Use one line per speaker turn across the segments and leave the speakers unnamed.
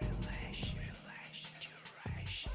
Relation, duration,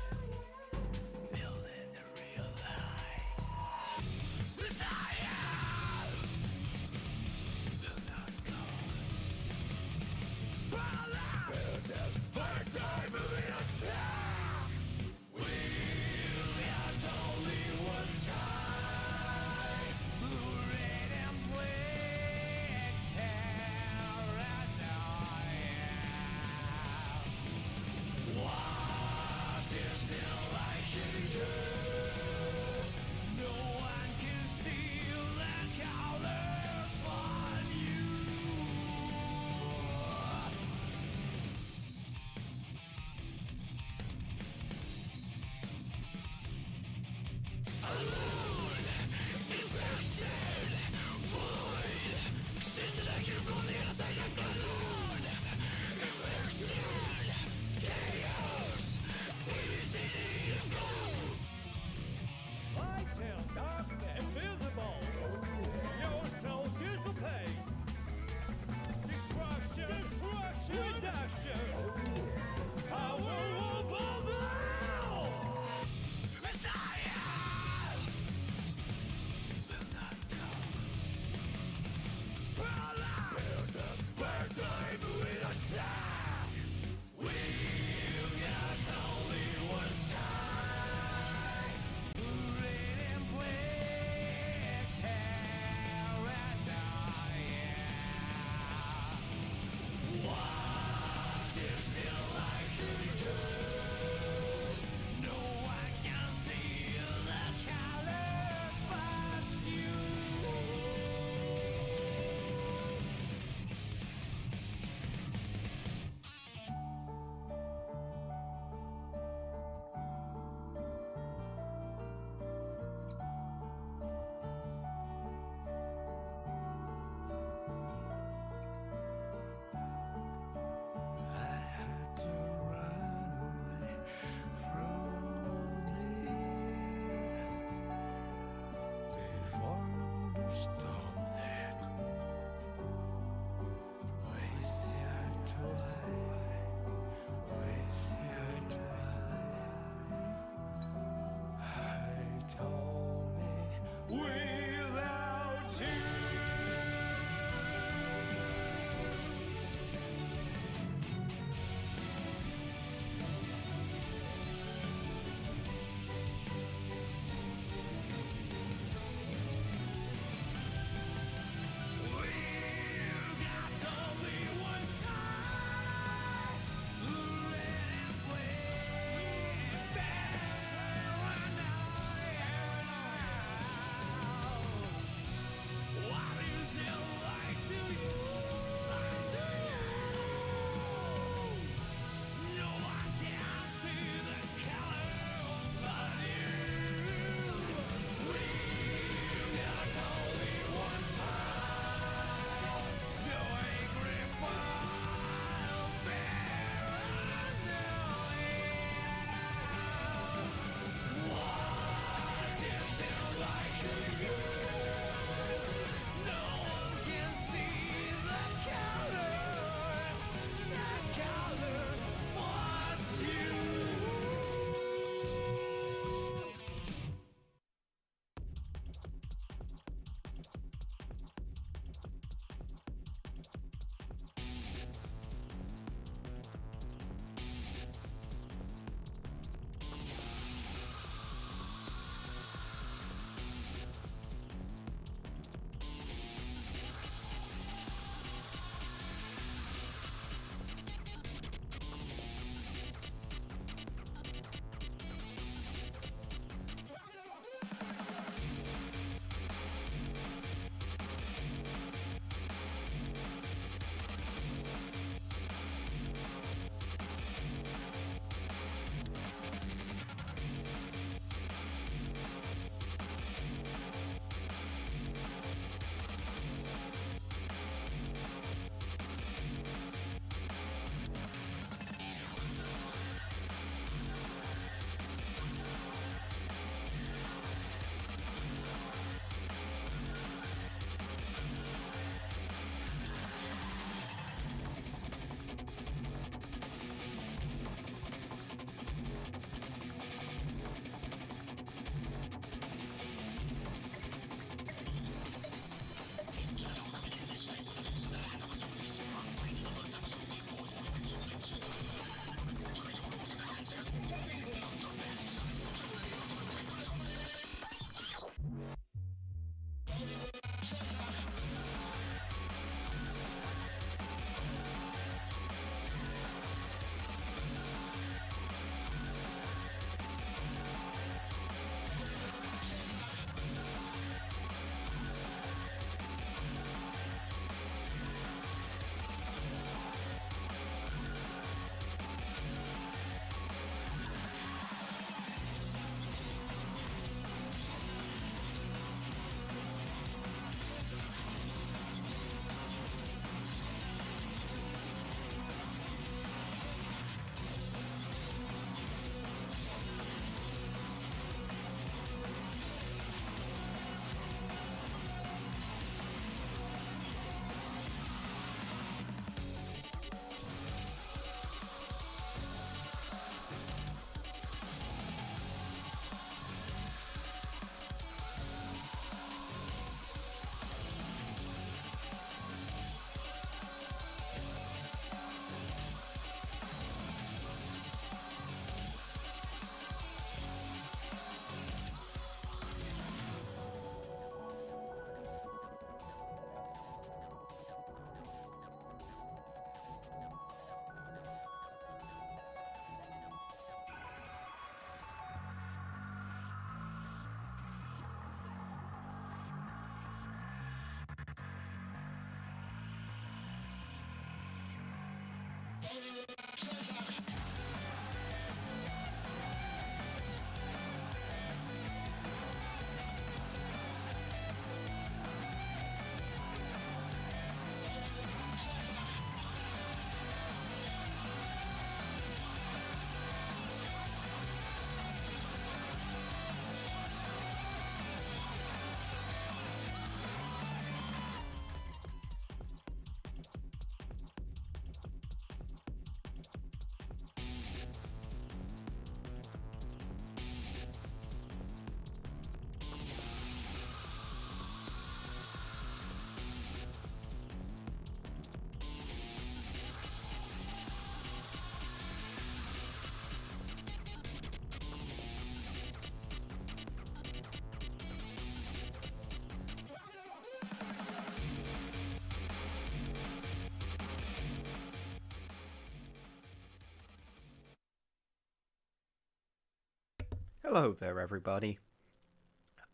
Hello there, everybody.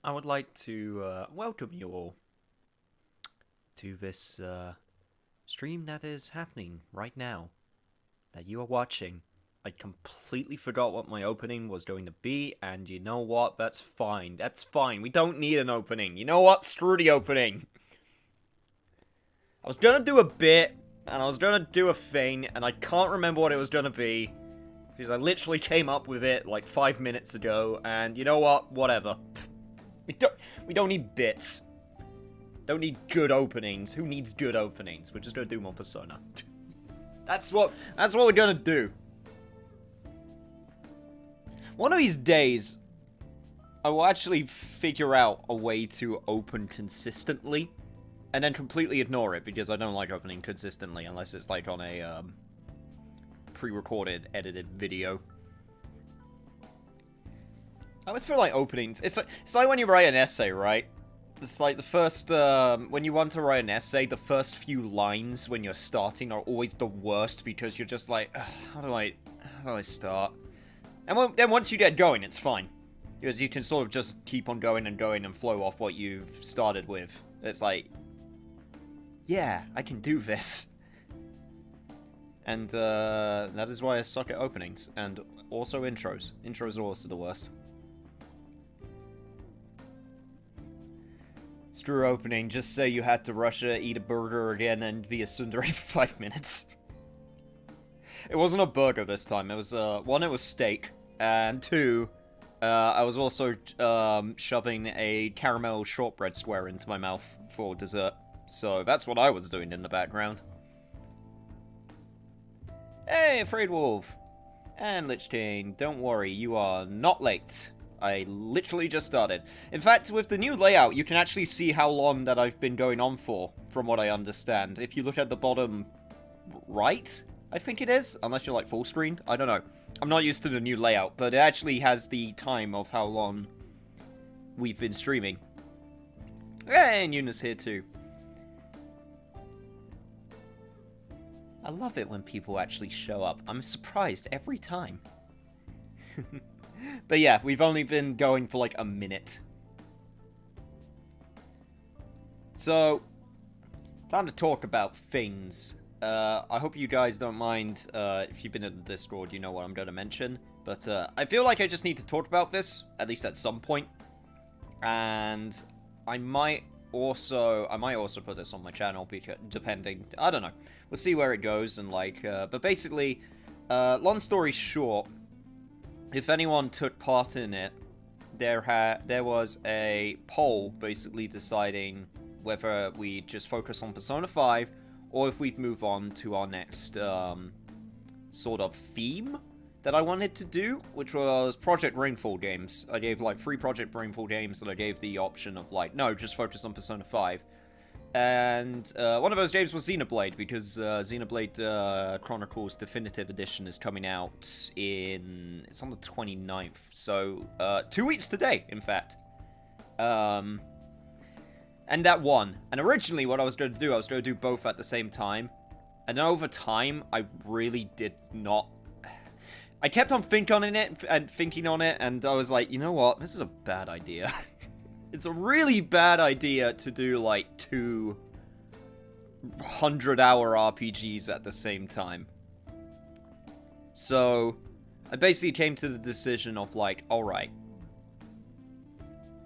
I would like to welcome you all to this stream that is happening right now, that you are watching. I completely forgot what my opening was going to be, and you know what? That's fine. That's fine. We don't need an opening. You know what? Screw the opening. I was gonna do a bit, and I was gonna do a thing, and I can't remember what it was gonna be. Because I literally came up with it like 5 minutes ago, and you know what? Whatever. We don't need bits. Don't need good openings. Who needs good openings? We're just gonna do more Persona. That's what we're gonna do. One of these days, I will actually figure out a way to open consistently, and then completely ignore it, because I don't like opening consistently unless it's like on a pre-recorded, edited video. I always feel like openings, it's like when you write an essay, right? It's like the first, when you want to write an essay, the first few lines when you're starting are always the worst, because you're just like, how do I start? And then once you get going, it's fine. Because you can sort of just keep on going and flow off what you've started with. It's like, yeah, I can do this. And, that is why I suck at openings. And also intros. Intros are also the worst. Screw opening. Just say you had to Russia, eat a burger again, and be a tsundere for 5 minutes. It wasn't a burger this time. It was, one, it was steak. And two, I was also, shoving a caramel shortbread square into my mouth for dessert. So that's what I was doing in the background. Hey, Afraid Wolf! And Lich King, don't worry, you are not late. I literally just started. In fact, with the new layout, you can actually see how long that I've been going on for, from what I understand. If you look at the bottom right, I think it is, unless you're like full screen, I don't know. I'm not used to the new layout, but it actually has the time of how long we've been streaming. Hey, and Yuna's here too. I love it when people actually show up. I'm surprised every time. But yeah, we've only been going for like a minute. So, time to talk about things. I hope you guys don't mind, if you've been in the Discord, you know what I'm going to mention. But I feel like I just need to talk about this, at least at some point. And I might also put this on my channel, because, depending, I don't know. We'll see where it goes, and like, but basically, long story short, if anyone took part in it, there was a poll basically deciding whether we just focus on Persona 5, or if we'd move on to our next, sort of theme that I wanted to do, which was Project Rainfall games. I gave, like, 3 Project Rainfall games that I gave the option of, like, no, just focus on Persona 5. And one of those games was Xenoblade, because Xenoblade Chronicles Definitive Edition is coming out it's on the 29th, so 2 weeks today, in fact. And that won. And originally what I was going to do, I was going to do both at the same time. And then over time, I really did not... I kept on thinking on it, and I was like, you know what, this is a bad idea. It's a really bad idea to do, like, 2 100-hour RPGs at the same time. So, I basically came to the decision of like, alright,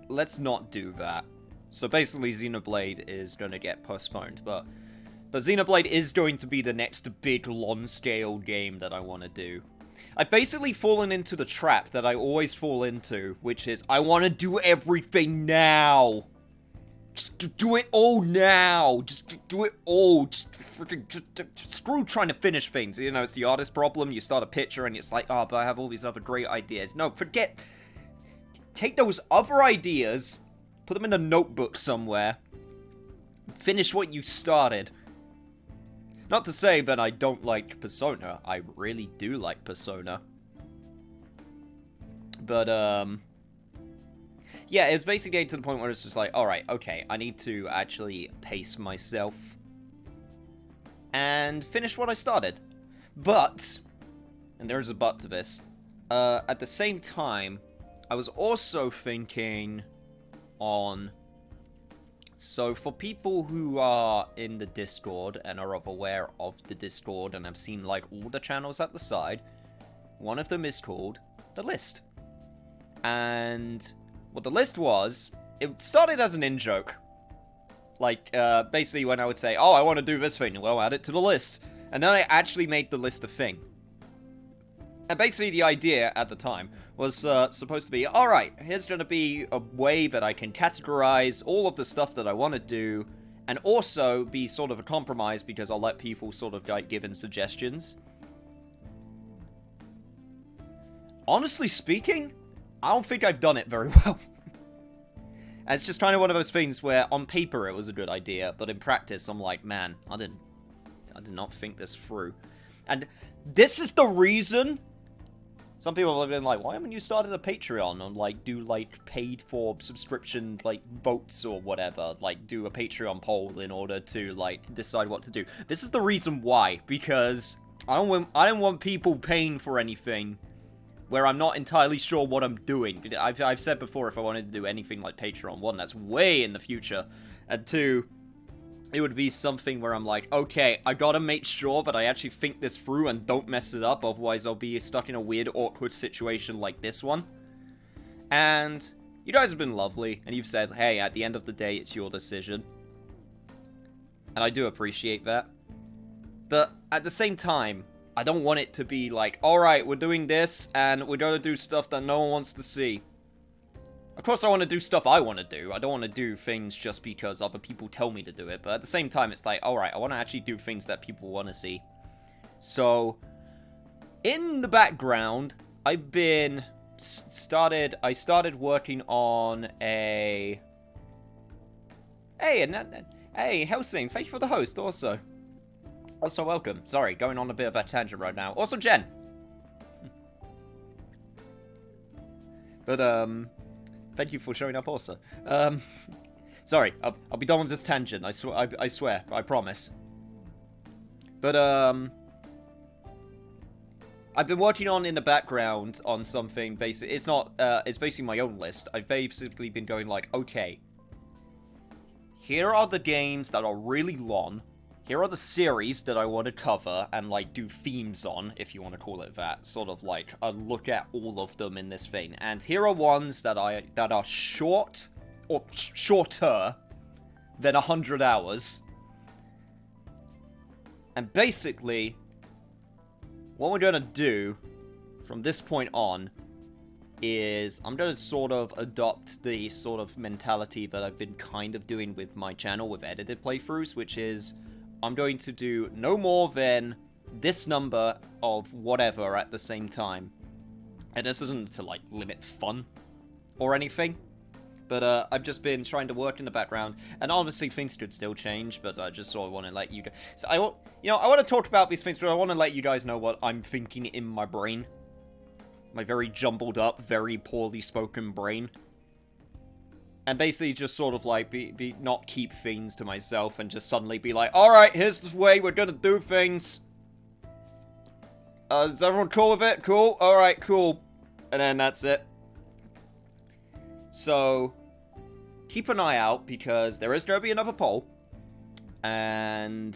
let's not do that. So basically Xenoblade is going to get postponed, but Xenoblade is going to be the next big long-scale game that I want to do. I've basically fallen into the trap that I always fall into, which is, I want to do everything now. Just do it all now. Just do it all. Just screw trying to finish things. You know, it's the artist problem. You start a picture and it's like, oh, but I have all these other great ideas. No, forget. Take those other ideas, put them in a notebook somewhere, finish what you started. Not to say that I don't like Persona. I really do like Persona. But, yeah, it's basically getting to the point where it's just like, alright, okay, I need to actually pace myself and finish what I started. But, and there's a but to this, at the same time, I was also thinking on... So, for people who are in the Discord and are aware of the Discord and have seen, like, all the channels at the side, one of them is called The List. And what The List was, it started as an in-joke. Like, basically when I would say, oh, I want to do this thing, well, add it to the list. And then I actually made the list a thing. And basically the idea at the time was supposed to be, alright, here's going to be a way that I can categorize all of the stuff that I want to do, and also be sort of a compromise because I'll let people sort of like give in suggestions. Honestly speaking, I don't think I've done it very well. And it's just kind of one of those things where on paper it was a good idea, but in practice I'm like, man, I did not think this through. And this is the reason some people have been like, why haven't you started a Patreon and, like, do, like, paid for subscription, like, votes or whatever? Like, do a Patreon poll in order to, like, decide what to do. This is the reason why, because I don't want people paying for anything where I'm not entirely sure what I'm doing. I've said before, if I wanted to do anything like Patreon, one, that's way in the future, and two, it would be something where I'm like, okay, I gotta make sure that I actually think this through and don't mess it up, otherwise I'll be stuck in a weird, awkward situation like this one. And you guys have been lovely, and you've said, hey, at the end of the day, it's your decision. And I do appreciate that. But at the same time, I don't want it to be like, alright, we're doing this, and we're gonna do stuff that no one wants to see. Of course I want to do stuff I want to do. I don't want to do things just because other people tell me to do it. But at the same time, it's like, alright, I want to actually do things that people want to see. So, in the background, I've been... I started working on a... Hey, Helsing, thank you for the host, also. Also welcome. Sorry, going on a bit of a tangent right now. Also, Jen. But, thank you for showing up also. Sorry, I'll be done with this tangent. I swear, I promise. But, I've been working on in the background on something basic. It's not, it's basically my own list. I've basically been going like, okay, here are the games that are really long. Here are the series that I want to cover and, like, do themes on, if you want to call it that. Sort of, like, a look at all of them in this thing. And here are ones that are short, or shorter than 100 hours. And basically, what we're gonna do from this point on is I'm gonna sort of adopt the sort of mentality that I've been kind of doing with my channel with edited playthroughs, which is I'm going to do no more than this number of whatever at the same time. And this isn't to, like, limit fun or anything. But, I've just been trying to work in the background. And honestly, things could still change, but I just sort of want to let you guys... So, I want to talk about these things, but I want to let you guys know what I'm thinking in my brain. My very jumbled up, very poorly spoken brain. And basically just sort of like, not keep things to myself and just suddenly be like, alright, here's the way we're gonna do things. Is everyone cool with it? Cool? Alright, cool. And then that's it. So, keep an eye out because there is gonna be another poll. And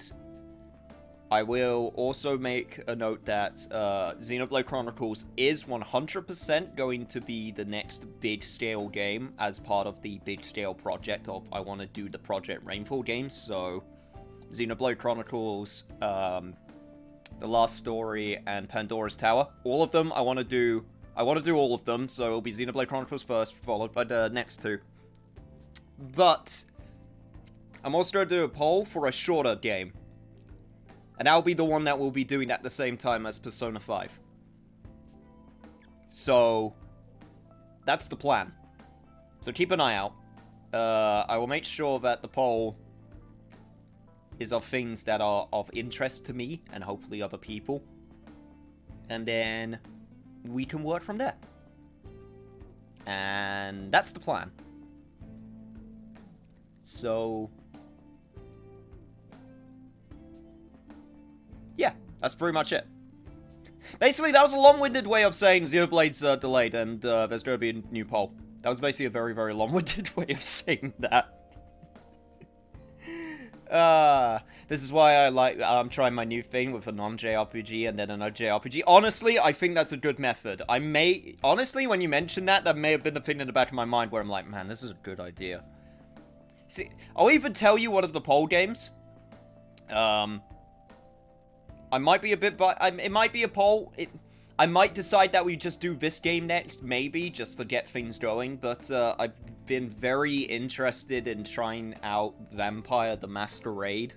I will also make a note that Xenoblade Chronicles is 100% going to be the next big-scale game as part of the big-scale project of I want to do the Project Rainfall games. So, Xenoblade Chronicles, The Last Story, and Pandora's Tower. All of them, I want to do all of them, so it'll be Xenoblade Chronicles first, followed by the next two. But, I'm also going to do a poll for a shorter game. And that'll be the one that we'll be doing at the same time as Persona 5. So, that's the plan. So keep an eye out. I will make sure that the poll is of things that are of interest to me, and hopefully other people. And then we can work from there. And that's the plan. So, yeah, that's pretty much it. Basically, that was a long-winded way of saying Xenoblade's delayed, and there's going to be a new poll. That was basically a very, very long-winded way of saying that. This is why I'm trying my new thing with a non-JRPG and then another JRPG. Honestly, I think that's a good method. Honestly, when you mentioned that, that may have been the thing in the back of my mind where I'm like, man, this is a good idea. See, I'll even tell you one of the poll games. I might be a bit, it might be a poll. I might decide that we just do this game next, maybe, just to get things going, but I've been very interested in trying out Vampire the Masquerade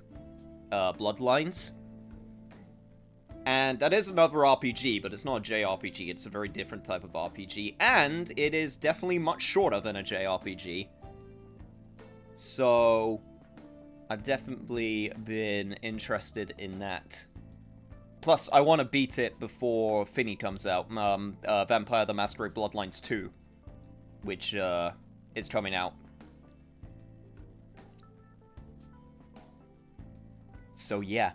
Bloodlines. And that is another RPG, but it's not a JRPG, it's a very different type of RPG, and it is definitely much shorter than a JRPG. So, I've definitely been interested in that. Plus, I want to beat it before Finny comes out, Vampire the Masquerade Bloodlines 2, which is coming out. So, yeah.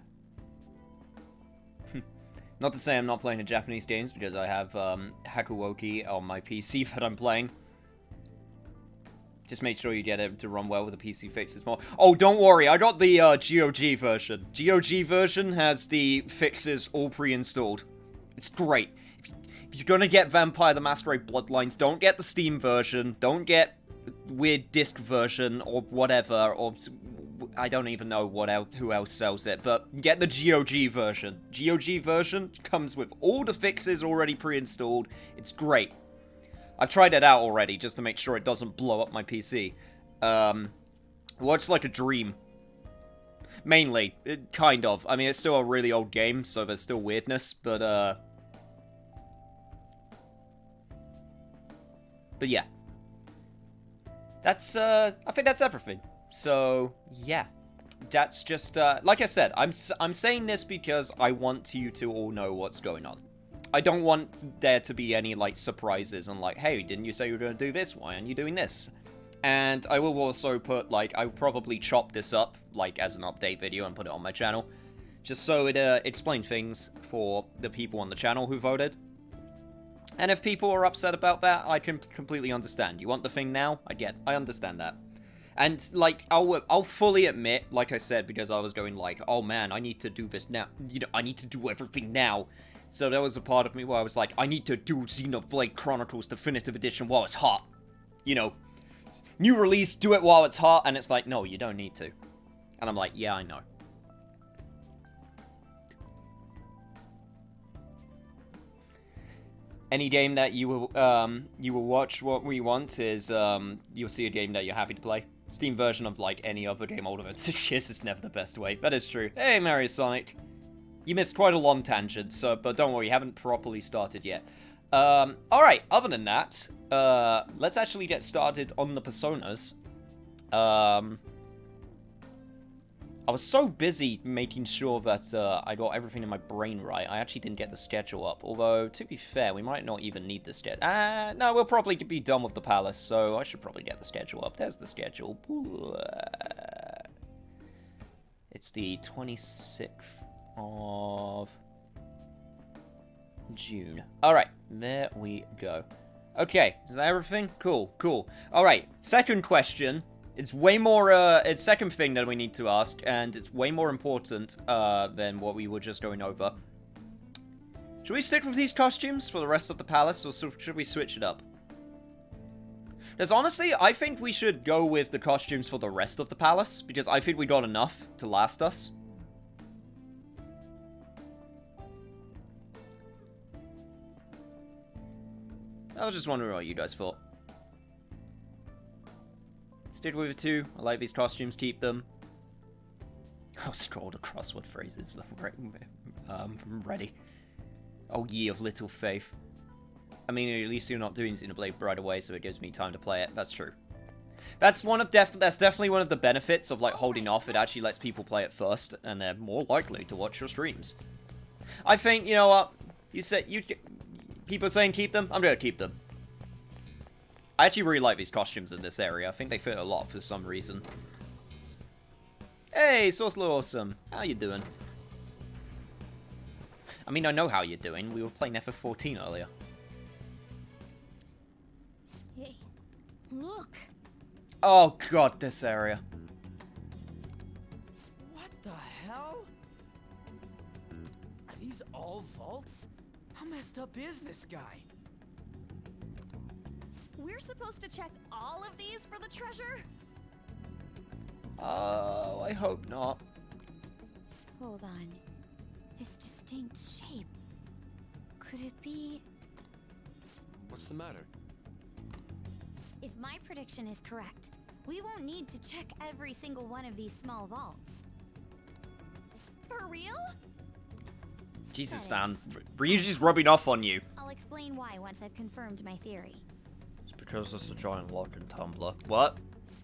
Not to say I'm not playing the Japanese games, because I have Hakuoki on my PC that I'm playing. Just make sure you get it to run well with the PC fixes more. Oh, don't worry, I got the GOG version. GOG version has the fixes all pre-installed. It's great. If you're gonna get Vampire the Masquerade Bloodlines, don't get the Steam version. Don't get weird disc version or whatever, or I don't even know who else sells it, but get the GOG version. GOG version comes with all the fixes already pre-installed. It's great. I've tried it out already, just to make sure it doesn't blow up my PC. Works like a dream. Mainly. Kind of. I mean, it's still a really old game, so there's still weirdness, but yeah. That's, I think that's everything. So, yeah. That's just, like I said, I'm saying this because I want you to all know what's going on. I don't want there to be any, like, surprises and, like, hey, didn't you say you were going to do this? Why aren't you doing this? And I will also put, like, I'll probably chop this up, like, as an update video and put it on my channel. Just so it explains things for the people on the channel who voted. And if people are upset about that, I can completely understand. You want the thing now? I understand that. And, like, I'll fully admit, like I said, because I was going, like, oh, man, I need to do this now. You know, I need to do everything now. So there was a part of me where I was like, I need to do Xenoblade Chronicles Definitive Edition while it's hot. You know, new release, do it while it's hot, and it's like, no, you don't need to. And I'm like, yeah, I know. Any game that you will watch what we want is, you'll see a game that you're happy to play. Steam version of, like, any other game older than 6 years is never the best way. That is true. Hey, Mario Sonic. You missed quite a long tangent, but don't worry, you haven't properly started yet. Alright, other than that, let's actually get started on the Personas. I was so busy making sure that I got everything in my brain right, I actually didn't get the schedule up. Although, to be fair, we might not even need the schedule. No, we'll probably be done with the palace, so I should probably get the schedule up. There's the schedule. It's the 26th. Of June. Alright, there we go. Okay, is that everything? Cool, cool. Alright, second question It's way more, it's second thing that we need to ask, and it's way more important, than what we were just going over. Should we stick with these costumes for the rest of the palace, or should we switch it up? Because honestly, I think we should go with the costumes for the rest of the palace, because I think we got enough to last us. I was just wondering what you guys thought. Stick with it too. I like these costumes, keep them. I'll scroll the crossword phrases. Ready. Oh, ye of little faith. I mean, at least you're not doing Xenoblade right away, so it gives me time to play it. That's true. That's that's definitely one of the benefits of like holding off. It actually lets people play it first, and they're more likely to watch your streams. I think, you know what? You said people are saying keep them. I'm gonna keep them. I actually really like these costumes in this area. I think they fit a lot for some reason. Hey, Sauce Awesome. How you doing? I mean, I know how you're doing. We were playing FF14 earlier.
Hey, look.
Oh god, this area.
What the hell? Are these all vaults? How messed up is this guy?
We're supposed to check all of these for the treasure?
Oh, I hope not.
Hold on. This distinct shape. Could it be...
What's the matter?
If my prediction is correct, we won't need to check every single one of these small vaults. For real?
Jesus,
That
Van.
is.
Ryuji's rubbing off on you.
I'll explain why once I've confirmed my theory.
It's because it's a giant lock and tumbler. What?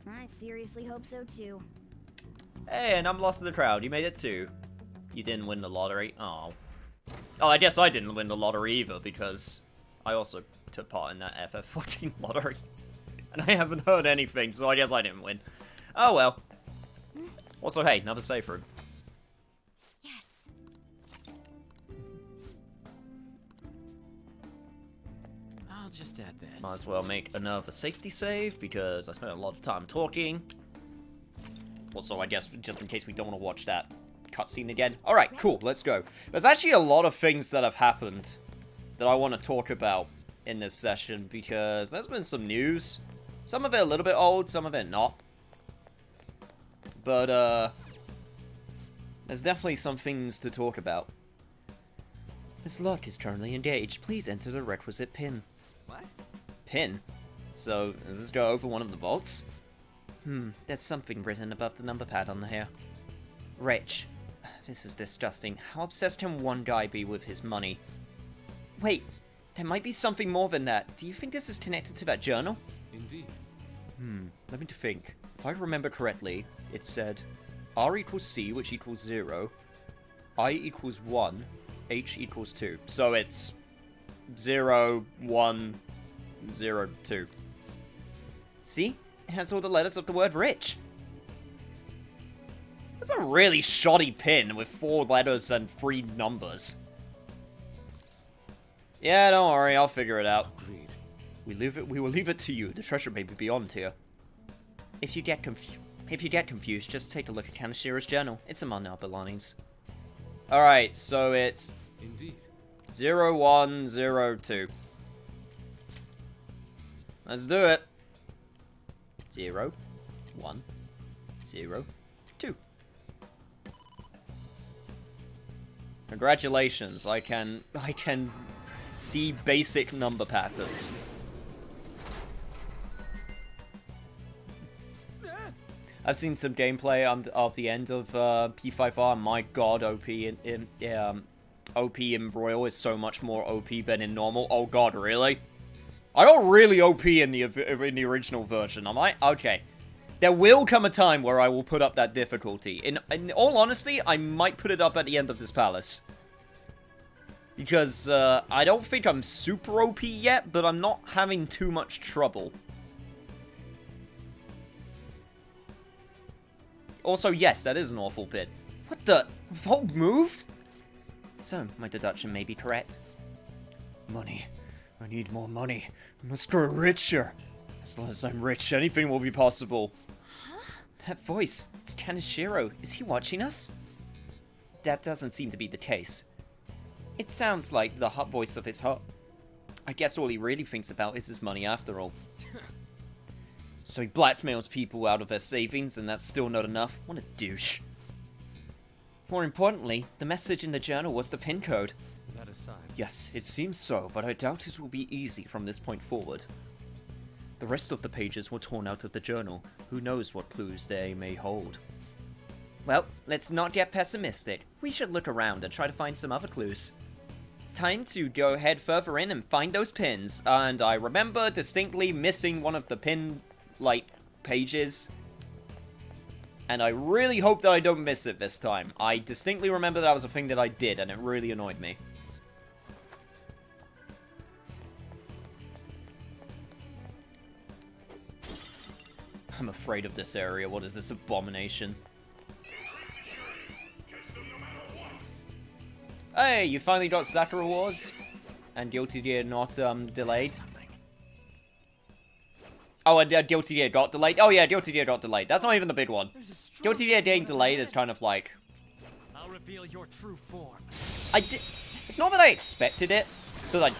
I seriously hope so too.
Hey, and I'm lost in the crowd. You made it too. You didn't win the lottery. Oh. Oh, I guess I didn't win the lottery either, because I also took part in that FF14 lottery. And I haven't heard anything, so I guess I didn't win. Oh well. Also, hey, another safe room.
Yes.
I'll just add this.
Might as well make another safety save, because I spent a lot of time talking. Also, I guess, just in case we don't want to watch that cutscene again. Alright, cool, let's go. There's actually a lot of things that have happened that I want to talk about in this session, because there's been some news. Some of it a little bit old, some of it not. But, there's definitely some things to talk about. Miss Luck is currently engaged. Please enter the requisite pin.
What?
Pin? So, does this go over one of the vaults? There's something written above the number pad on the hair. Rich. This is disgusting. How obsessed can one guy be with his money? Wait, there might be something more than that. Do you think this is connected to that journal?
Indeed.
Let me think. If I remember correctly, it said R equals C, which equals 0, I equals 1, H equals 2. So it's 0, 1, 0, 2. See? It has all the letters of the word rich. That's a really shoddy pin with 4 letters and 3 numbers. Yeah, don't worry, I'll figure it out.
Agreed.
We will leave it to you. The treasure may be beyond here. If you get confused, just take a look at Kaneshira's journal. It's among our belongings. Alright, so it's
Indeed.
0102. Let's do it. 0, 1, 0, 2. Congratulations, I can see basic number patterns. I've seen some gameplay of the end of P5R. My god, OP in Royal is so much more OP than in normal. Oh god, really? I got really OP in the original version, am I? Okay. There will come a time where I will put up that difficulty. In all honesty, I might put it up at the end of this palace. Because, I don't think I'm super OP yet, but I'm not having too much trouble. Also, yes, that is an awful bit. What the? Vault moved? So, my deduction may be correct. Money. I need more money. I must grow richer. As long as I'm rich, anything will be possible. That voice, it's Kaneshiro. Is he watching us? That doesn't seem to be the case. It sounds like the hot voice of his heart. I guess all he really thinks about is his money after all. So he blackmails people out of their savings, and that's still not enough? What a douche. More importantly, the message in the journal was the pin code.
That aside.
Yes, it seems so, but I doubt it will be easy from this point forward. The rest of the pages were torn out of the journal. Who knows what clues they may hold. Well, let's not get pessimistic. We should look around and try to find some other clues. Time to go head further in and find those pins. And I remember distinctly missing one of the pin, pages. And I really hope that I don't miss it this time. I distinctly remember that was a thing that I did, and it really annoyed me. I'm afraid of this area. What is this abomination? Hey, you finally got Sakura Wars? And Guilty Gear not delayed? Oh, and Guilty Gear got delayed? Oh yeah, Guilty Gear got delayed. That's not even the big one. Guilty Gear getting delayed is kind of like...
I'll reveal your true form.
It's not that I expected it. Because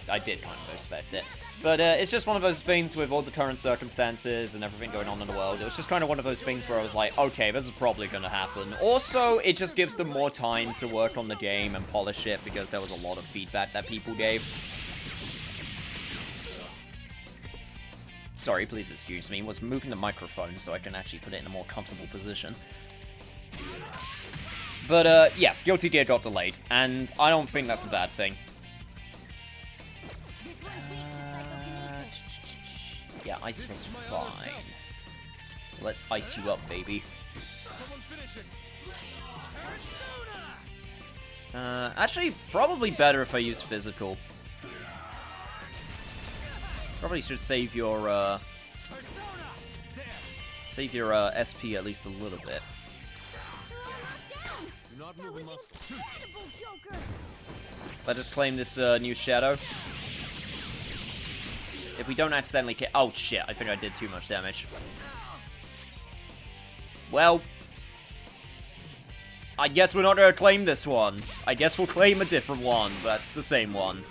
I did kind of expect it. But it's just one of those things with all the current circumstances and everything going on in the world. It was just kind of one of those things where I was like, okay, this is probably going to happen. Also, it just gives them more time to work on the game and polish it because there was a lot of feedback that people gave. Sorry, please excuse me. I was moving the microphone so I can actually put it in a more comfortable position. But, yeah, Guilty Gear got delayed, and I don't think that's a bad thing. Yeah, ice was fine. So let's ice you up, baby. Actually, probably better if I use physical. Probably should save your, SP at least a little bit. Let us claim this, new shadow. If we don't accidentally kill... Oh, shit. I think I did too much damage. Well... I guess we're not going to claim this one. I guess we'll claim a different one, but it's the same one.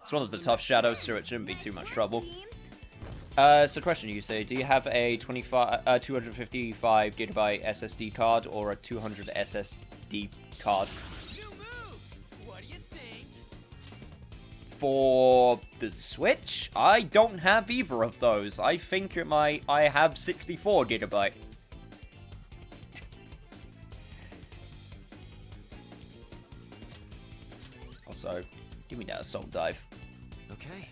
It's one of the tough shadows, so it shouldn't be too much trouble. So question you say, do you have a 255 gigabyte SSD card or a 200 SSD card? For the Switch, I don't have either of those. I think I have 64 gigabyte. Also, give me that assault dive.
Okay.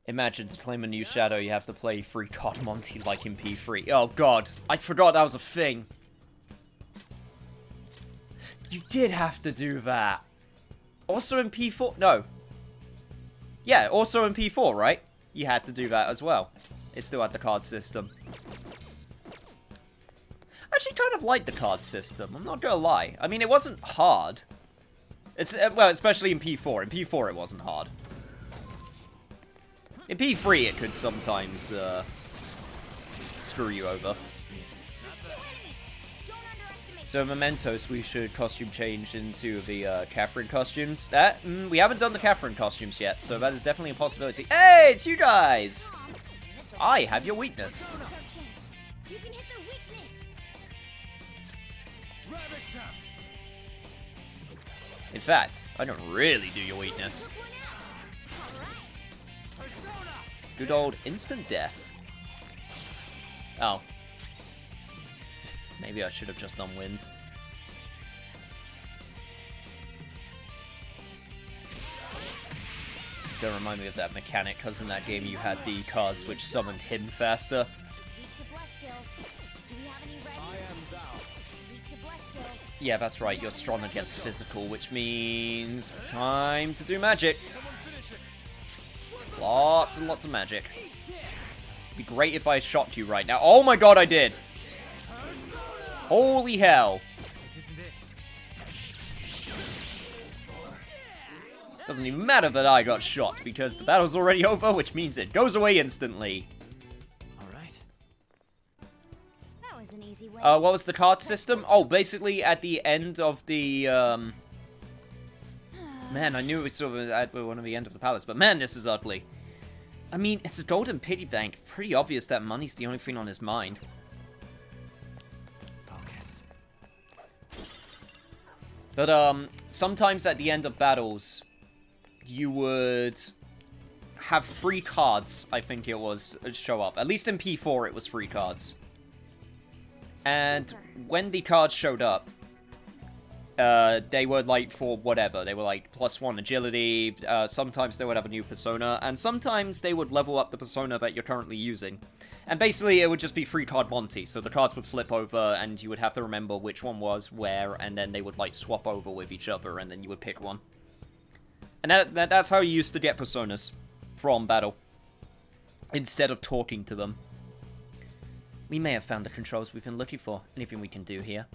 Imagine to claim a new shadow, you have to play free COD Monty like in P3. Oh god, I forgot that was a thing. You did have to do that. Also in P4, no. Yeah, also in P4, right? You had to do that as well. It still had the card system. I actually kind of like the card system, I'm not gonna lie. I mean, it wasn't hard. It's, well, especially in P4. In P4, it wasn't hard. In P3, it could sometimes, screw you over. So, Mementos, we should costume change into the, Catherine costumes. We haven't done the Catherine costumes yet, so that is definitely a possibility. Hey, it's you guys! I have your weakness.
You can hit their weakness.
In fact, I don't really do your weakness. Good old instant death. Oh. Maybe I should have just done wind. Don't remind me of that mechanic, because in that game you had the cards which summoned him faster. Yeah, that's right, you're strong against physical, which means time to do magic. Lots and lots of magic. It'd be great if I shot you right now. Oh my god, I did! Holy hell. Doesn't even matter that I got shot, because the battle's already over, which means it goes away instantly.
All right.
That was an easy
What was the card system? Oh, basically at the end of the, Man, I knew it was sort of at one of the end of the palace, but man, this is ugly. I mean, it's a golden piggy bank. Pretty obvious that money's the only thing on his mind.
Focus.
But, sometimes at the end of battles, you would have free cards, I think it was, show up. At least in P4, it was free cards. And when the cards showed up, they were like for whatever. They were like +1 agility, sometimes they would have a new persona, and sometimes they would level up the persona that you're currently using. And basically, it would just be free card Monty, so the cards would flip over, and you would have to remember which one was where, and then they would like swap over with each other, and then you would pick one. And that's how you used to get personas from battle, instead of talking to them. We may have found the controls we've been looking for. Anything we can do here?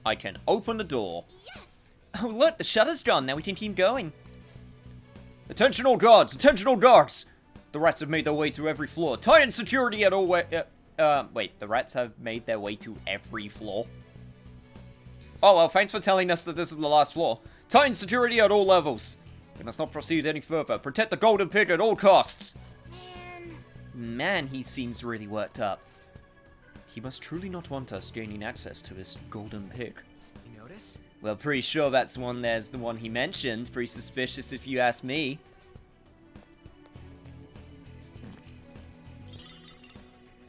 I can open the door.
Yes!
Oh, look, the shutter's gone. Now we can keep going. Attention all guards! Attention all guards! The rats have made their way to every floor. Tighten security at all wait, the rats have made their way to every floor? Oh, well, thanks for telling us that this is the last floor. Tighten security at all levels. We must not proceed any further. Protect the golden pig at all costs. Man, he seems really worked up. He must truly not want us gaining access to his golden pig.
You notice?
Well, pretty sure that's the one he mentioned. Pretty suspicious if you ask me.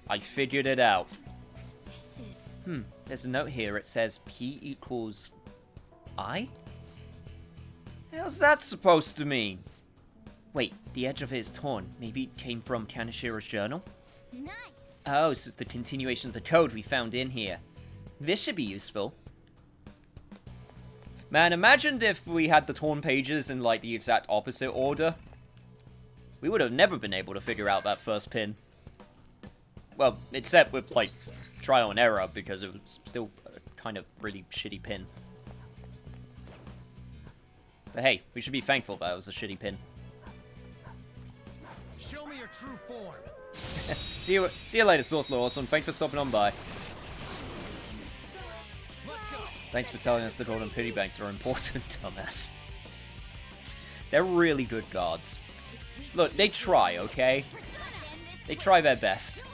I figured it out.
This is...
There's a note here. It says P equals I? How's that supposed to mean? Wait, the edge of it is torn. Maybe it came from Kaneshira's journal?
Nice!
Oh, so it's the continuation of the code we found in here. This should be useful. Man, imagine if we had the torn pages in, like, the exact opposite order. We would have never been able to figure out that first pin. Well, except with, like, trial and error, because it was still a kind of really shitty pin. But hey, we should be thankful that it was a shitty pin.
Show me your true form.
See you later, Source Law Awesome. Thanks for stopping on by. Thanks for telling us the golden piggy banks are important, dumbass. They're really good guards. Look, they try, okay? They try their best.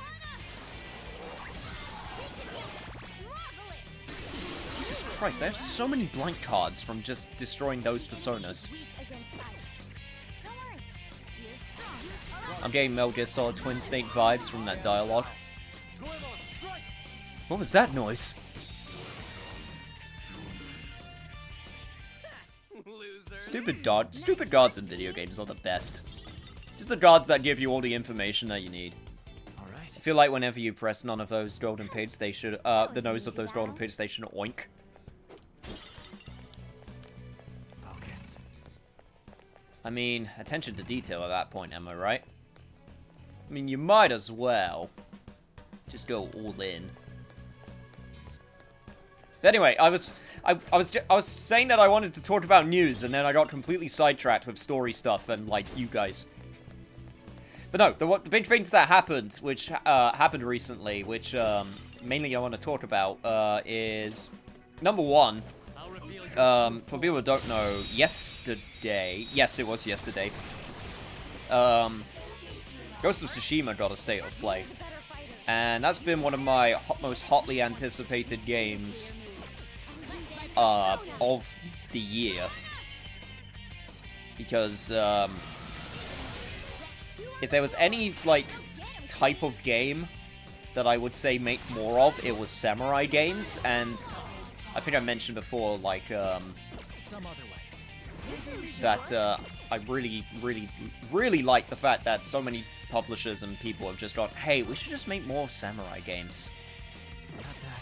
Jesus Christ, I have so many blank cards from just destroying those personas. I'm getting Metal Gear Solid Twin Snake vibes from that dialogue. What was that noise? Stupid guards in video games are the best. Just the guards that give you all the information that you need.
Alright.
I feel like whenever you press none of those golden pigs, they should, the nose of those golden pigs, they should oink.
Focus.
I mean, attention to detail at that point, am I right? I mean, you might as well just go all in. But anyway, I was saying that I wanted to talk about news, and then I got completely sidetracked with story stuff and like you guys. But no, the big things that happened, which happened recently, which mainly I want to talk about, is number one. For people who don't know, yesterday, yes, it was yesterday. Ghost of Tsushima got a state of play, and that's been one of my most hotly anticipated games of the year, because if there was any like type of game that I would say make more of, it was samurai games, and I think I mentioned before, like that I really like the fact that so many publishers and people have just gone, hey, we should just make more samurai games.
Not that.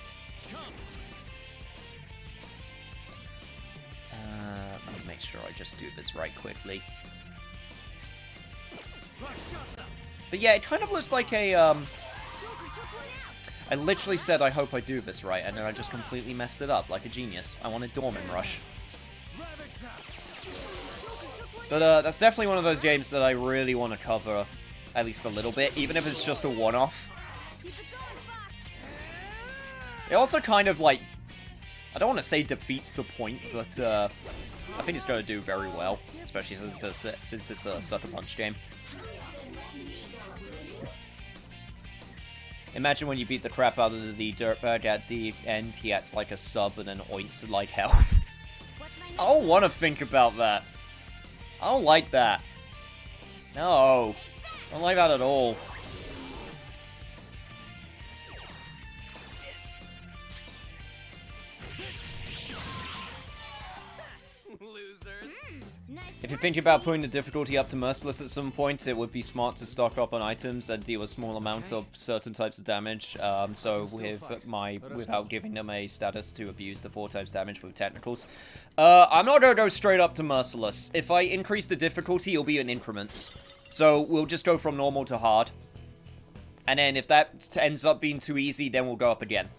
Let me make sure I just do this right quickly. But yeah, it kind of looks like a, I literally said I hope I do this right, and then I just completely messed it up, like a genius. I wanted Dorman Rush. But that's definitely one of those games that I really want to cover at least a little bit, even if it's just a one-off. It also kind of, like, I don't want to say defeats the point, but I think it's going to do very well, especially since it's a Sucker Punch game. Imagine when you beat the crap out of the dirtbag at the end, he acts like a sub and then oinks like hell. I don't want to think about that. I don't like that. No. I don't like that at all. If you're thinking about putting the difficulty up to Merciless at some point, it would be smart to stock up on items and deal a small amount of certain types of damage. So without giving them a status to abuse the 4 times damage with technicals. I'm not gonna go straight up to Merciless. If I increase the difficulty, it'll be in increments. So we'll just go from normal to hard. And then if that ends up being too easy, then we'll go up again.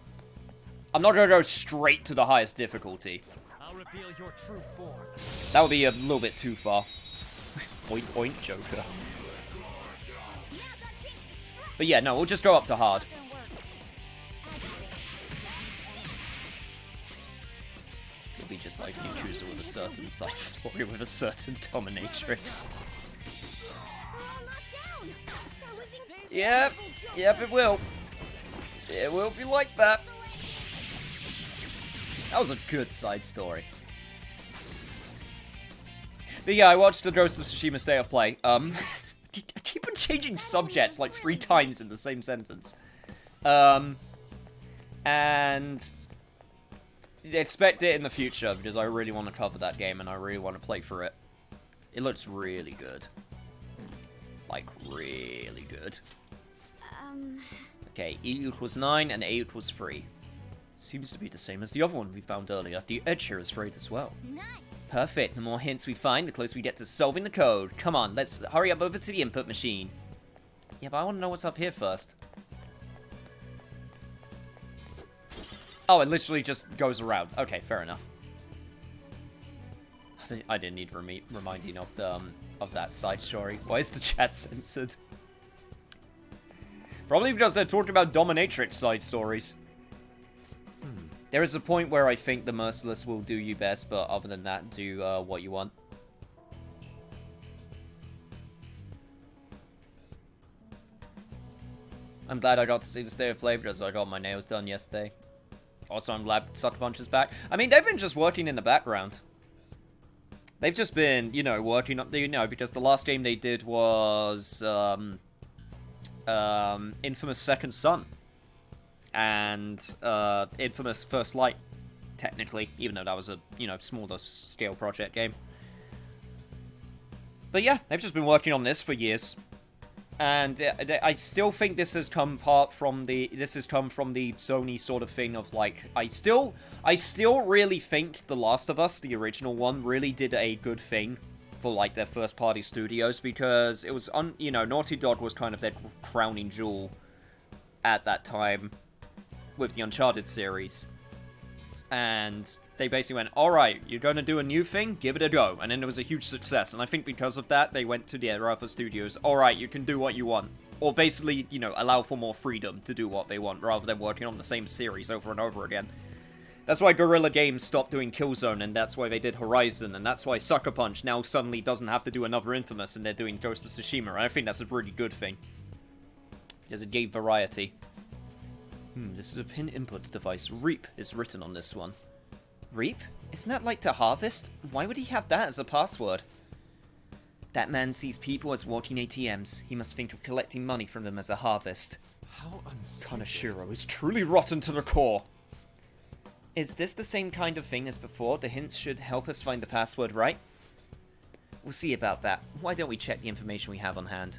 I'm not gonna go straight to the highest difficulty.
Reveal your true form.
That would be a little bit too far. Oink, oink, Joker. But yeah, no, we'll just go up to hard. It'll be just like you choose it with a certain side story with a certain dominatrix. Yep, it will. It will be like that. That was a good side story. But yeah, I watched the Ghost of Tsushima State of Play. I keep on changing subjects like 3 times in the same sentence. And expect it in the future, because I really want to cover that game and I really want to play through it. It looks really good. Like, really good. Okay, E equals 9 and A equals 3. Seems to be the same as the other one we found earlier. The edge here is right as well.
Nice.
Perfect. The more hints we find, the closer we get to solving the code. Come on, let's hurry up over to the input machine. Yeah, but I want to know what's up here first. Oh, it literally just goes around. Okay, fair enough. I didn't need reminding of that side story. Why is the chat censored? Probably because they're talking about dominatrix side stories. There is a point where I think the Merciless will do you best, but other than that, do what you want. I'm glad I got to see the State of Play because I got my nails done yesterday. Also, I'm glad Sucker Punch is back. I mean, they've been just working in the background. They've just been, you know, working up, because the last game they did was Infamous Second Son. And Infamous First Light, technically, even though that was a, smaller scale project game. But yeah, they've just been working on this for years. And I still think this has come from the Sony sort of thing of, like, I still really think The Last of Us, the original one, really did a good thing for, like, their first party studios, because it was, Naughty Dog was kind of their crowning jewel at that time with the Uncharted series. And they basically went, alright, you're going to do a new thing? Give it a go. And then it was a huge success. And I think because of that, they went to the other studios, alright, you can do what you want. Or basically, allow for more freedom to do what they want, rather than working on the same series over and over again. That's why Guerrilla Games stopped doing Killzone, and that's why they did Horizon, and that's why Sucker Punch now suddenly doesn't have to do another Infamous, and they're doing Ghost of Tsushima. And I think that's a really good thing, because it gave variety. This is a pin input device. Reap is written on this one. Reap? Isn't that like to harvest? Why would he have that as a password? That man sees people as walking ATMs. He must think of collecting money from them as a harvest.
How
Kaneshiro is truly rotten to the core. Is this the same kind of thing as before? The hints should help us find the password, right? We'll see about that. Why don't we check the information we have on hand?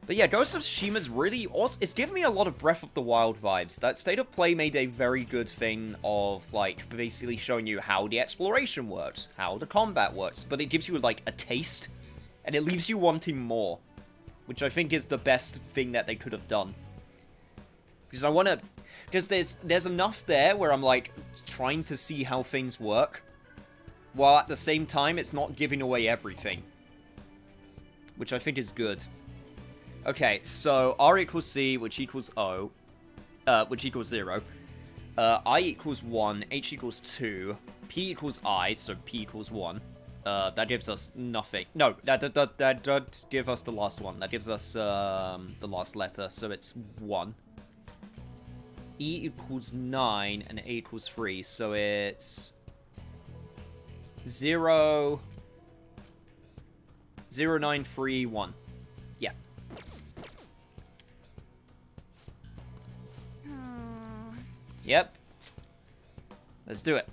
But yeah, Ghost of Tsushima's really awesome. It's giving me a lot of Breath of the Wild vibes. That State of Play made a very good thing of, like, basically showing you how the exploration works, how the combat works, but it gives you, like, a taste, and it leaves you wanting more, which I think is the best thing that they could have done. Because there's enough there where I'm, like, trying to see how things work, while at the same time it's not giving away everything. Which I think is good. Okay, so R equals C, which equals O, which equals 0. I equals 1, H equals 2, P equals I, so P equals 1. That gives us nothing. No, that does give us the last one. That gives us the last letter, so it's 1. E equals 9, and A equals 3, so it's 0, 0, 9, 3, 1. Yeah. Yep. Let's do it.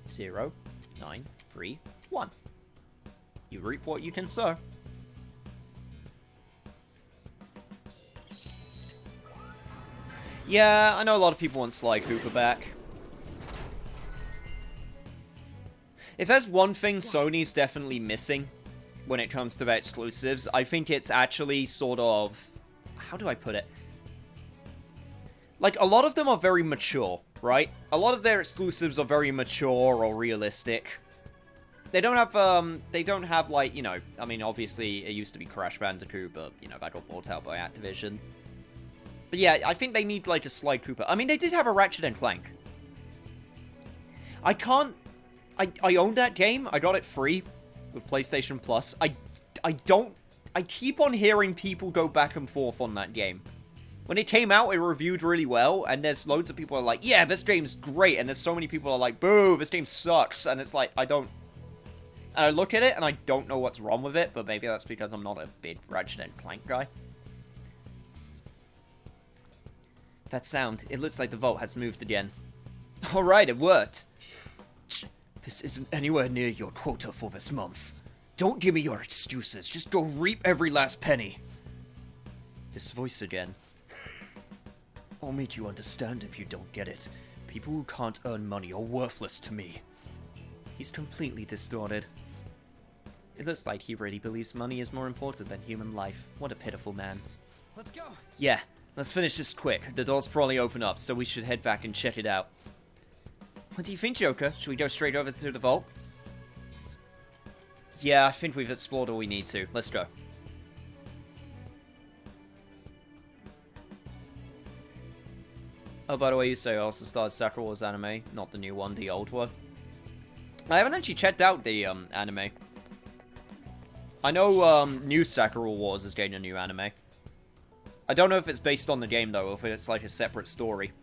0, 9, 3, 1. You reap what you can sow. Yeah, I know a lot of people want Sly Cooper back. If there's one thing Sony's definitely missing when it comes to their exclusives, I think it's actually sort of... How do I put it? Like, a lot of them are very mature, right? A lot of their exclusives are very mature or realistic. They don't have, like, you know... I mean, obviously, it used to be Crash Bandicoot, but, you know, that got bought out by Activision. But yeah, I think they need, like, a Sly Cooper. I mean, they did have a Ratchet and Clank. I can't... I owned that game. I got it free with PlayStation Plus. I keep on hearing people go back and forth on that game. When it came out, it reviewed really well, and there's loads of people who are like, yeah, this game's great, and there's so many people who are like, boo, this game sucks, and it's like, I don't... And I look at it, and I don't know what's wrong with it, but maybe that's because I'm not a big Ratchet and Clank guy. That sound, it looks like the vault has moved again. Alright, it worked. This isn't anywhere near your quota for this month. Don't give me your excuses, just go reap every last penny. This voice again. I'll make you understand if you don't get it. People who can't earn money are worthless to me. He's completely distorted. It looks like he really believes money is more important than human life. What a pitiful man.
Let's go.
Yeah, let's finish this quick. The door's probably open up, so we should head back and check it out. What do you think, Joker? Should we go straight over to the vault? Yeah, I think we've explored all we need to. Let's go. Oh, by the way, you say I also started Sakura Wars anime, not the new one, the old one. I haven't actually checked out the anime. I know new Sakura Wars is getting a new anime. I don't know if it's based on the game, though, or if it's like a separate story.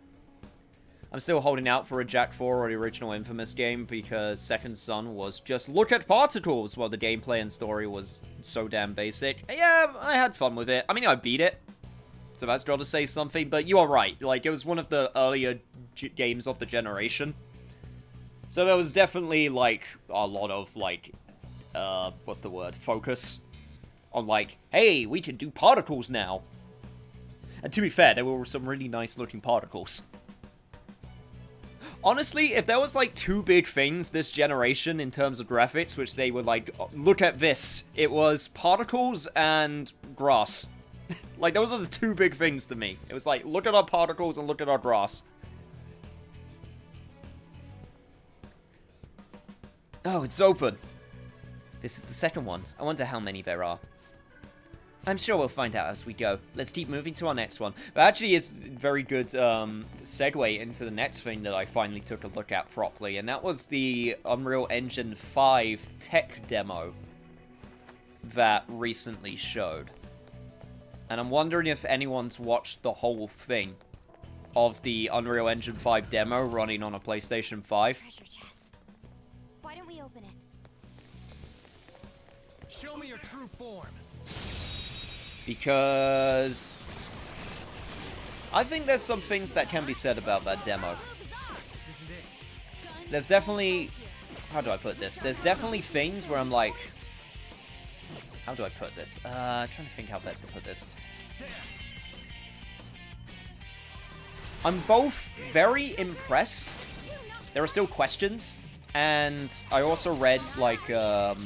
I'm still holding out for a Jack 4 or the original Infamous game, because Second Son was just look at particles, while the gameplay and story was so damn basic. Yeah, I had fun with it. I mean, I beat it, so that's got to say something, but you are right. Like, it was one of the earlier games of the generation. So there was definitely, like, a lot of, like, what's the word? Focus on, like, hey, we can do particles now. And to be fair, there were some really nice looking particles. Honestly, if there was, like, two big things this generation in terms of graphics, which they were like, look at this, it was particles and grass. Like, those are the two big things to me. It was like, look at our particles and look at our grass. Oh, it's open. This is the second one. I wonder how many there are. I'm sure we'll find out as we go. Let's keep moving to our next one. But actually, it's a very good segue into the next thing that I finally took a look at properly, and that was the Unreal Engine 5 tech demo that recently showed. And I'm wondering if anyone's watched the whole thing of the Unreal Engine 5 demo running on a PlayStation 5.
Treasure chest. Why don't we open it?
Show me your true form.
Because I think there's some things that can be said about that demo.
This isn't it.
There's definitely... How do I put this? There's definitely things where I'm like... How do I put this? Trying to think how best to put this. I'm both very impressed. There are still questions. And I also read, like, for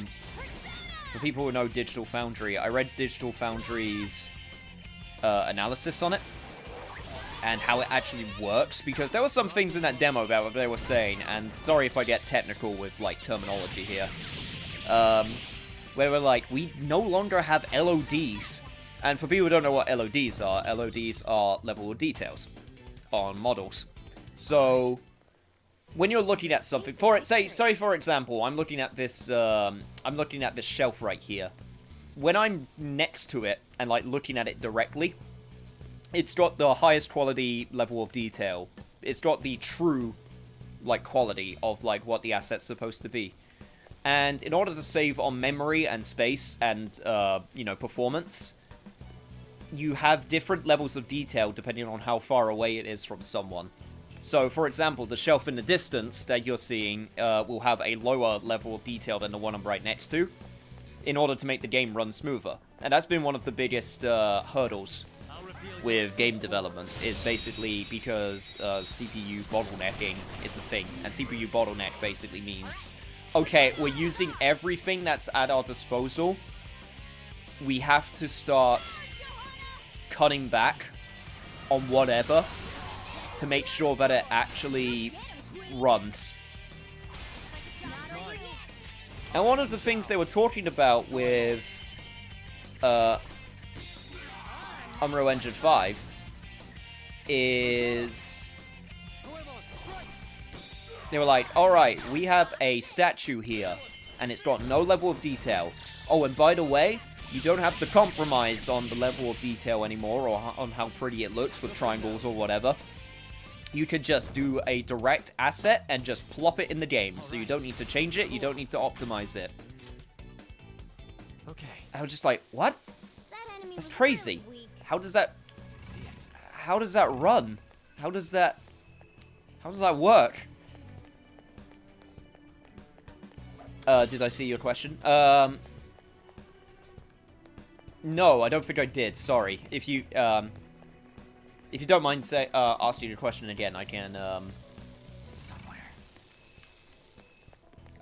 people who know Digital Foundry, I read Digital Foundry's analysis on it. and how it actually works, because there were some things in that demo about what they were saying, and sorry if I get technical with, like, terminology here, where we're like, we no longer have LODs, and for people who don't know what LODs are level of details on models. So, when you're looking at something, for example, I'm looking at this shelf right here. When I'm next to it, and, like, looking at it directly, it's got the highest quality level of detail. It's got the true, like, quality of, like, what the asset's supposed to be. And in order to save on memory and space and, you know, performance, you have different levels of detail depending on how far away it is from someone. So, for example, the shelf in the distance that you're seeing will have a lower level of detail than the one I'm right next to, in order to make the game run smoother. And that's been one of the biggest hurdles with game development, is basically because CPU bottlenecking is a thing. And CPU bottleneck basically means, okay, we're using everything that's at our disposal. We have to start cutting back on whatever to make sure that it actually runs. And one of the things they were talking about with Unreal Engine 5 is they were like, alright, we have a statue here, and it's got no level of detail. Oh, and by the way, you don't have to compromise on the level of detail anymore, or on how pretty it looks with triangles or whatever. You could just do a direct asset and just plop it in the game, so you don't need to change it, you don't need to optimize it.
Okay.
I was just like, what? That's crazy. How does that run? How does that work? Did I see your question? No, I don't think I did. Sorry. If you don't mind asking your question again, I can
Somewhere.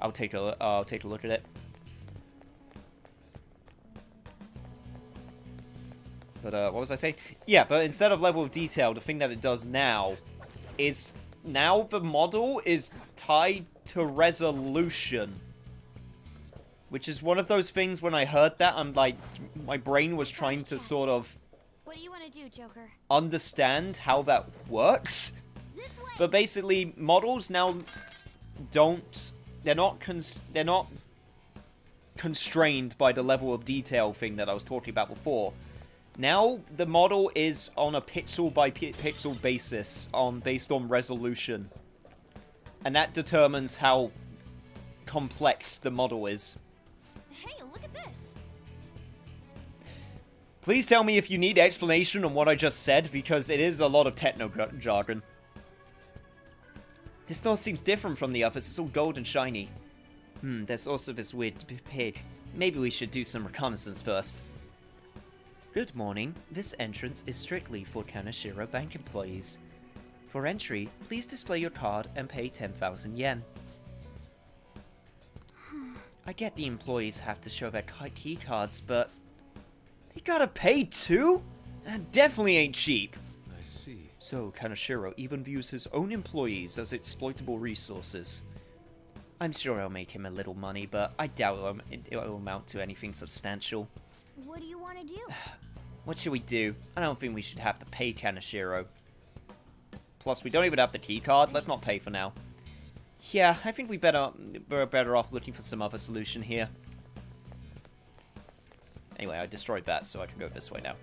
I'll take a look at it. But what was I saying? Yeah, but instead of level of detail, the thing that it does now is the model is tied to resolution. Which is one of those things when I heard that, I'm like, my brain was trying to sort of
What do you want to do, Joker?
understand how that works.
This way.
But basically, models now they're not constrained by the level of detail thing that I was talking about before. Now, the model is on a pixel-by-pixel basis, based on resolution. And that determines how complex the model is.
Hey, look at this.
Please tell me if you need explanation on what I just said, because it is a lot of techno jargon. This door seems different from the others. It's all gold and shiny. There's also this weird pig. Maybe we should do some reconnaissance first. Good morning. This entrance is strictly for Kaneshiro Bank employees. For entry, please display your card and pay 10,000 yen. I get the employees have to show their key cards, but they gotta pay too? That definitely ain't cheap.
I see.
So Kaneshiro even views his own employees as exploitable resources. I'm sure I'll make him a little money, but I doubt it will amount to anything substantial.
What do you want to do?
What should we do? I don't think we should have to pay Kaneshiro. Plus, we don't even have the key card. Let's not pay for now. Yeah, I think we're better off looking for some other solution here. Anyway, I destroyed that, so I can go this way now.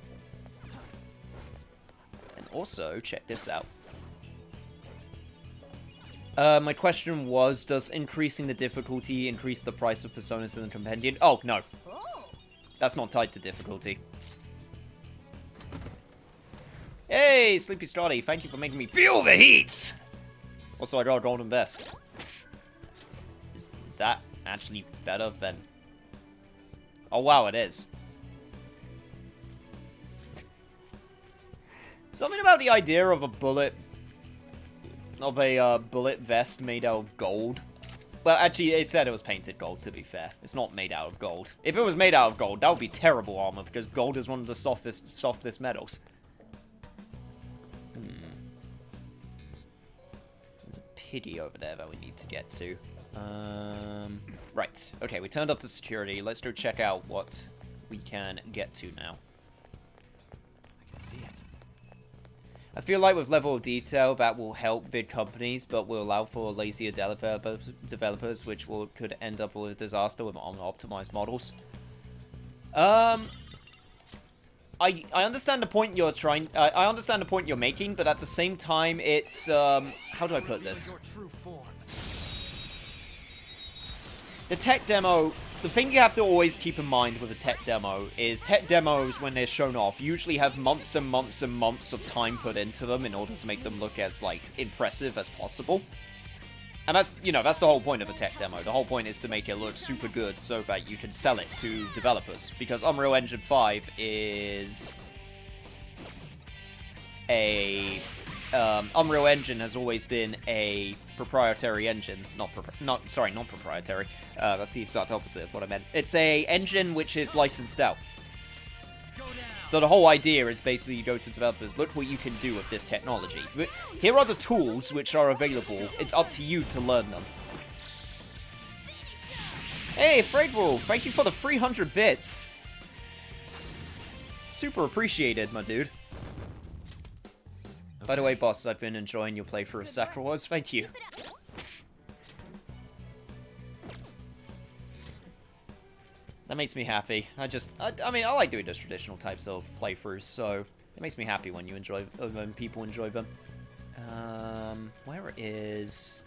And also, check this out. My question was, does increasing the difficulty increase the price of Personas in the Compendium? Oh, no.
Oh.
That's not tied to difficulty. Hey, Sleepy Scotty, thank you for making me feel the heat! Also, I got a golden vest. Is that actually better than... Oh, wow, it is. Something about the idea of a bullet vest made out of gold. Well, actually, it said it was painted gold, to be fair. It's not made out of gold. If it was made out of gold, that would be terrible armor, because gold is one of the softest metals. kitty over there that we need to get to. Right. Okay, we turned off the security. Let's go check out what we can get to now.
I can see it.
I feel like with level of detail, that will help big companies, but will allow for lazier developers, which could end up with a disaster with unoptimized models. I understand the point you're trying. I understand the point you're making, but at the same time, it's how do I put this? The tech demo. The thing you have to always keep in mind with a tech demo is tech demos, when they're shown off, usually have months and months and months of time put into them in order to make them look as, like, impressive as possible. And that's, you know, that's the whole point of a tech demo. The whole point is to make it look super good so that you can sell it to developers. Because Unreal Engine 5 is a... Unreal Engine has always been a proprietary engine. Not proprietary. That's the exact opposite of what I meant. It's a engine which is licensed out. So the whole idea is basically you go to developers, look what you can do with this technology. Here are the tools which are available. It's up to you to learn them. Hey, Freydwolf, thank you for the 300 bits. Super appreciated, my dude. By the way, boss, I've been enjoying your playthrough of Sacred Wars. Thank you. That makes me happy. I mean, I like doing those traditional types of playthroughs, so it makes me happy when when people enjoy them. Where is...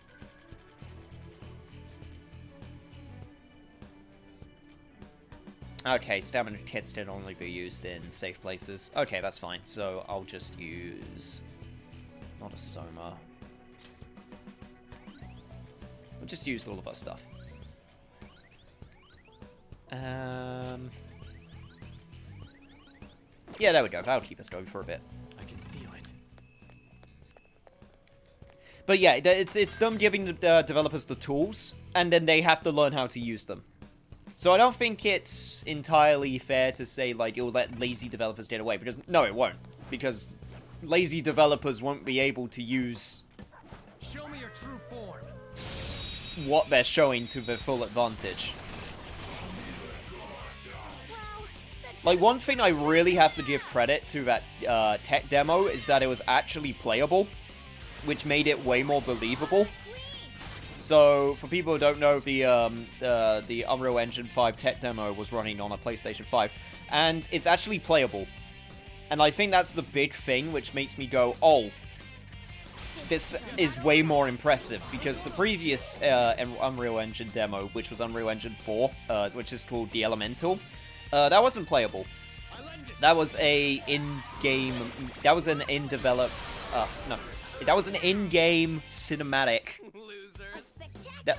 Okay, stamina kits can only be used in safe places. Okay, that's fine. So I'll just use... Not a Soma. We'll just use all of our stuff. Yeah, there we go. That'll keep us going for a bit.
I can feel it.
But yeah, it's them giving the developers the tools, and then they have to learn how to use them. So I don't think it's entirely fair to say, like, it'll let lazy developers get away, because, no, it won't. Because lazy developers won't be able to use
Show me your true form.
what they're showing to their full advantage. Like, one thing I really have to give credit to that tech demo is that it was actually playable, which made it way more believable. So, for people who don't know, the Unreal Engine 5 tech demo was running on a PlayStation 5, and it's actually playable. And I think that's the big thing which makes me go, oh, this is way more impressive, because the previous Unreal Engine demo, which was Unreal Engine 4, which is called The Elemental, that wasn't playable. That was a in-game... That was an in-developed... no. That was an in-game cinematic.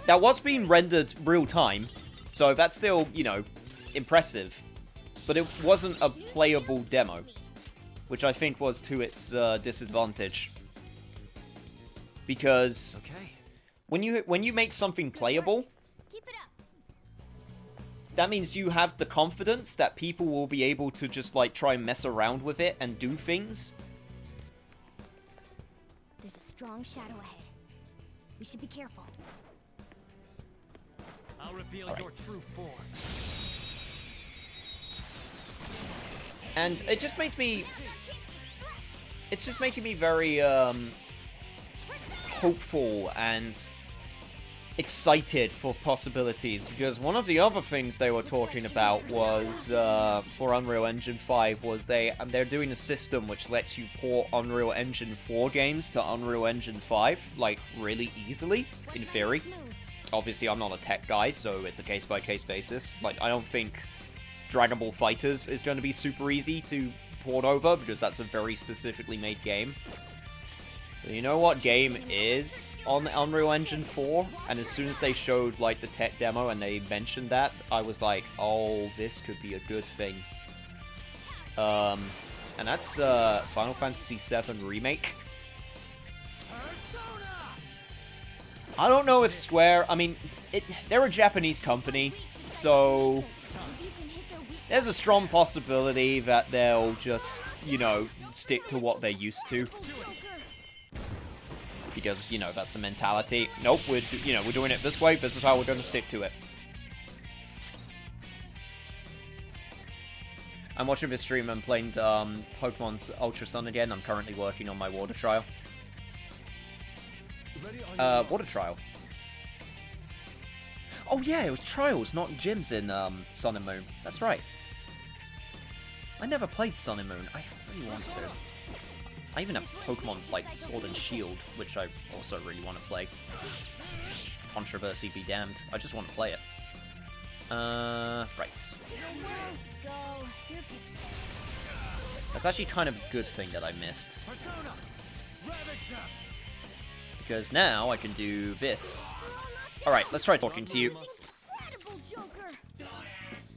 That was being rendered real-time, so that's still, you know, impressive. But it wasn't a playable demo, which I think was to its disadvantage. Because when you make something playable, that means you have the confidence that people will be able to just, like, try and mess around with it and do things.
There's a strong shadow ahead. We should be careful.
I'll reveal your true form.
And it just makes me... It's just making me very, hopeful and excited for possibilities, because one of the other things they were talking about was, for Unreal Engine 5, was they're doing a system which lets you port Unreal Engine 4 games to Unreal Engine 5, like, really easily, in theory. Obviously, I'm not a tech guy, so it's a case-by-case basis. Like, I don't think Dragon Ball FighterZ is going to be super easy to port over, because that's a very specifically made game. But you know what game is on Unreal Engine 4? And as soon as they showed, like, the tech demo and they mentioned that, I was like, oh, this could be a good thing. And that's Final Fantasy VII Remake. I don't know if Square... I mean, they're a Japanese company, so... There's a strong possibility that they'll just, you know, stick to what they're used to. because, you know, that's the mentality. Nope, we're doing it this way. This is how we're going to stick to it. I'm watching this stream and playing Pokemon's Ultra Sun again. I'm currently working on my water trial. Water trial. Oh yeah, it was trials, not gyms in Sun and Moon. That's right. I never played Sun and Moon. I really want to. I even have Pokemon like Sword and Shield, which I also really want to play. Controversy be damned. I just want to play it. Right. That's actually kind of a good thing that I missed. Because now I can do this. Alright, let's try talking to you.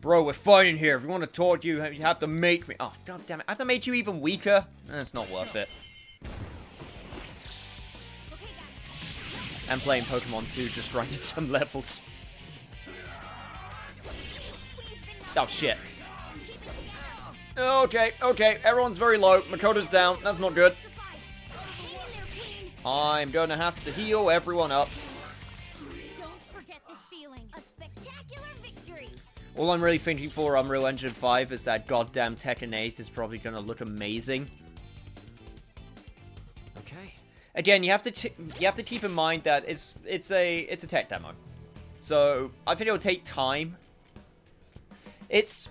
Bro, we're fighting here. If you want to talk to you, you have to make me... Oh, god damn it. I have to make you even weaker? That's not worth it. And playing Pokemon 2 just grinded some levels. Oh, shit. Okay, okay. Everyone's very low. Makoto's down. That's not good. I'm gonna have to heal everyone up.
Don't forget this feeling. A spectacular victory.
All I'm really thinking for Unreal Engine 5 is that goddamn Tekken 8 is probably gonna look amazing.
Okay.
Again, you have to keep in mind that it's a tech demo, so I think it'll take time. It's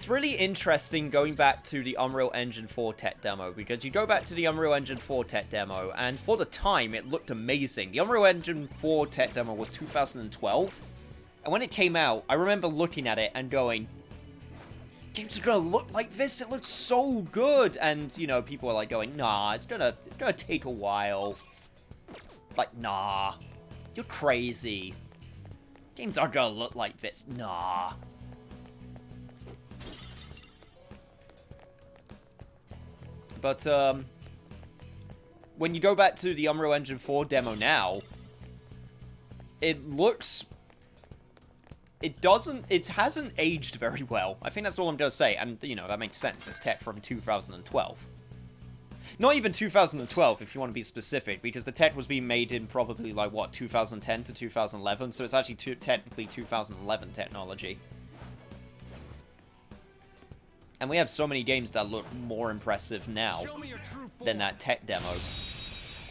really interesting going back to the Unreal Engine 4 tech demo, because you go back to the Unreal Engine 4 tech demo, and for the time, it looked amazing. The Unreal Engine 4 tech demo was 2012, and when it came out, I remember looking at it and going, games are gonna look like this? It looks so good! And, you know, people are like going, nah, it's gonna take a while. Like, nah, you're crazy. Games aren't gonna look like this, nah. But, when you go back to the Unreal Engine 4 demo now, it looks... It hasn't aged very well. I think that's all I'm gonna say, and, you know, that makes sense. It's tech from 2012. Not even 2012, if you want to be specific, because the tech was being made in probably, like, what, 2010 to 2011, so it's actually technically 2011 technology. And we have so many games that look more impressive now than that tech demo.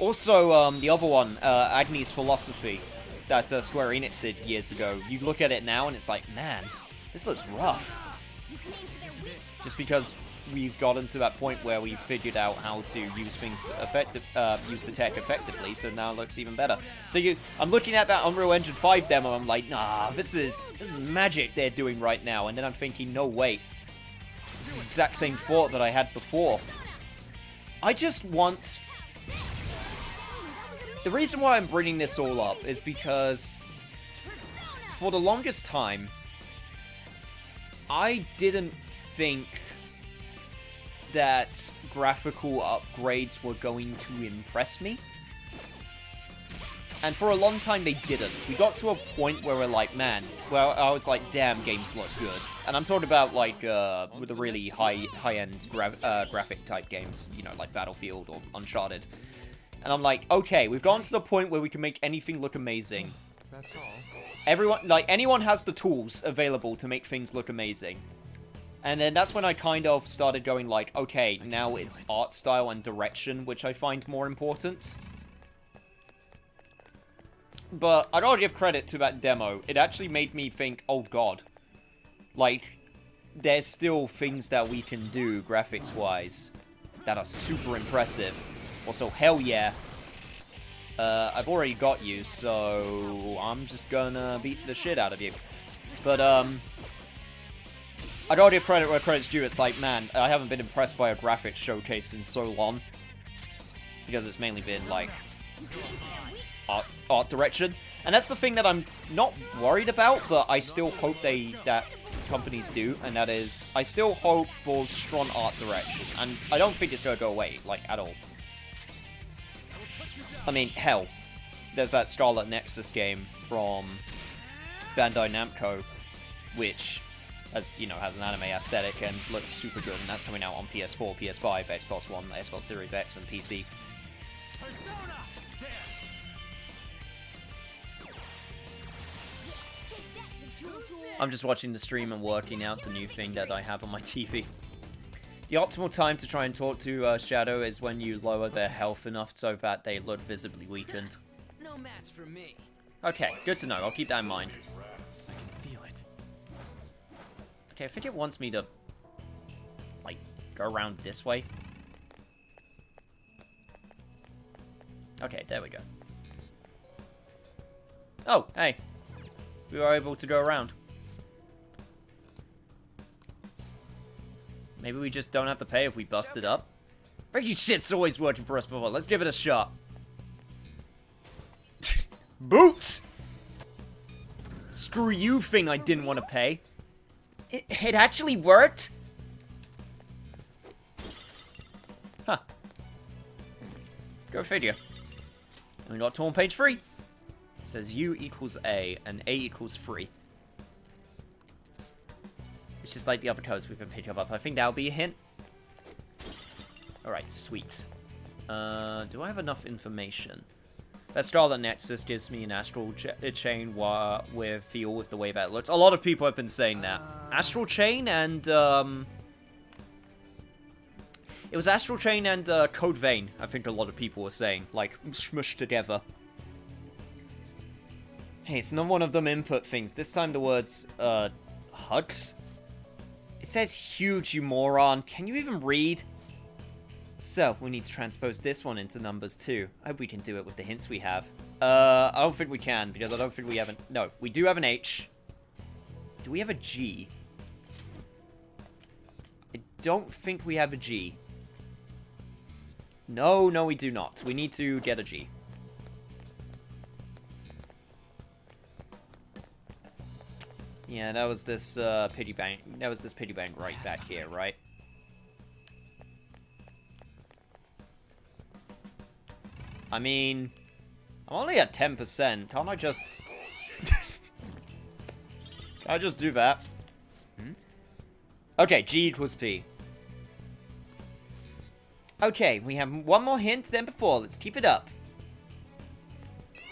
Also, the other one, Agni's Philosophy, that Square Enix did years ago. You look at it now and it's like, man, this looks rough. Just because we've gotten to that point where we've figured out how to use things use the tech effectively, so now it looks even better. So I'm looking at that Unreal Engine 5 demo, I'm like, nah, this is magic they're doing right now. And then I'm thinking, no, wait. It's the exact same thought that I had before. I just want... The reason why I'm bringing this all up is because for the longest time, I didn't think that graphical upgrades were going to impress me. And for a long time, they didn't. We got to a point where we're like, man, well, I was like, damn, games look good. And I'm talking about, like, with the really high-end graphic type games, you know, like Battlefield or Uncharted. And I'm like, okay, we've gotten to the point where we can make anything look amazing.
That's all.
Anyone has the tools available to make things look amazing. And then that's when I kind of started going like, okay, now it's art style and direction, which I find more important. But I gotta give credit to that demo. It actually made me think, oh god. Like, there's still things that we can do, graphics-wise, that are super impressive. Also, hell yeah. I've already got you, so I'm just gonna beat the shit out of you. But, I gotta give credit where credit's due. It's like, man, I haven't been impressed by a graphics showcase in so long. Because it's mainly been, like, art direction. And that's the thing that I'm not worried about, but I still hope that companies do, and that is, I still hope for strong art direction. And I don't think it's gonna go away, like, at all. I mean, hell, there's that Scarlet Nexus game from Bandai Namco, which, as you know, has an anime aesthetic and looks super good, and that's coming out on PS4, PS5, Xbox One, Xbox Series X, and PC. I'm just watching the stream and working out the new thing that I have on my TV. The optimal time to try and talk to Shadow is when you lower their health enough so that they look visibly weakened.
No match for me.
Okay, good to know. I'll keep that in mind.
I can feel it.
Okay, I think it wants me to, like, go around this way. Okay, there we go. Oh, hey. We were able to go around. Maybe we just don't have to pay if we bust it up. Freaking shit's always working for us before. Let's give it a shot. Boots! Screw you, thing I didn't want to pay. It actually worked? Huh. Go figure. And we got to on page 3. It says U equals A, and A equals 3. It's just like the other codes we've been picking up. I think that'll be a hint. Alright, sweet. Do I have enough information? That Scarlet Nexus gives me an astral chain with feel with the way that looks. A lot of people have been saying that. Astral chain and, it was Astral Chain and Code Vein, I think a lot of people were saying. Like, smushed together. Hey, it's not one of them input things. This time the words, hugs? It says huge, you moron. Can you even read? So, we need to transpose this one into numbers too. I hope we can do it with the hints we have. I don't think we can, because I don't think we have an... No, we do have an H. Do we have a G? I don't think we have a G. No, no, we do not. We need to get a G. Yeah, that was this pity bank. That was this pity bank right back here, right? I mean, I'm only at 10%. Can't I just... Can I just do that? Okay, G equals P. Okay, we have one more hint than before. Let's keep it up.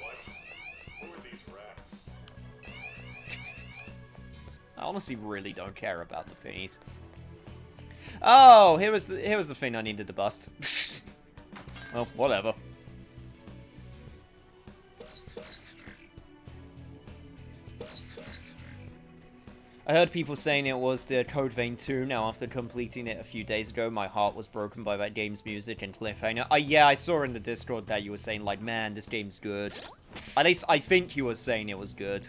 What? Who are these rats?
I honestly really don't care about the thingies. Oh, here was the thing I needed to bust. Well, whatever. I heard people saying it was the Code Vein 2. Now, after completing it a few days ago, my heart was broken by that game's music and cliffhanger. Yeah, I saw in the Discord that you were saying, like, man, this game's good. At least I think you were saying it was good.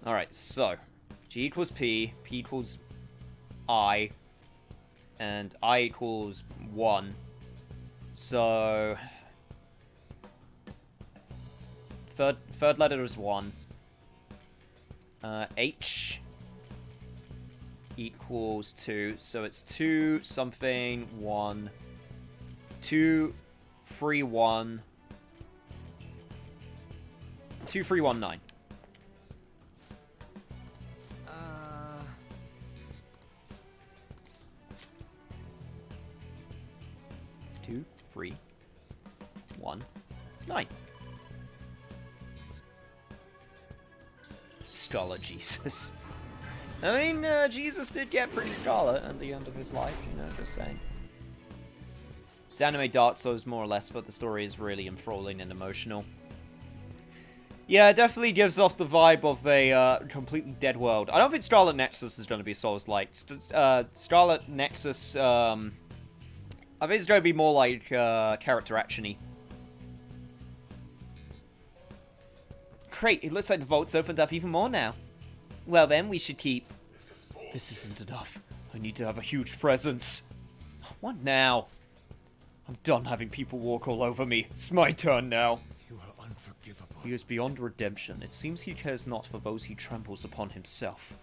Alright, so. G equals P, P equals I, and I equals 1. So... Third letter is 1. H equals 2. So it's 2 something 1. 2 3 1. 2 3 1 9. 2 3 1 9. Scholar Jesus. I mean, Jesus did get pretty scholar at the end of his life, you know, just saying. It's anime Dark Souls, more or less, but the story is really enthralling and emotional. Yeah, it definitely gives off the vibe of a completely dead world. I don't think Scarlet Nexus is going to be Souls-like. Scarlet Nexus, I think it's going to be more like character action-y. Great, it looks like the vault's opened up even more now. Well then, we should keep... This isn't enough. I need to have a huge presence. What now? I'm done having people walk all over me. It's my turn now.
You are unforgivable.
He is beyond redemption. It seems he cares not for those he tramples upon himself.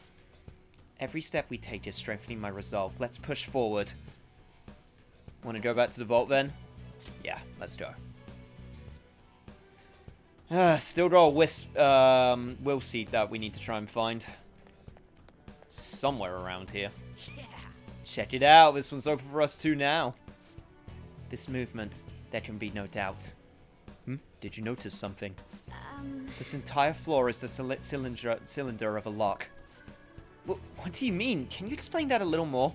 Every step we take is strengthening my resolve. Let's push forward. Want to go back to the vault then? Yeah, let's go. Still got a will seed that we need to try and find. Somewhere around here.
Yeah.
Check it out, this one's open for us too now. This movement, there can be no doubt. Did you notice something? This entire floor is the cylinder of a lock. What do you mean? Can you explain that a little more?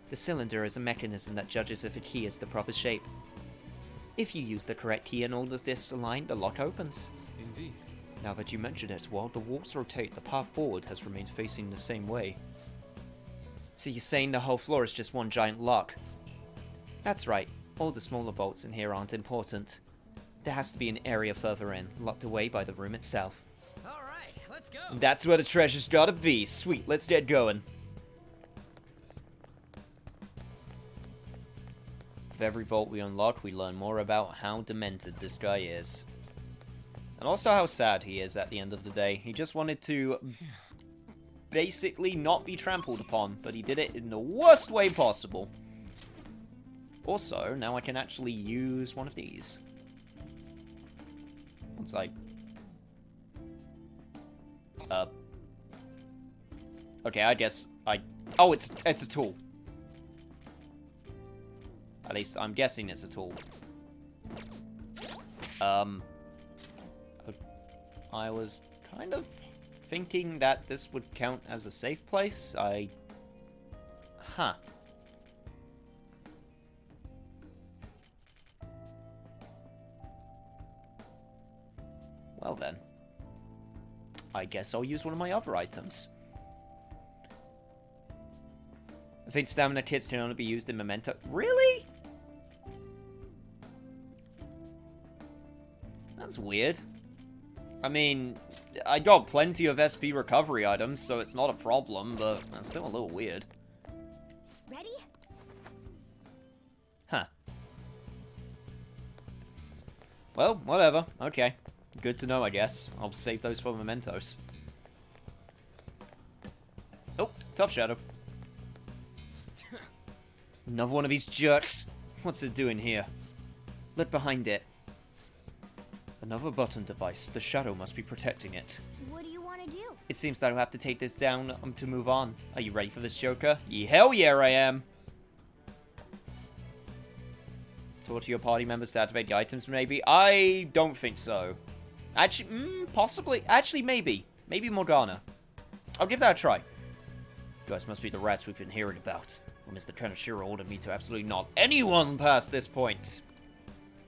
The cylinder is a mechanism that judges if a key is the proper shape. If you use the correct key and all the discs align, the lock opens.
Indeed.
Now that you mention it, while the walls rotate, the path forward has remained facing the same way. So you're saying the whole floor is just one giant lock? That's right. All the smaller bolts in here aren't important. There has to be an area further in, locked away by the room itself.
Alright, let's go.
That's where the treasure's gotta be. Sweet, let's get going. With every vault we unlock, we learn more about how demented this guy is. And also how sad he is at the end of the day. He just wanted to basically not be trampled upon, but he did it in the worst way possible. Also, now I can actually use one of these. Once I... Okay, I guess I... Oh, it's a tool. At least I'm guessing it's a tool. I was kind of thinking that this would count as a safe place. Huh. Well then. I guess I'll use one of my other items. I think stamina kits can only be used in Memento. Really? That's weird. I mean, I got plenty of SP recovery items, so it's not a problem, but that's still a little weird.
Ready?
Huh. Well, whatever. Okay. Good to know, I guess. I'll save those for mementos. Oh, tough shadow. Another one of these jerks. What's it doing here? Look behind it. Another button device. The shadow must be protecting it.
What do you want to do?
It seems that I'll have to take this down to move on. Are you ready for this, Joker? Hell yeah, I am. Talk to your party members to activate the items, maybe? I don't think so. Actually, possibly. Actually, maybe. Maybe Morgana. I'll give that a try. You guys must be the rats we've been hearing about. Well, Mr. Kanashiro ordered me to absolutely not anyone past this point.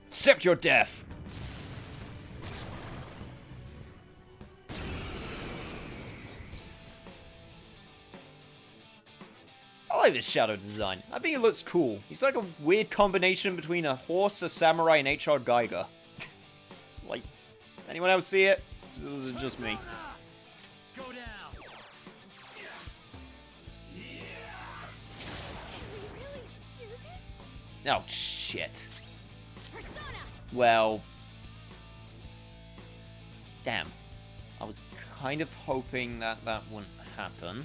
Accept your death. I like this shadow design. I think it looks cool. He's like a weird combination between a horse, a samurai, and H.R. Geiger. Like, anyone else see it? This is just me.
Go down.
Oh, shit.
Persona!
Well... Damn. I was kind of hoping that that wouldn't happen.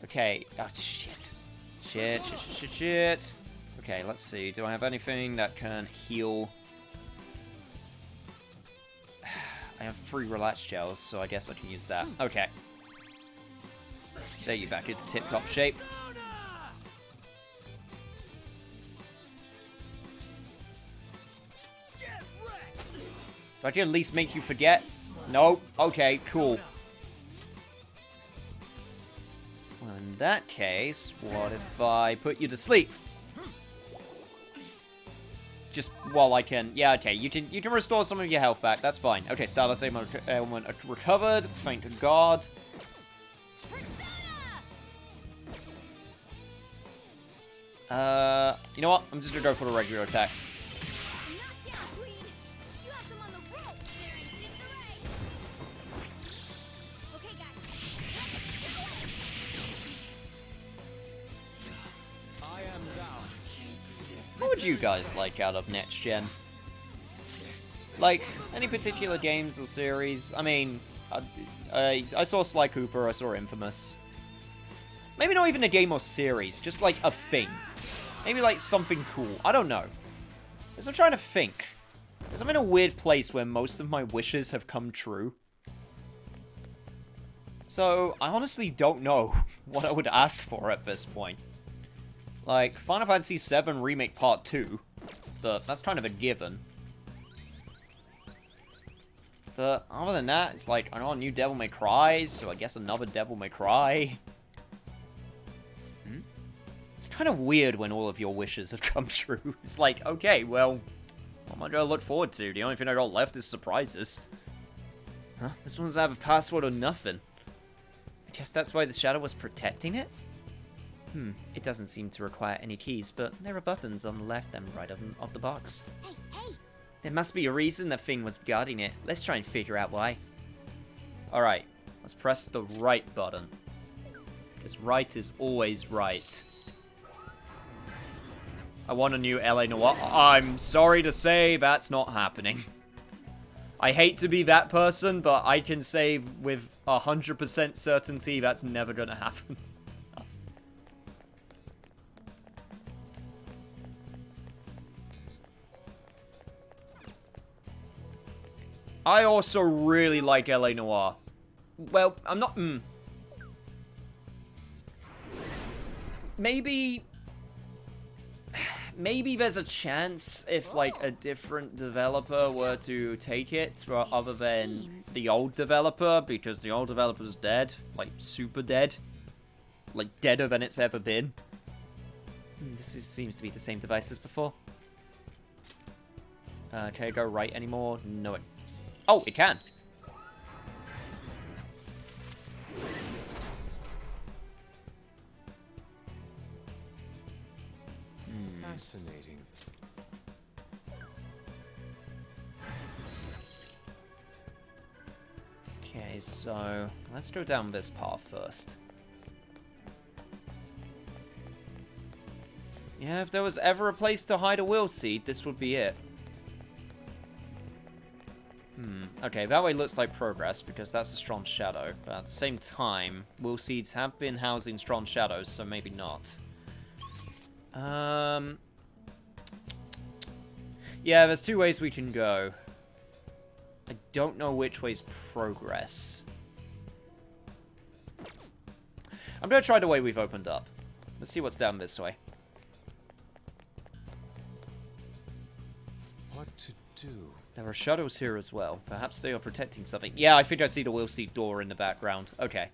Okay. Oh, shit. Shit. Okay, let's see. Do I have anything that can heal? I have 3 relax gels, so I guess I can use that. Okay. Set you back into tip-top shape. If I can at least make you forget. No. Okay, cool. Well, in that case, what if I put you to sleep? Just while I can... Yeah, okay, you can restore some of your health back. That's fine. Okay, Starless ailment recovered. Thank God. You know what? I'm just gonna go for the regular attack. What would you guys like out of next gen? Like, any particular games or series? I mean, I saw Sly Cooper, I saw Infamous. Maybe not even a game or series, just like a thing. Maybe like something cool. I don't know. Because I'm trying to think. Because I'm in a weird place where most of my wishes have come true. So, I honestly don't know what I would ask for at this point. Like, Final Fantasy VII Remake Part 2, but that's kind of a given. But other than that, it's like, I know a new Devil May Cry, so I guess another Devil May Cry. It's kind of weird when all of your wishes have come true. It's like, okay, well, what am I going to look forward to? The only thing I got left is surprises. Huh? This one doesn't have a password or nothing. I guess that's why the shadow was protecting it? It doesn't seem to require any keys, but there are buttons on the left and right of the box.
Hey, hey!
There must be a reason the thing was guarding it. Let's try and figure out why. Alright, let's press the right button. Because right is always right. I want a new LA Noire. I'm sorry to say, that's not happening. I hate to be that person, but I can say with 100% certainty that's never gonna happen. I also really like LA Noire. Well, I'm not... Maybe there's a chance if, like, a different developer were to take it, other than the old developer, because the old developer's dead. Like, super dead. Like, deader than it's ever been. Seems to be the same device as before. Can it go right anymore? No, it... Oh, it can!
Fascinating.
Okay, so let's go down this path first. Yeah, if there was ever a place to hide a will seed, this would be it. Okay, that way looks like progress, because that's a strong shadow. But at the same time, will seeds have been housing strong shadows, so maybe not. Yeah, there's two ways we can go. I don't know which way's progress. I'm gonna try the way we've opened up. Let's see what's down this way.
What to do?
There are shadows here as well. Perhaps they are protecting something. Yeah, I think I see the will seed door in the background. Okay.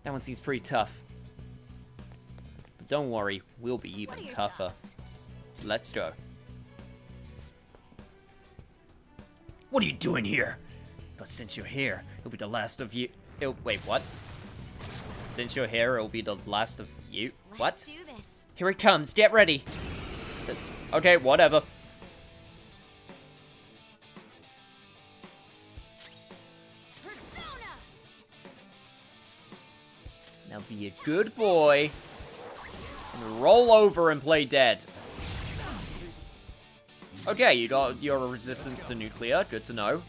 That one seems pretty tough. But don't worry, we'll be even tougher. Let's go. What are you doing here? But since you're here, it'll be the last of you. Wait, what? Since you're here, it'll be the last of you. What?
Let's do this.
Here it comes. Get ready. Okay, whatever.
Persona!
Now be a good boy and roll over and play dead. Okay, you got your resistance to nuclear. Good to know.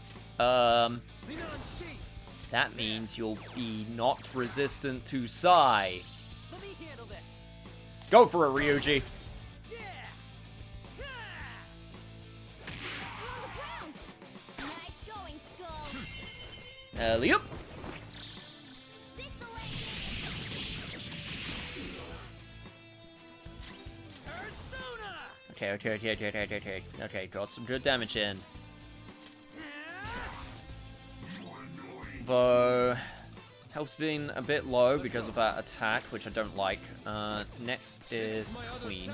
That means you'll be not resistant to Psi.
Let me handle this.
Go for it, Ryuji.
Yeah.
On the ground! Nice going, Skull!
Alley-oop.
Persona!
Okay, got some good damage in. Though, health's been a bit low because of that attack, which I don't like. Next is Queen.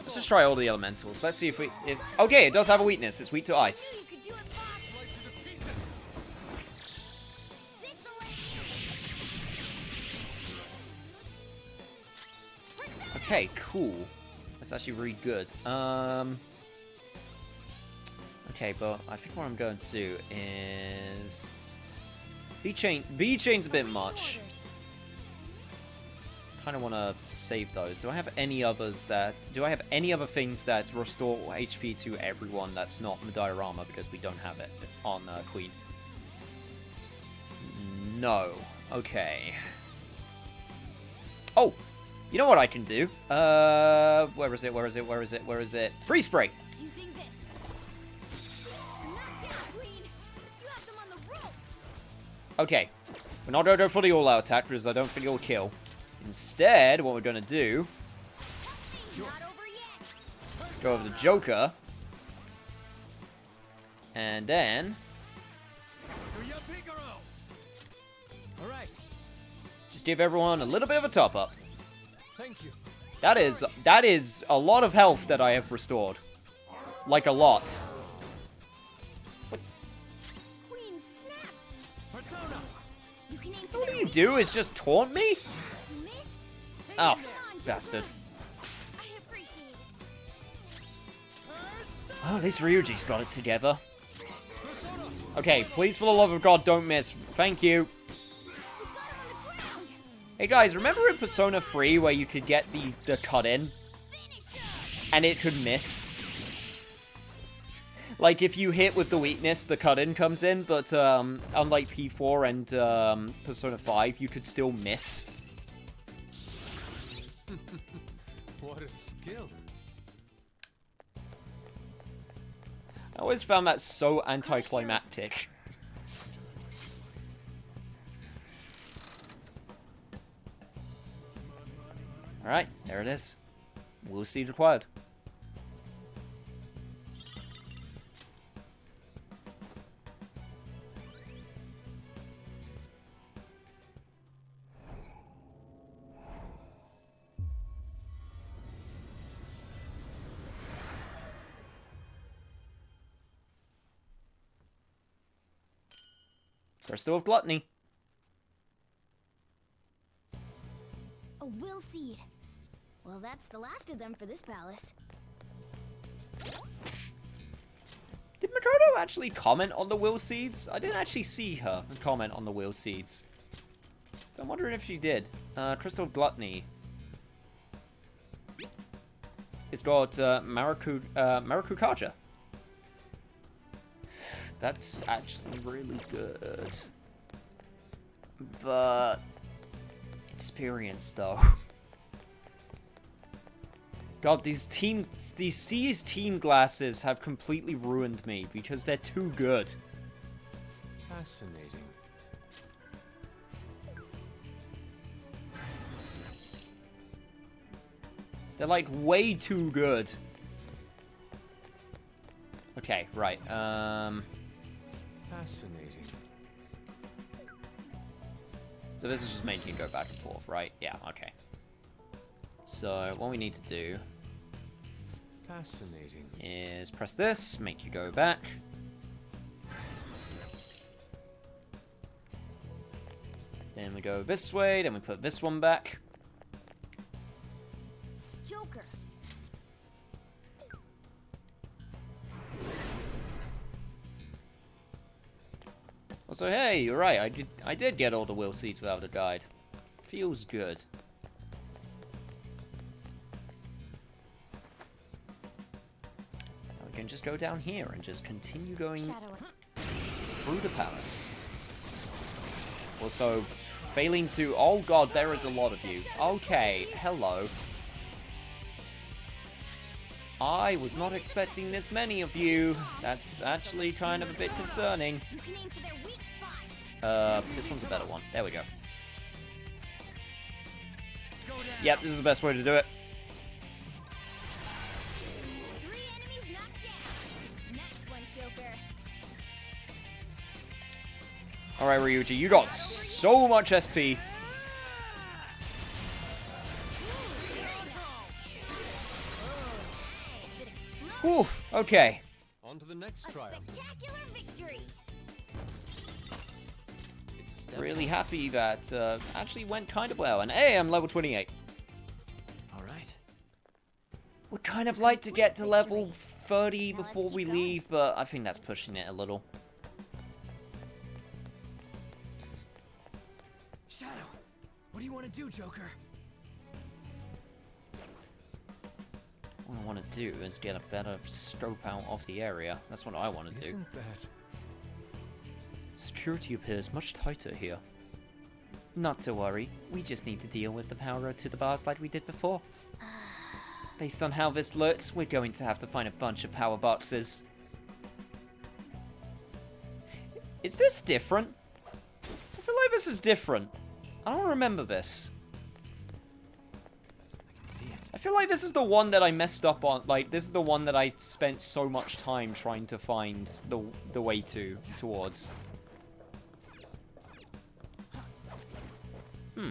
Let's just try all the elementals. Let's see if we... Okay, it does have a weakness. It's weak to ice.
You could do it, Fox!
Okay, cool. That's actually really good. Okay, but I think what I'm going to do is... V-Chain's a bit much. Kind of want to save those. Do I have any others that... Do I have any other things that restore HP to everyone that's not the diorama, because we don't have it on Queen? No. Okay. Oh! You know what I can do? Where is it? Freeze spray!
Using this. Knock down, Queen! You have them on the rope!
Okay. We're not going to go for the all-out attack because I don't think it'll kill. Instead, what we're going to do... Let's go over the Joker. And then... Just give everyone a little bit of a top-up.
Thank you.
That is a lot of health that I have restored. Like a lot.
Queen snapped. Persona. You can aim for
All
their
you
weak
do is just taunt me?
You missed?
Oh,
Come on,
bastard.
I appreciate it.
Oh, at least Ryuji's got it together. Okay, please, for the love of God, don't miss. Thank you.
We got him on the ground.
Hey guys, remember in Persona 3 where you could get the cut-in?
Finish him.
And it could miss? Like, if you hit with the weakness, the cut-in comes in, but unlike P4 and Persona 5, you could still miss.
What a skill.
I always found that so anticlimactic. Alright, there it is. We'll see required. Crystal of Gluttony.
A will seed. Well, that's the last of them for this palace.
Did Makoto actually comment on the will seeds? I didn't actually see her comment on the will seeds. So I'm wondering if she did. Crystal of Gluttony. It's got Maracukaja. That's actually really good. But... experience, though. God, these C's team glasses have completely ruined me because they're too good.
Fascinating.
They're like way too good. Okay, right.
Fascinating.
So this is just making you go back and forth, right? Yeah, okay. So what we need to do
Fascinating.
is press this, make you go back. Then we go this way, then we put this one back.
Joker.
Also, hey, you're right, I did get all the will seeds without a guide. Feels good. Now we can just go down here and just continue going
Shadow.
through the palace. Also, failing to... Oh god, there is a lot of you. Okay, hello. I was not expecting this many of you. That's actually kind of a bit concerning.
You can aim for their weak spot.
This one's a better one. There we go. Yep, this is the best way to do it.
3 enemies knocked down. Next one, Joker.
Alright, Ryuji, you got so much SP. Whew, okay.
On to the next
A
trial.
spectacular victory.
It's a step.
Really happy that actually went kind of well. And hey, I'm level 28.
All right.
Would kind of like to get to level 30 before we leave, but I think that's pushing it a little.
Shadow, what do you want to do, Joker?
What I want to do is get a better scope out of the area. That's what I want to do.
Isn't that...
Security appears much tighter here. Not to worry, we just need to deal with the power road to the bars like we did before. Based on how this looks, we're going to have to find a bunch of power boxes. Is this different? this is different. I don't remember this.
I can see it.
I feel like this is the one that I messed up on. Like, this is the one that I spent so much time trying to find the way towards. Hmm.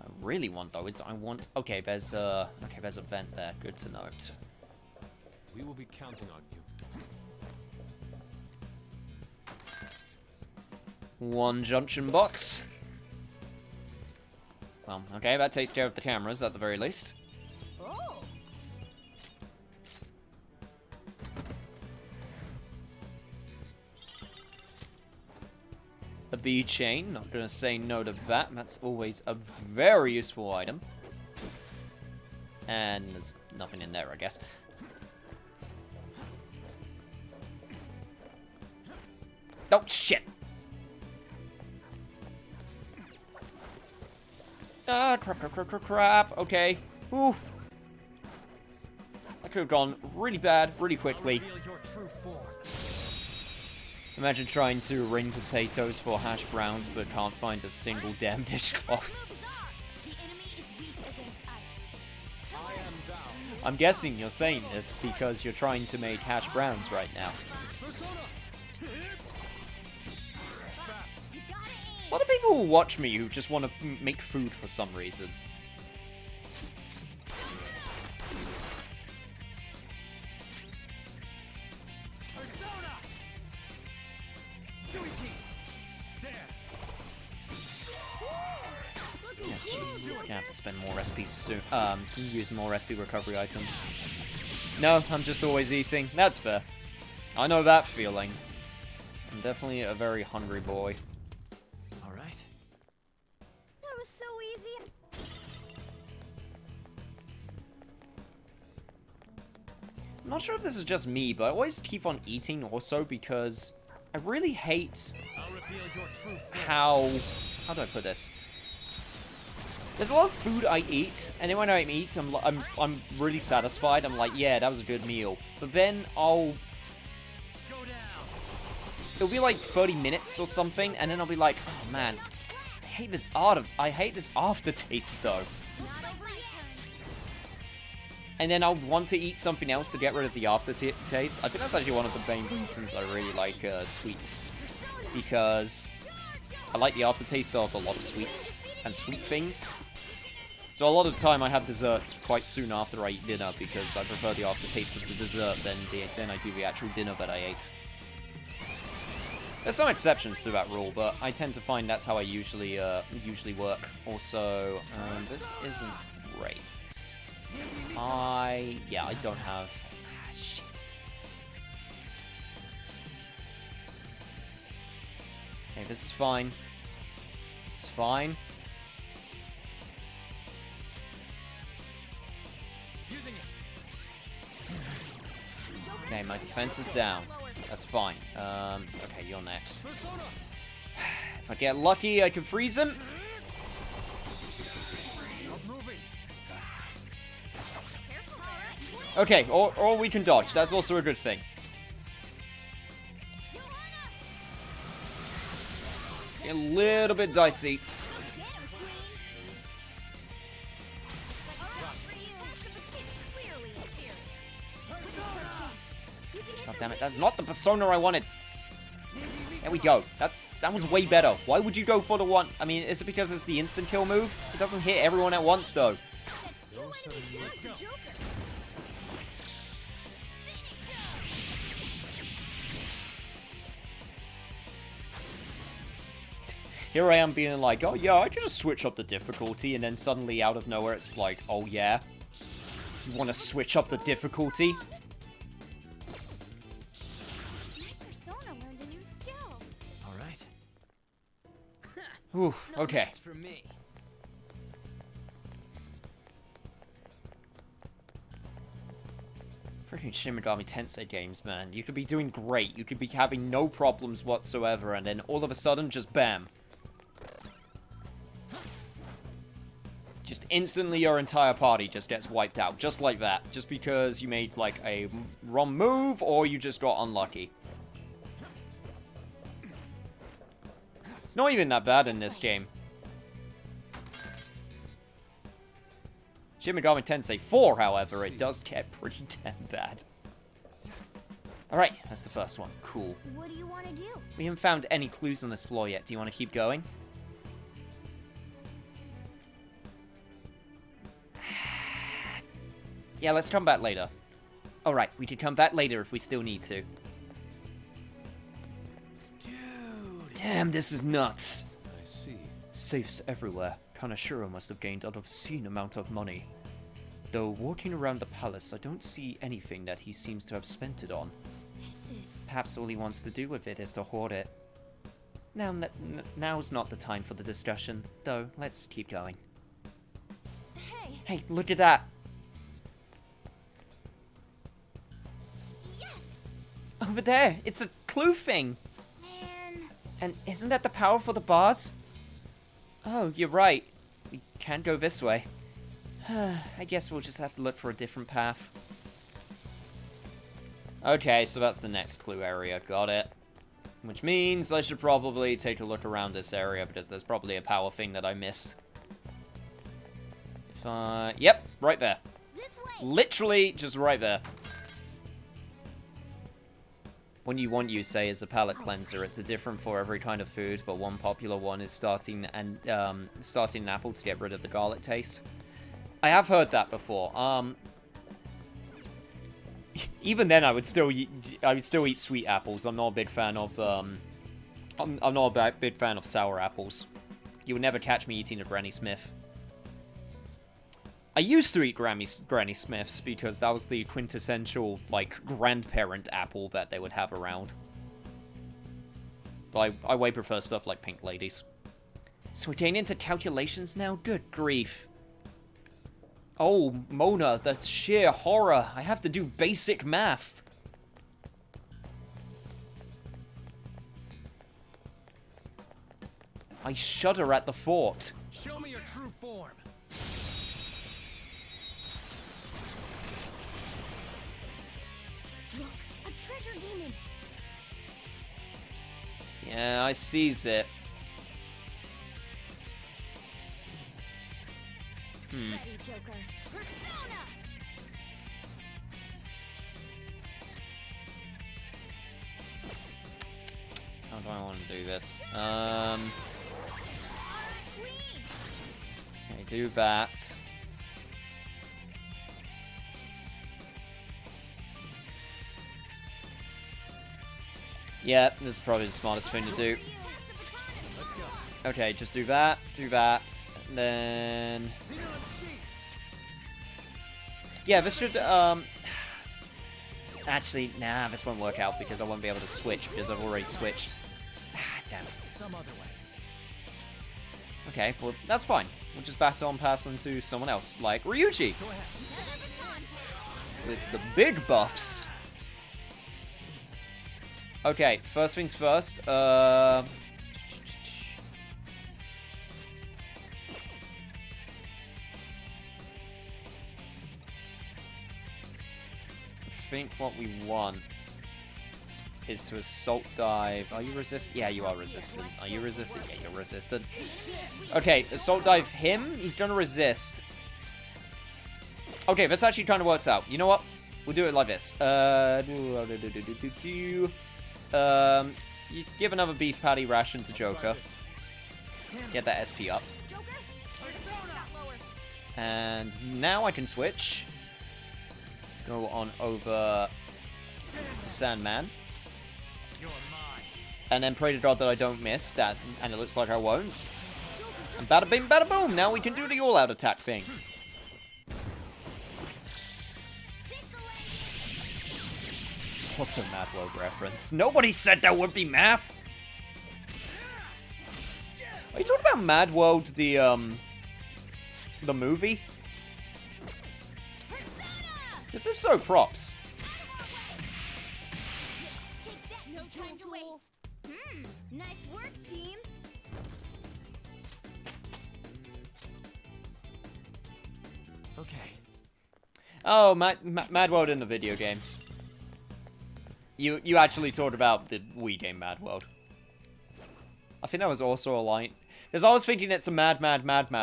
I really want, though, is I want... Okay, there's a vent there. Good to note.
We will be counting on you.
One junction box. Well, okay, that takes care of the cameras at the very least.
Oh.
A bee chain, not gonna say no to that. That's always a very useful item. And there's nothing in there, I guess. Oh, shit! Ah, crap. Okay. Ooh. That could have gone really bad, really quickly.
Reveal your true form.
Imagine trying to ring potatoes for hash browns, but can't find a single damn dishcloth.
The enemy is weak against ice.
I am down.
I'm guessing you're saying this because you're trying to make hash browns right now.
Persona!
You gotta aim.
A lot of people will watch me who just want to make food for some reason.
Persona! Suiki! There!
Yeah, jeez. Gonna have to spend more SPs soon. Use more SP recovery items. No, I'm just always eating. That's fair. I know that feeling. I'm definitely a very hungry boy.
All right.
That was so easy.
I'm not sure if this is just me, but I always keep on eating also because I really hate
I'll reveal your true form.
how do I put this? There's a lot of food I eat, and then when I eat, I'm really satisfied. I'm like, yeah, that was a good meal. But then
Go down.
it'll be like 30 minutes or something, and then I'll be like, oh man, I hate this aftertaste though.
Not over my turn.
And then I'll want to eat something else to get rid of the aftertaste. I think that's actually one of the main reasons I really like sweets, because I like the aftertaste of a lot of sweets and sweet things. So a lot of the time I have desserts quite soon after I eat dinner because I prefer the aftertaste of the dessert than I do the actual dinner that I ate. There's some exceptions to that rule, but I tend to find that's how I usually work. Also, this isn't great. I don't have... shit. Okay, this is fine. This is fine.
Using it.
Okay, my defense is down. That's fine. Okay, you're next.
Persona!
If I get lucky, I can freeze him.
Not moving.
Okay, or we can dodge. That's also a good thing. A little bit dicey. God damn it, that's not the persona I wanted. There we go. That was way better. Why would you go for the one? I mean, is it because it's the instant kill move? It doesn't hit everyone at once, though. Here I am being like, oh yeah, I can just switch up the difficulty, and then suddenly out of nowhere it's like, oh yeah? You want to switch up the difficulty?
Persona learned a new skill.
All right.
Oof, okay.
That's for me.
Freaking Shin Megami Tensei games, man. You could be doing great. You could be having no problems whatsoever, and then all of a sudden, just bam. Just instantly your entire party just gets wiped out. Just like that. Just because you made, like, a wrong move or you just got unlucky. It's not even that bad in this game. Shin Megami Tensei 4, however, it does get pretty damn bad. Alright, that's the first one. Cool.
What do you want to do?
We haven't found any clues on this floor yet. Do you want to keep going? Yeah, let's come back later. Alright, we can come back later if we still need to.
Dude.
Damn, this is nuts.
I see.
Safes everywhere. Kanashiro must have gained an obscene amount of money. Though walking around the palace, I don't see anything that he seems to have spent it on.
This is...
Perhaps all he wants to do with it is to hoard it. Now's not the time for the discussion, though. Let's keep going.
Hey!
Hey, look at that!
Yes!
Over there! It's a clue thing!
Man...
And isn't that the power for the bars? Oh, you're right. We can't go this way. I guess we'll just have to look for a different path. Okay, so that's the next clue area. Got it. Which means I should probably take a look around this area, because there's probably a power thing that I missed. Yep, right there.
This way!
Literally just right there. What you say is a palate cleanser. It's a different for every kind of food, but one popular one is starting an apple to get rid of the garlic taste. I have heard that before. Even then, I would still eat sweet apples. I'm not a big fan of I'm not a big fan of sour apples. You would never catch me eating a Granny Smith. I used to eat Granny Smiths because that was the quintessential, like, grandparent apple that they would have around. But I way prefer stuff like Pink Ladies. So we're getting into calculations now? Good grief. Oh, Mona, that's sheer horror. I have to do basic math. I shudder at the thought.
Show me your true form.
Look, a treasure demon!
Yeah, I sees it.
Ready, Joker. Persona!
How do I want to do this?
Queen!
Okay, do that. Yeah, this is probably the smartest thing to do.
Let's go.
Okay, just do that, and then... Yeah, this should, Actually, nah, this won't work out because I won't be able to switch because I've already switched. Ah, damn it.
Some other way.
Okay, well, that's fine. We'll just pass on to someone else, like Ryuji,
Go ahead.
with the big buffs. Okay, first things first, I think what we want is to assault dive. Are you resistant? Yeah, you are resistant. Are you resistant? Yeah, you're resistant. Okay, assault dive him. He's gonna resist. Okay, this actually kind of works out. You know what? We'll do it like this. You give another beef patty ration to Joker. Get that SP up.
Joker? Persona! Lower.
And now I can switch. Go on over to Sandman.
You're mine.
And then pray to God that I don't miss that, and it looks like I won't. And bada bing, bada boom! Now we can do the all-out attack thing. Also, Mad World reference. Nobody said there would be math. Are you talking about Mad World, the movie? Because if so, props.
Take that, no time to waste. Nice work, team.
Oh, Mad World in the video games. You actually talked about the Wii game Mad World. I think that was also a line. Because I was thinking it's a Mad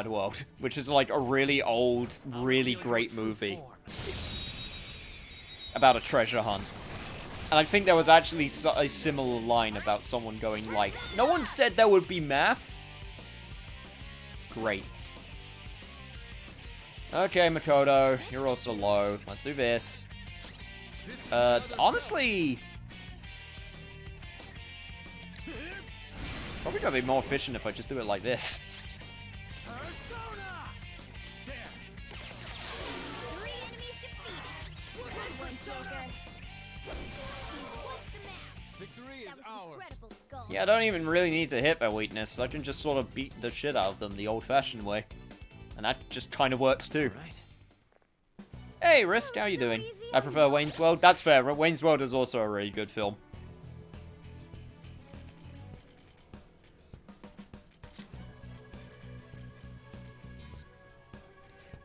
World, which is like a really old, really great movie about a treasure hunt. And I think there was actually a similar line about someone going like, no one said there would be math. It's great. Okay, Makoto, you're also low. Let's do this. Honestly, probably gonna be more efficient if I just do it like this.
Persona! There.
3 enemies defeated. Good one, Joker. What's the map?
Victory
That
is
was
ours.
incredible, Skull.
Yeah, I don't even really need to hit their weakness. I can just sort of beat the shit out of them the old-fashioned way. And that just kind of works too.
Right.
Hey, Risk, how you
so
doing?
easy.
I prefer Wayne's World. That's fair. Wayne's World is also a really good film.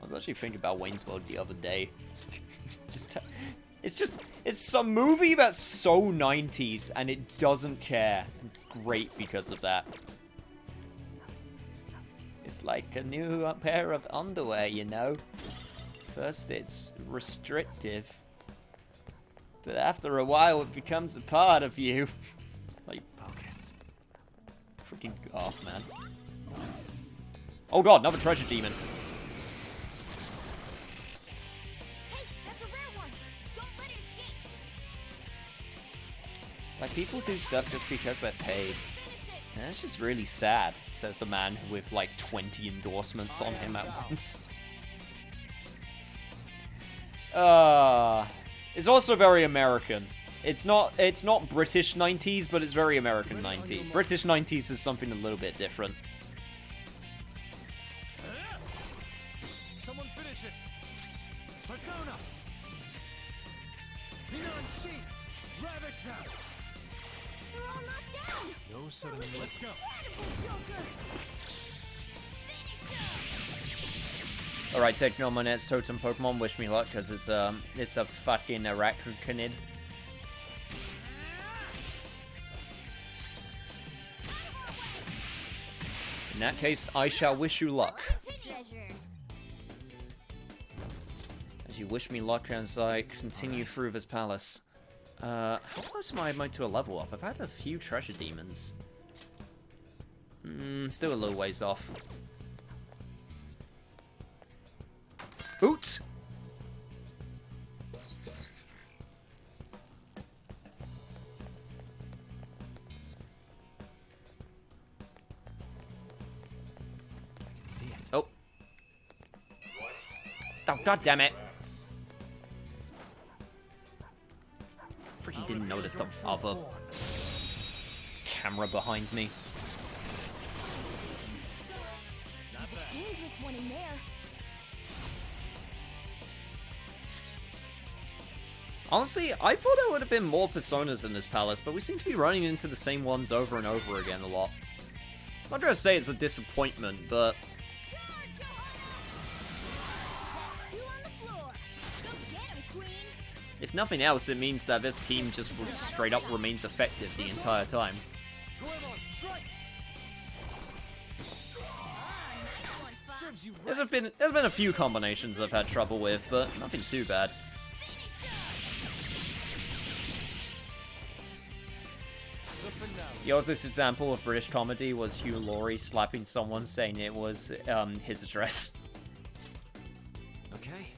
I was actually thinking about Wayne's World the other day. It's some movie that's so 90s and it doesn't care. It's great because of that. It's like a new pair of underwear, you know? First it's restrictive, but after a while it becomes a part of you. It's like,
Focus.
freaking off, man. Oh god, another treasure demon.
Hey, that's a rare one. Don't let it escape.
It's like people do stuff just because they're paid.
Finish it.
And that's just really sad, says the man with like 20 endorsements on him at once. It's also very American. It's not British 90s, but it's very American 90s. British 90s is something a little bit different.
Someone finish it. Persona. Neon sheet. Ravage them.
They're all knocked down.
No sudden. Let's go.
Incredible, Joker. Finish him.
Alright, taking on my next totem Pokemon, wish me luck, because it's a fucking arachnid. In that case, I shall wish you luck.
Treasure.
As you wish me luck as I continue through this palace. How close am I to a level up? I've had a few treasure demons. Still a little ways off. Oot!
I can see it.
Oh.
What?
Oh, god damn it.
Rats.
Freaking didn't notice the other camera behind me.
Dangerous one in there.
Honestly, I thought there would have been more personas in this palace, but we seem to be running into the same ones over and over again a lot. I'm not gonna say it's a disappointment, but
Charge, Johanna! That's 2 on the floor. Go get him, Queen.
if nothing else, it means that this team just straight up remains effective the entire time.
Goemon, strike.
Nice one, Fox.
Serves you
There's
right.
been a few combinations I've had trouble with, but nothing too bad.
The finale.
The oldest example of British comedy was Hugh Laurie slapping someone saying it was his address.
Okay.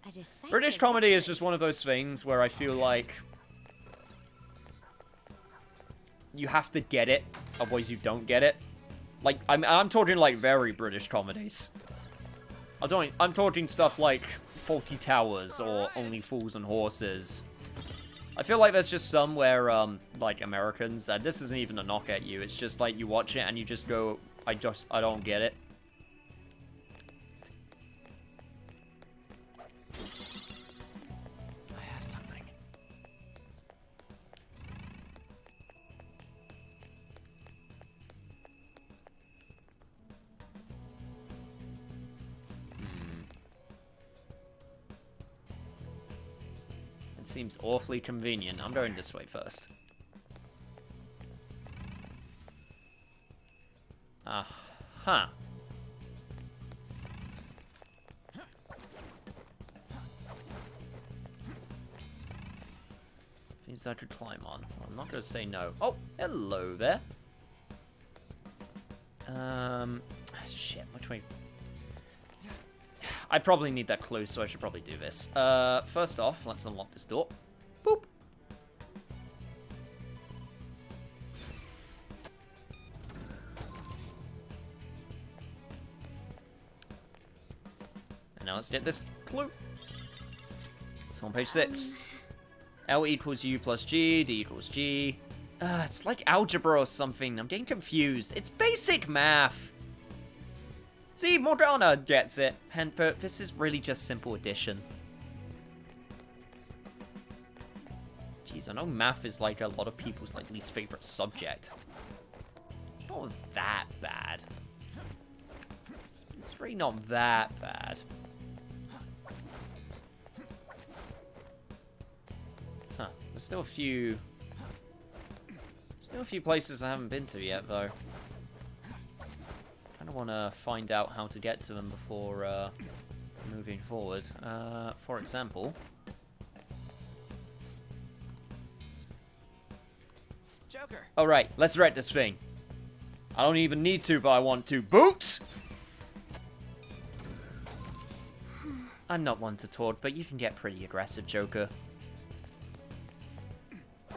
A decisive
British comedy is
victory.
just one of those things where I feel like you have to get it, otherwise you don't get it. Like, I'm talking like very British comedies. I'm talking stuff like Fawlty Towers or Only Fools and Horses. I feel like there's just some where, like, Americans, and this isn't even a knock at you, it's just like you watch it and you just go, I don't get it.
I have something.
It seems awfully convenient. I'm going this way first. Uh-huh. Things I could climb on. Well, I'm not going to say no. Oh, hello there. Shit, which way? I probably need that clue, so I should probably do this. First off, let's unlock this door. Boop. And now let's get this clue. It's on page 6. L equals U plus G, D equals G. It's like algebra or something. I'm getting confused. It's basic math. See, Morgana gets it. And this is really just simple addition. Jeez, I know math is like a lot of people's like least favorite subject. It's not that bad. It's really not that bad. Huh. There's still a few places I haven't been to yet, though. I want to find out how to get to them before moving forward. For example,
Joker.
all right, let's wreck this thing. I don't even need to, but I want to. Boots. I'm not one to talk, but you can get pretty aggressive, Joker.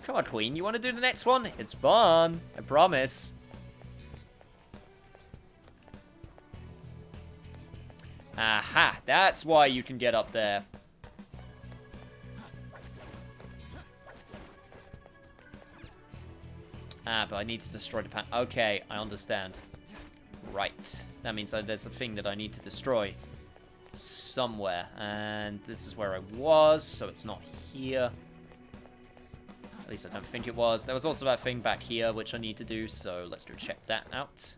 Come on, Queen. You want to do the next one? It's fun. I promise. Aha, that's why you can get up there. Ah, but I need to destroy the pan. Okay, I understand. Right. That means there's a thing that I need to destroy somewhere. And this is where I was, so it's not here. At least I don't think it was. There was also that thing back here, which I need to do, so let's go check that out.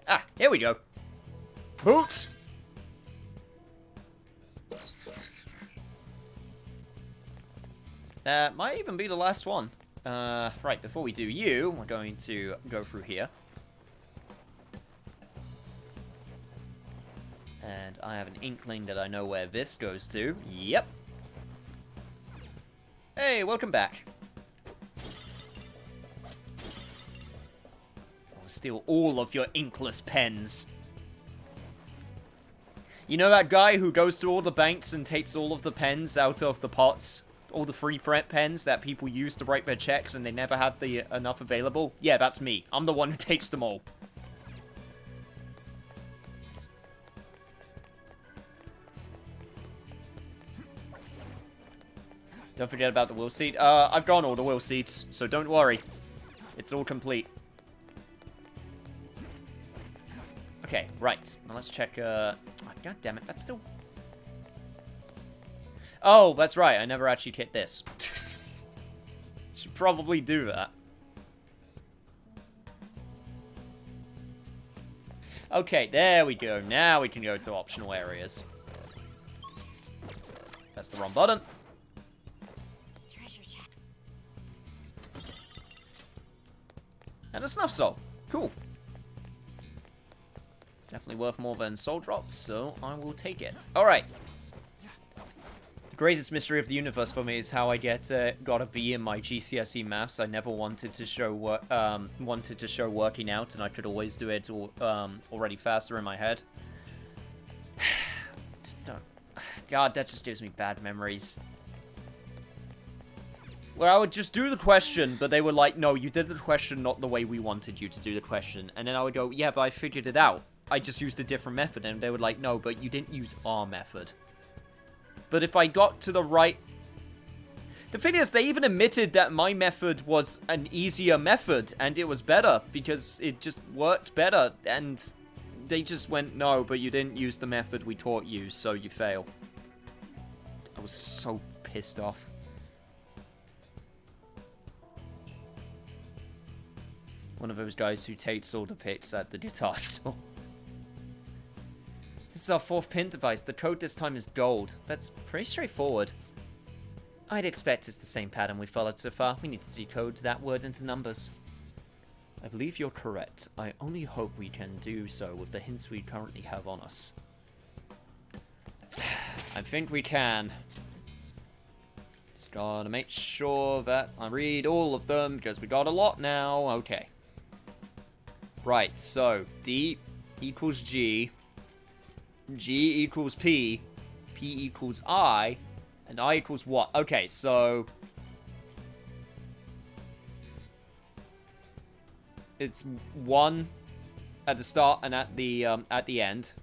Ah, here we go. Boots! That might even be the last one. Right, before we do you, we're going to go through here. And I have an inkling that I know where this goes to. Yep. Hey, welcome back. I'll steal all of your inkless pens. You know that guy who goes to all the banks and takes all of the pens out of the pots? All the free pens that people use to write their checks and they never have enough available? Yeah, that's me. I'm the one who takes them all. Don't forget about the will seat. I've gone all the will seats, so don't worry. It's all complete. Okay, right. Now let's check, oh, God damn it, that's still... Oh, that's right, I never actually hit this. Should probably do that. Okay, there we go. Now we can go to optional areas. That's the wrong button. And a snuff soul. Cool. Definitely worth more than soul drops, so I will take it. Alright. The greatest mystery of the universe for me is how I got a B in my GCSE maths. I never wanted to show working out, and I could always do it already faster in my head. God, that just gives me bad memories. Where I would just do the question, but they were like, no, you did the question not the way we wanted you to do the question. And then I would go, yeah, but I figured it out. I just used a different method. And they were like, no, but you didn't use our method. But if I got to the right... The thing is, they even admitted that my method was an easier method, and it was better, because it just worked better. And they just went, no, but you didn't use the method we taught you, so you fail. I was so pissed off. One of those guys who takes all the pics at the guitar store. This is our 4th pin device. The code this time is gold. That's pretty straightforward. I'd expect it's the same pattern we followed so far. We need to decode that word into numbers. I believe you're correct. I only hope we can do so with the hints we currently have on us. I think we can. Just gotta make sure that I read all of them, because we got a lot now. Okay. Right, so D equals G. G equals P. P equals I. And I equals what? Okay, so... it's 1 at the start and at the end.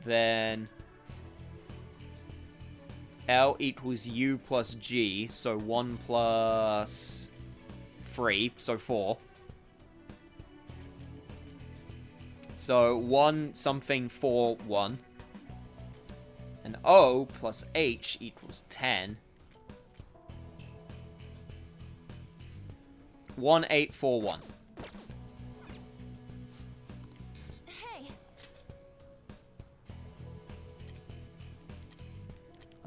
Then L equals U plus G, so 1 plus 3, so 4. So 1 something 4 1. And O plus H equals 10. 1 8 4 1.
Hey,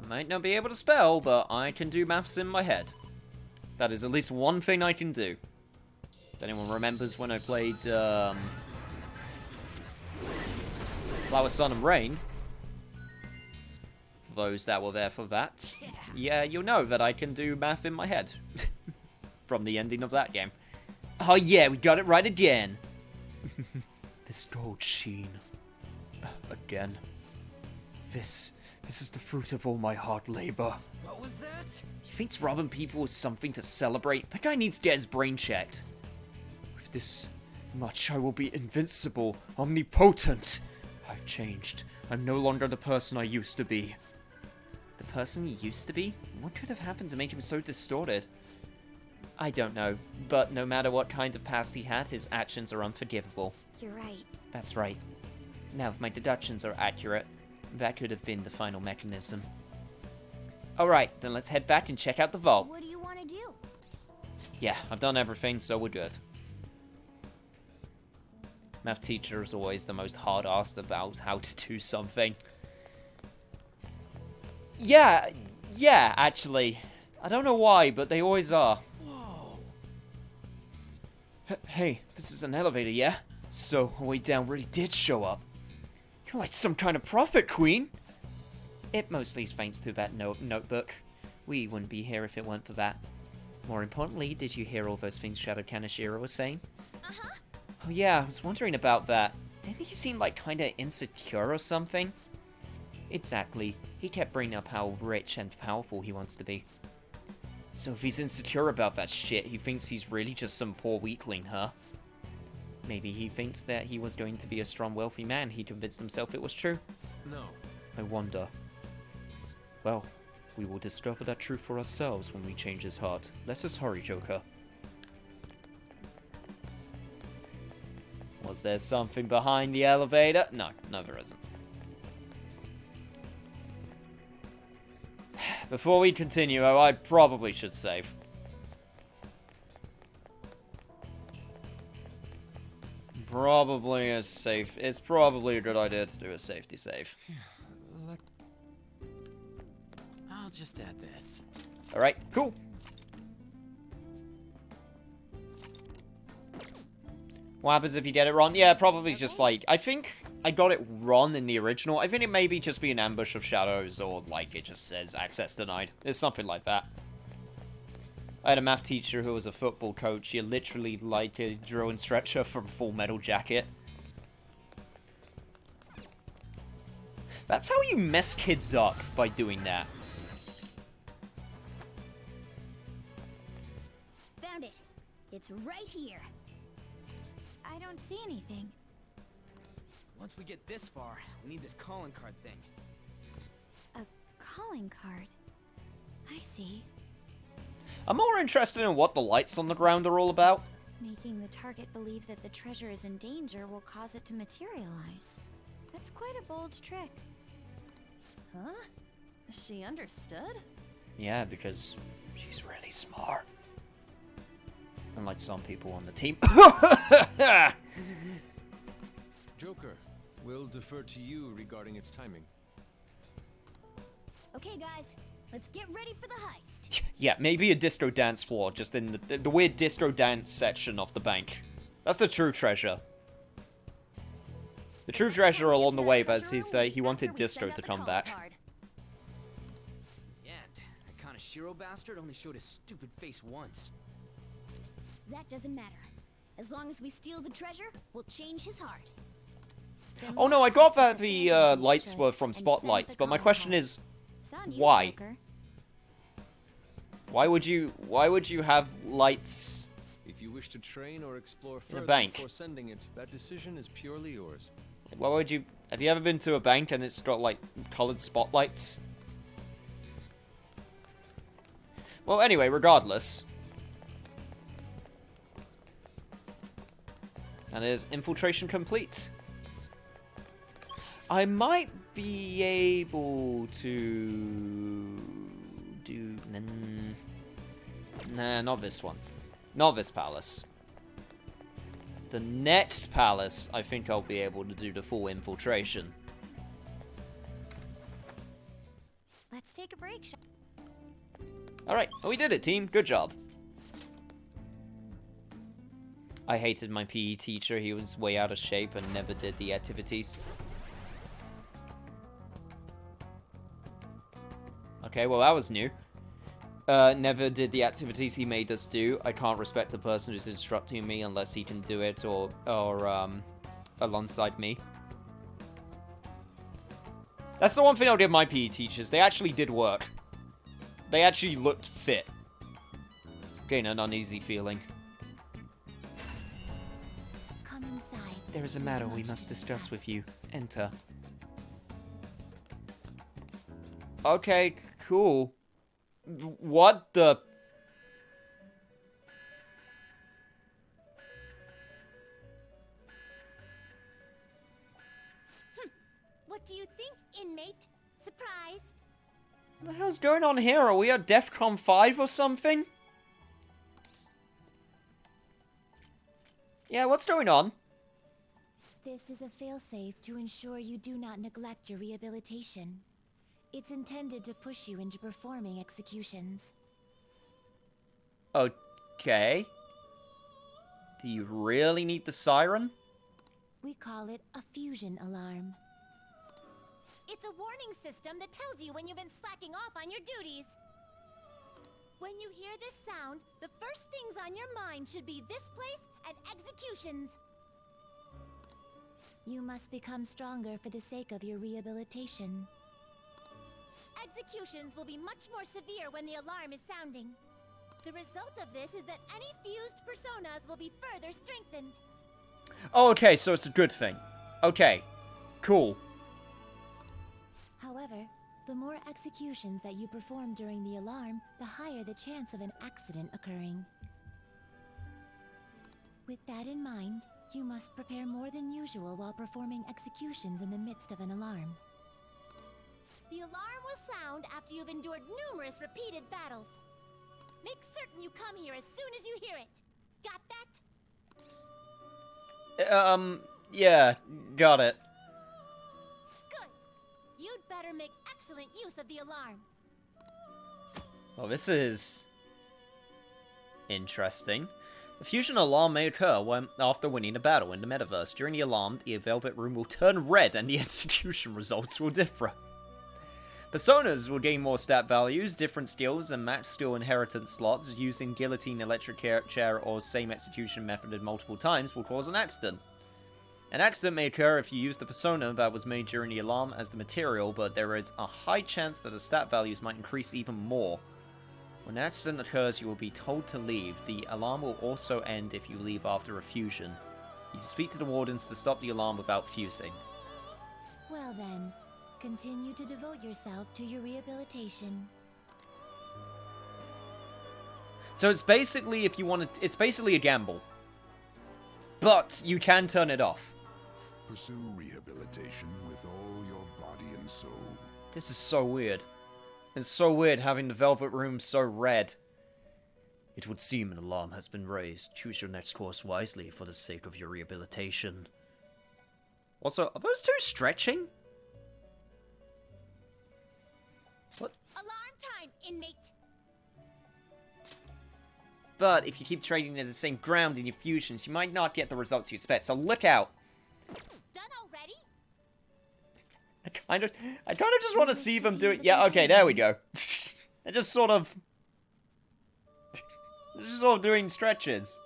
I might not be able to spell, but I can do maths in my head. That is at least one thing I can do. If anyone remembers when I played Flower, Sun, and Rain, for those that were there for that, yeah, you'll know that I can do math in my head. From the ending of that game. Oh yeah, we got it right again. This gold sheen. Again. This is the fruit of all my hard labor.
What was that?
He thinks robbing people is something to celebrate. That guy needs to get his brain checked. With this much, I will be invincible, omnipotent. I've changed. I'm no longer the person I used to be. The person he used to be? What could have happened to make him so distorted? I don't know, but no matter what kind of past he had, his actions are unforgivable.
you're right.
That's right. Now, if my deductions are accurate, that could have been the final mechanism. Alright, then let's head back and check out the vault.
What do you want to do?
Yeah, I've done everything, so we're good. Math teacher is always the most hard-assed about how to do something. Yeah, actually. I don't know why, but they always are. Hey, this is an elevator, yeah? So, a way down really did show up. You're like some kind of prophet, Queen! It mostly is thanks to that notebook. We wouldn't be here if it weren't for that. More importantly, did you hear all those things Shadow Kaneshiro was saying?
Uh-huh.
Oh yeah, I was wondering about that. Didn't he seem like kinda insecure or something? Exactly. He kept bringing up how rich and powerful he wants to be. So if he's insecure about that shit, he thinks he's really just some poor weakling, huh? Maybe he thinks that he was going to be a strong, wealthy man. He convinced himself it was true.
No.
I wonder. Well, we will discover that truth for ourselves when we change his heart. Let us hurry, Joker. Was there something behind the elevator? No, there isn't. Before we continue, I probably should save. Probably a safe. It's probably a good idea to do a safety save.
I'll just add this.
Alright, cool. What happens if you get it wrong? Yeah, probably just like, I think I got it wrong in the original. I think it may be just be an ambush of shadows, or like it just says access denied. It's something like that. I had a math teacher who was a football coach. He literally like a drill and stretcher from Full Metal Jacket. That's how you mess kids up, by doing that.
Found it. It's right here. I don't see anything.
Once we get this far, we need this calling card thing.
A calling card. I see.
I'm more interested in what the lights on the ground are all about.
Making the target believe that the treasure is in danger will cause it to materialize. That's quite a bold trick.
Huh? She understood?
Yeah, because She's really smart. Unlike some people on the team.
Joker, we'll defer to you regarding its timing.
Okay, guys, let's get ready for the heist.
Yeah, maybe a disco dance floor, just in the weird disco dance section of the bank. That's the true treasure. The true treasure along the way, but he wanted disco to come back.
Yeah, that kind of Shiro bastard only showed his stupid face once.
That doesn't matter. As long as we steal the treasure, we'll change his heart. Then
Oh no, I
let's
got
access
that the
phantom
lights
picture
were from
and sense
spotlights,
the
but my
common
question
heart.
is,
It's on you,
why?
Joker.
why would you have lights?
If you wish to train or explore
In a
further
bank.
before sending it, that decision is purely yours.
Why would you? Have you ever been to a bank and it's got like colored spotlights? Well, anyway, regardless. And is infiltration complete? I might be able to do... Nah, not this one. Not this palace. The next palace, I think I'll be able to do the full infiltration.
Let's take a break.
Alright, well, we did it, team. Good job. I hated my PE teacher. He was way out of shape and never did the activities. Okay, well, that was new. Never did the activities he made us do. I can't respect the person who's instructing me unless he can do it or alongside me. That's the one thing I'll give my PE teachers. They actually did work. They actually looked fit. Getting an uneasy feeling.
Come inside.
There is a matter we must discuss with you. Enter. Okay, cool. What the...
What do you think, inmate? Surprise!
What the hell's going on here? Are we at DEFCON 5 or something? Yeah, what's going on?
This is a failsafe to ensure you do not neglect your rehabilitation. It's intended to push you into performing executions.
Okay. Do you really need the siren?
We call it a fusion alarm. It's a warning system that tells you when you've been slacking off on your duties. When you hear this sound, the first things on your mind should be this place and executions. You must become stronger for the sake of your rehabilitation. Executions will be much more severe when the alarm is sounding. The result of this is that any fused personas will be further strengthened.
Oh, okay, so it's a good thing. Okay, cool.
However, the more executions that you perform during the alarm, the higher the chance of an accident occurring. With that in mind, you must prepare more than usual while performing executions in the midst of an alarm. The alarm will sound after you've endured numerous repeated battles. Make certain you come here as soon as you hear it. Got that?
Yeah, got it.
Good. You'd better make excellent use of the alarm.
Well, this is... interesting. The fusion alarm may occur after winning a battle in the metaverse. During the alarm, the Velvet Room will turn red and the execution results will differ. Personas will gain more stat values, different skills, and match skill inheritance slots. Using guillotine, electric chair, or same execution method multiple times will cause an accident. An accident may occur if you use the persona that was made during the alarm as the material, but there is a high chance that the stat values might increase even more. When an accident occurs, you will be told to leave. The alarm will also end if you leave after a fusion. You can speak to the wardens to stop the alarm without fusing.
Well then, continue to devote yourself to your rehabilitation.
So it's basically, if you want to, it's basically a gamble. But you can turn it off.
Pursue rehabilitation with all your body and soul.
This is so weird. It's so weird having the Velvet Room so red. It would seem an alarm has been raised. Choose your next course wisely for the sake of your rehabilitation. Also, are those two stretching? What?
Alarm time, inmate.
But if you keep trading in the same ground in your fusions, you might not get the results you expect, so look out.
Done already?
I kind of just want to see them do it. Yeah, okay, there we go. They're just sort of... They're just sort of doing stretches.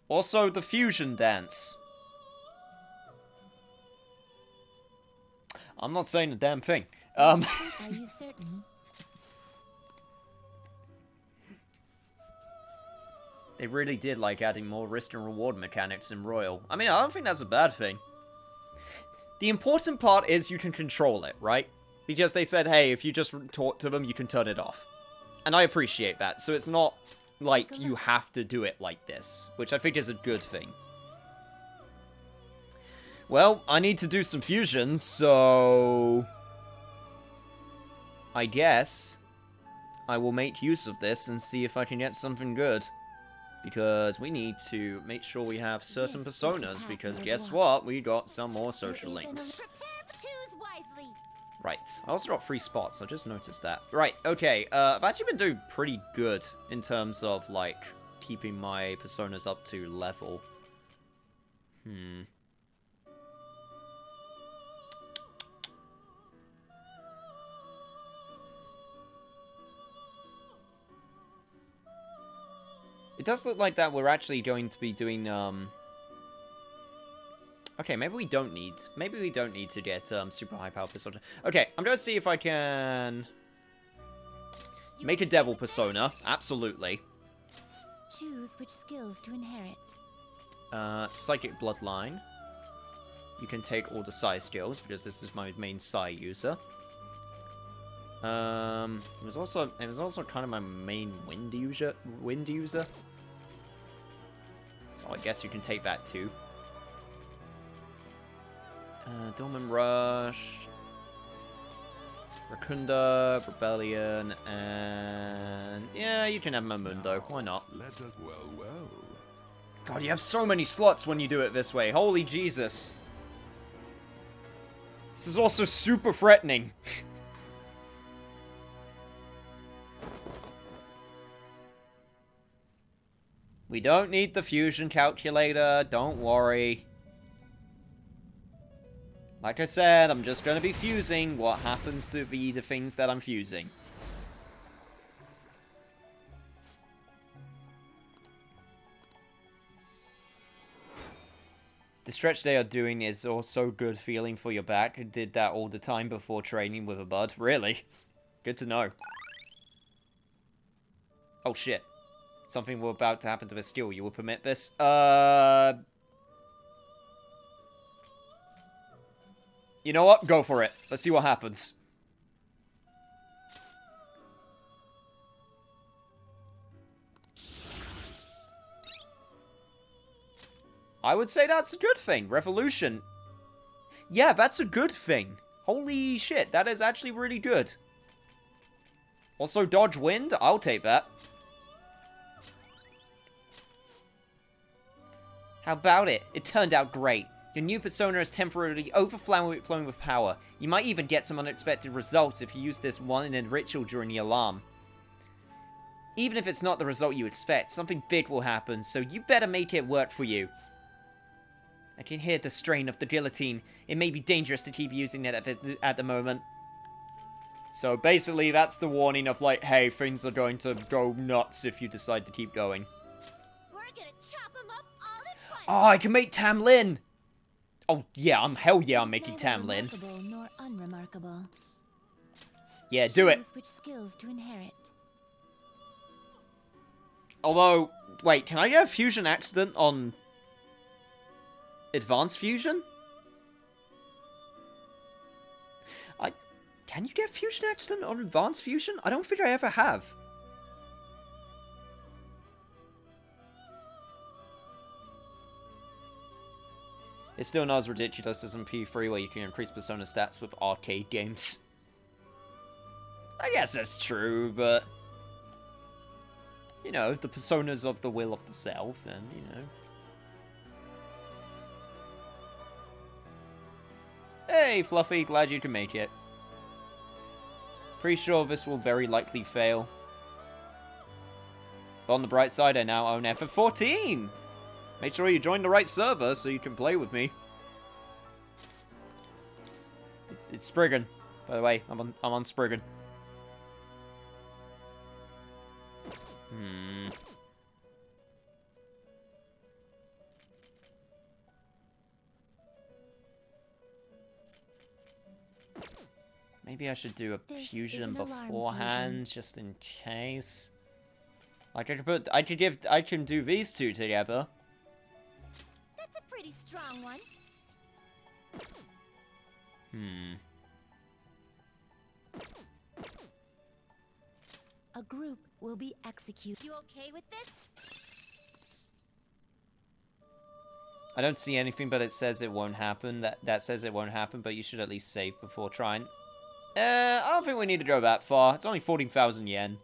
Also, the fusion dance. I'm not saying a damn thing.
Are you certain?
They really did like adding more risk and reward mechanics in Royal. I mean, I don't think that's a bad thing. The important part is you can control it, right? Because they said, hey, if you just talk to them, you can turn it off. And I appreciate that, so it's not like you have to do it like this, which I think is a good thing. Well, I need to do some fusions, so... I guess I will make use of this and see if I can get something good. Because we need to make sure we have certain personas, because guess what? We got some more social links.
Choose wisely.
Right, I also got 3 spots, I just noticed that. Right, okay, I've actually been doing pretty good in terms of, like, keeping my personas up to level. It does look like that we're actually going to be doing, okay, maybe we don't need to get, super high power persona. Okay, I'm gonna see if I can make a devil persona. Absolutely.
Choose which skills to inherit.
Psychic bloodline. You can take all the Psi skills, because this is my main Psi user. It was also kind of my main wind user. So I guess you can take that too. Dorman Rush, Rakunda, Rebellion, and yeah, you can have Mamundo. Why not?
Let us well.
God, you have so many slots when you do it this way. Holy Jesus! This is also super threatening. We don't need the fusion calculator, don't worry. Like I said, I'm just gonna be fusing what happens to be the things that I'm fusing. The stretch they are doing is also good feeling for your back. I did that all the time before training with a bud. Really? Good to know. Oh shit. Something will about to happen to the skill. You will permit this? You know what? Go for it. Let's see what happens. I would say that's a good thing. Revolution. Yeah, that's a good thing. Holy shit, that is actually really good. Also, dodge wind. I'll take that. How about it? It turned out great. Your new persona is temporarily overflowing with power. You might even get some unexpected results if you use this one in a ritual during the alarm. Even if it's not the result you expect, something big will happen, so you better make it work for you. I can hear the strain of the guillotine. It may be dangerous to keep using it at the moment. So basically, that's the warning of like, hey, things are going to go nuts if you decide to keep going.
We're gonna chop 'em up all at once.
Oh, I can make Tamlin! Oh, yeah, hell yeah, I'm
It's
making
neither
Tamlin.
remarkable nor unremarkable.
Yeah, do it.
Choose which skills to inherit.
Although, wait, can I get a fusion accident on Advanced Fusion? Can you get fusion accident on Advanced Fusion? I don't think I ever have. It's still not as ridiculous as in P3 where you can increase persona stats with arcade games. I guess that's true, but... You know, the personas of the will of the self, and, you know... Hey, Fluffy, glad you can make it. Pretty sure this will very likely fail. But on the bright side, I now own FF14! Make sure you join the right server so you can play with me. It's Spriggan, by the way. I'm on Spriggan. Maybe I should do a fusion beforehand, just in case. Like I can do these two together.
That's a pretty strong one. A group will be executed. You okay with this?
I don't see anything, but it says it won't happen. That says it won't happen, but you should at least save before trying. I don't think we need to go that far. It's only 14,000 yen.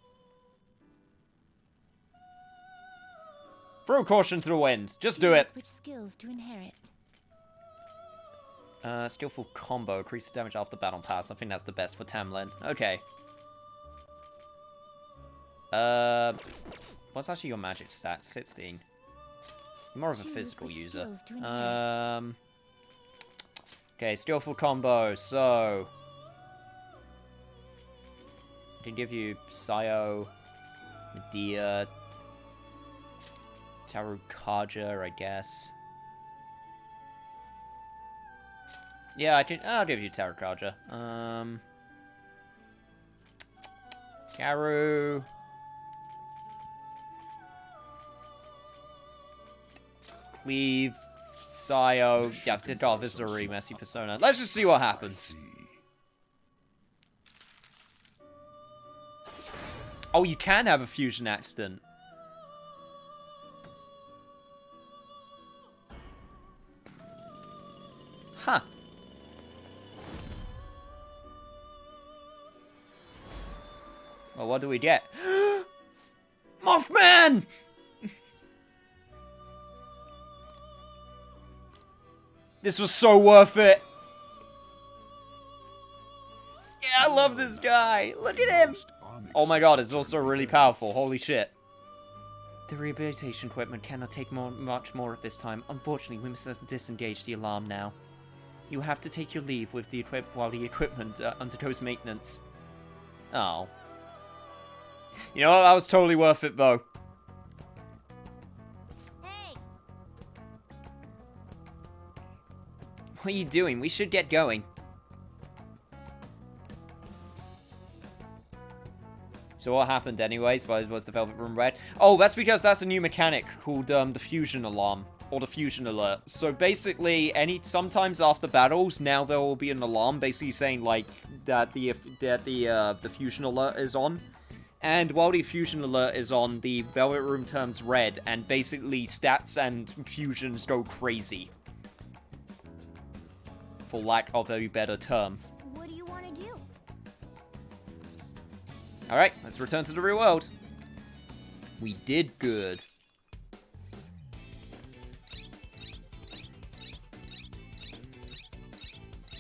Throw caution to the wind. Just do it.
Which skills to inherit?
Skillful combo. Increases damage after battle pass. I think that's the best for Tamlin. Okay. What's actually your magic stat? 16. You're more of a physical user. Okay, skillful combo. So... I can give you Sayo, Medea, Tarukaja, I guess. Yeah, I'll give you Tarukaja. Garu. Cleave, Sayo. Yeah, God, this is a really messy persona. Let's just see what happens. Oh, you can have a fusion accident. Huh. Well, what do we get? Mothman! This was so worth it. Yeah, I love this guy. Look at him. Oh my god, it's also really powerful. Holy shit. The rehabilitation equipment cannot take much more at this time. Unfortunately, we must disengage the alarm now. You have to take your leave with the while the equipment undergoes maintenance. Oh. You know what? That was totally worth it, though.
Hey!
What are you doing? We should get going. So what happened anyways? Why was the Velvet Room red? Oh, that's because that's a new mechanic called the Fusion Alarm. Or the Fusion Alert. So basically, sometimes after battles, now there will be an alarm basically saying like that the Fusion Alert is on. And while the Fusion Alert is on, the Velvet Room turns red, and basically stats and fusions go crazy. For lack of a better term.
What do you want to do?
Alright, let's return to the real world. We did good.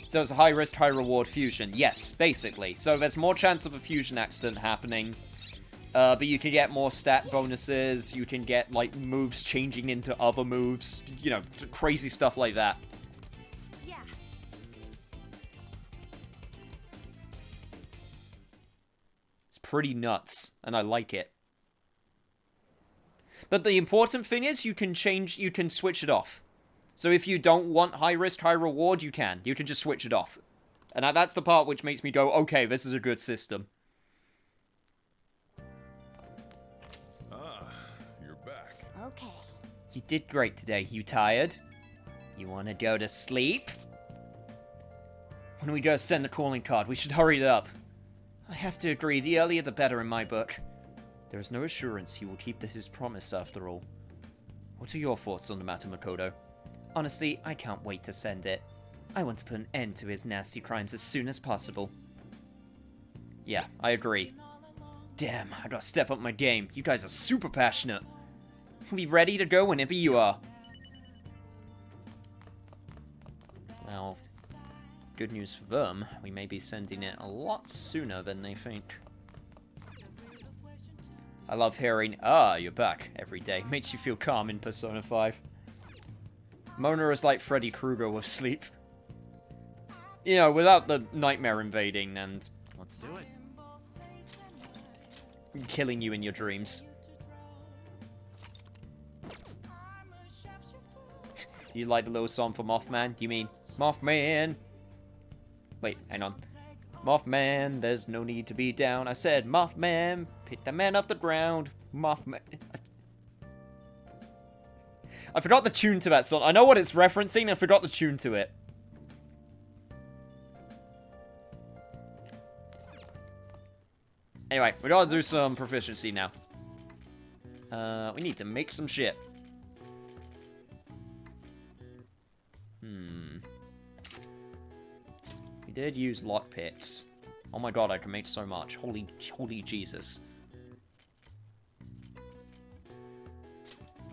So it's a high risk, high reward fusion. Yes, basically. So there's more chance of a fusion accident happening. But you can get more stat bonuses. You can get, like, moves changing into other moves. You know, crazy stuff like that.
Yeah.
It's pretty nuts, and I like it. But the important thing is you can switch it off. So if you don't want high risk, high reward, you can. You can just switch it off. And that's the part which makes me go, okay, this is a good system.
Ah, you're back.
Okay.
You did great today. You tired? You want to go to sleep? When we go send the calling card, we should hurry it up. I have to agree, the earlier the better in my book. There is no assurance he will keep his promise after all. What are your thoughts on the matter, Makoto? Honestly, I can't wait to send it. I want to put an end to his nasty crimes as soon as possible. Yeah, I agree. Damn, I gotta step up my game. You guys are super passionate. We'll be ready to go whenever you are. Well, good news for them. We may be sending it a lot sooner than they think. I love hearing, "Ah, you're back," every day. Makes you feel calm in Persona 5. Mona is like Freddy Krueger with sleep. You know, without the nightmare invading and
Let's do it.
killing you in your dreams. You like the little song for Mothman? You mean Mothman? Wait, hang on. Mothman, there's no need to be down. I said Mothman, pick the man off the ground. Mothman. I forgot the tune to that song. I know what it's referencing, I forgot the tune to it. Anyway, we gotta do some proficiency now. We need to make some shit. We did use lockpicks. Oh my god, I can make so much. Holy Jesus.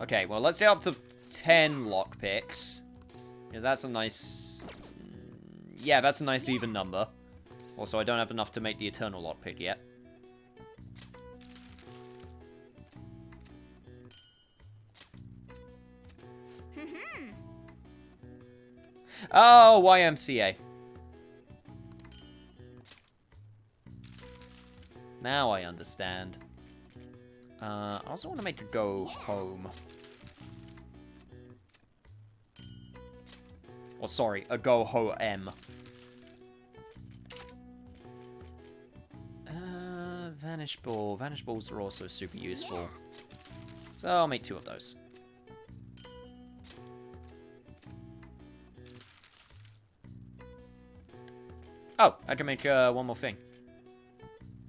Okay, well, let's get up to 10 lockpicks. Because that's a nice... Yeah, that's a nice even number. Also, I don't have enough to make the eternal lockpick yet. Oh, YMCA. Now I understand. I also want to make a go home. Or sorry, a go ho-em. Vanish Ball. Vanish Balls are also super useful. So I'll make 2 of those. Oh, I can make one more thing.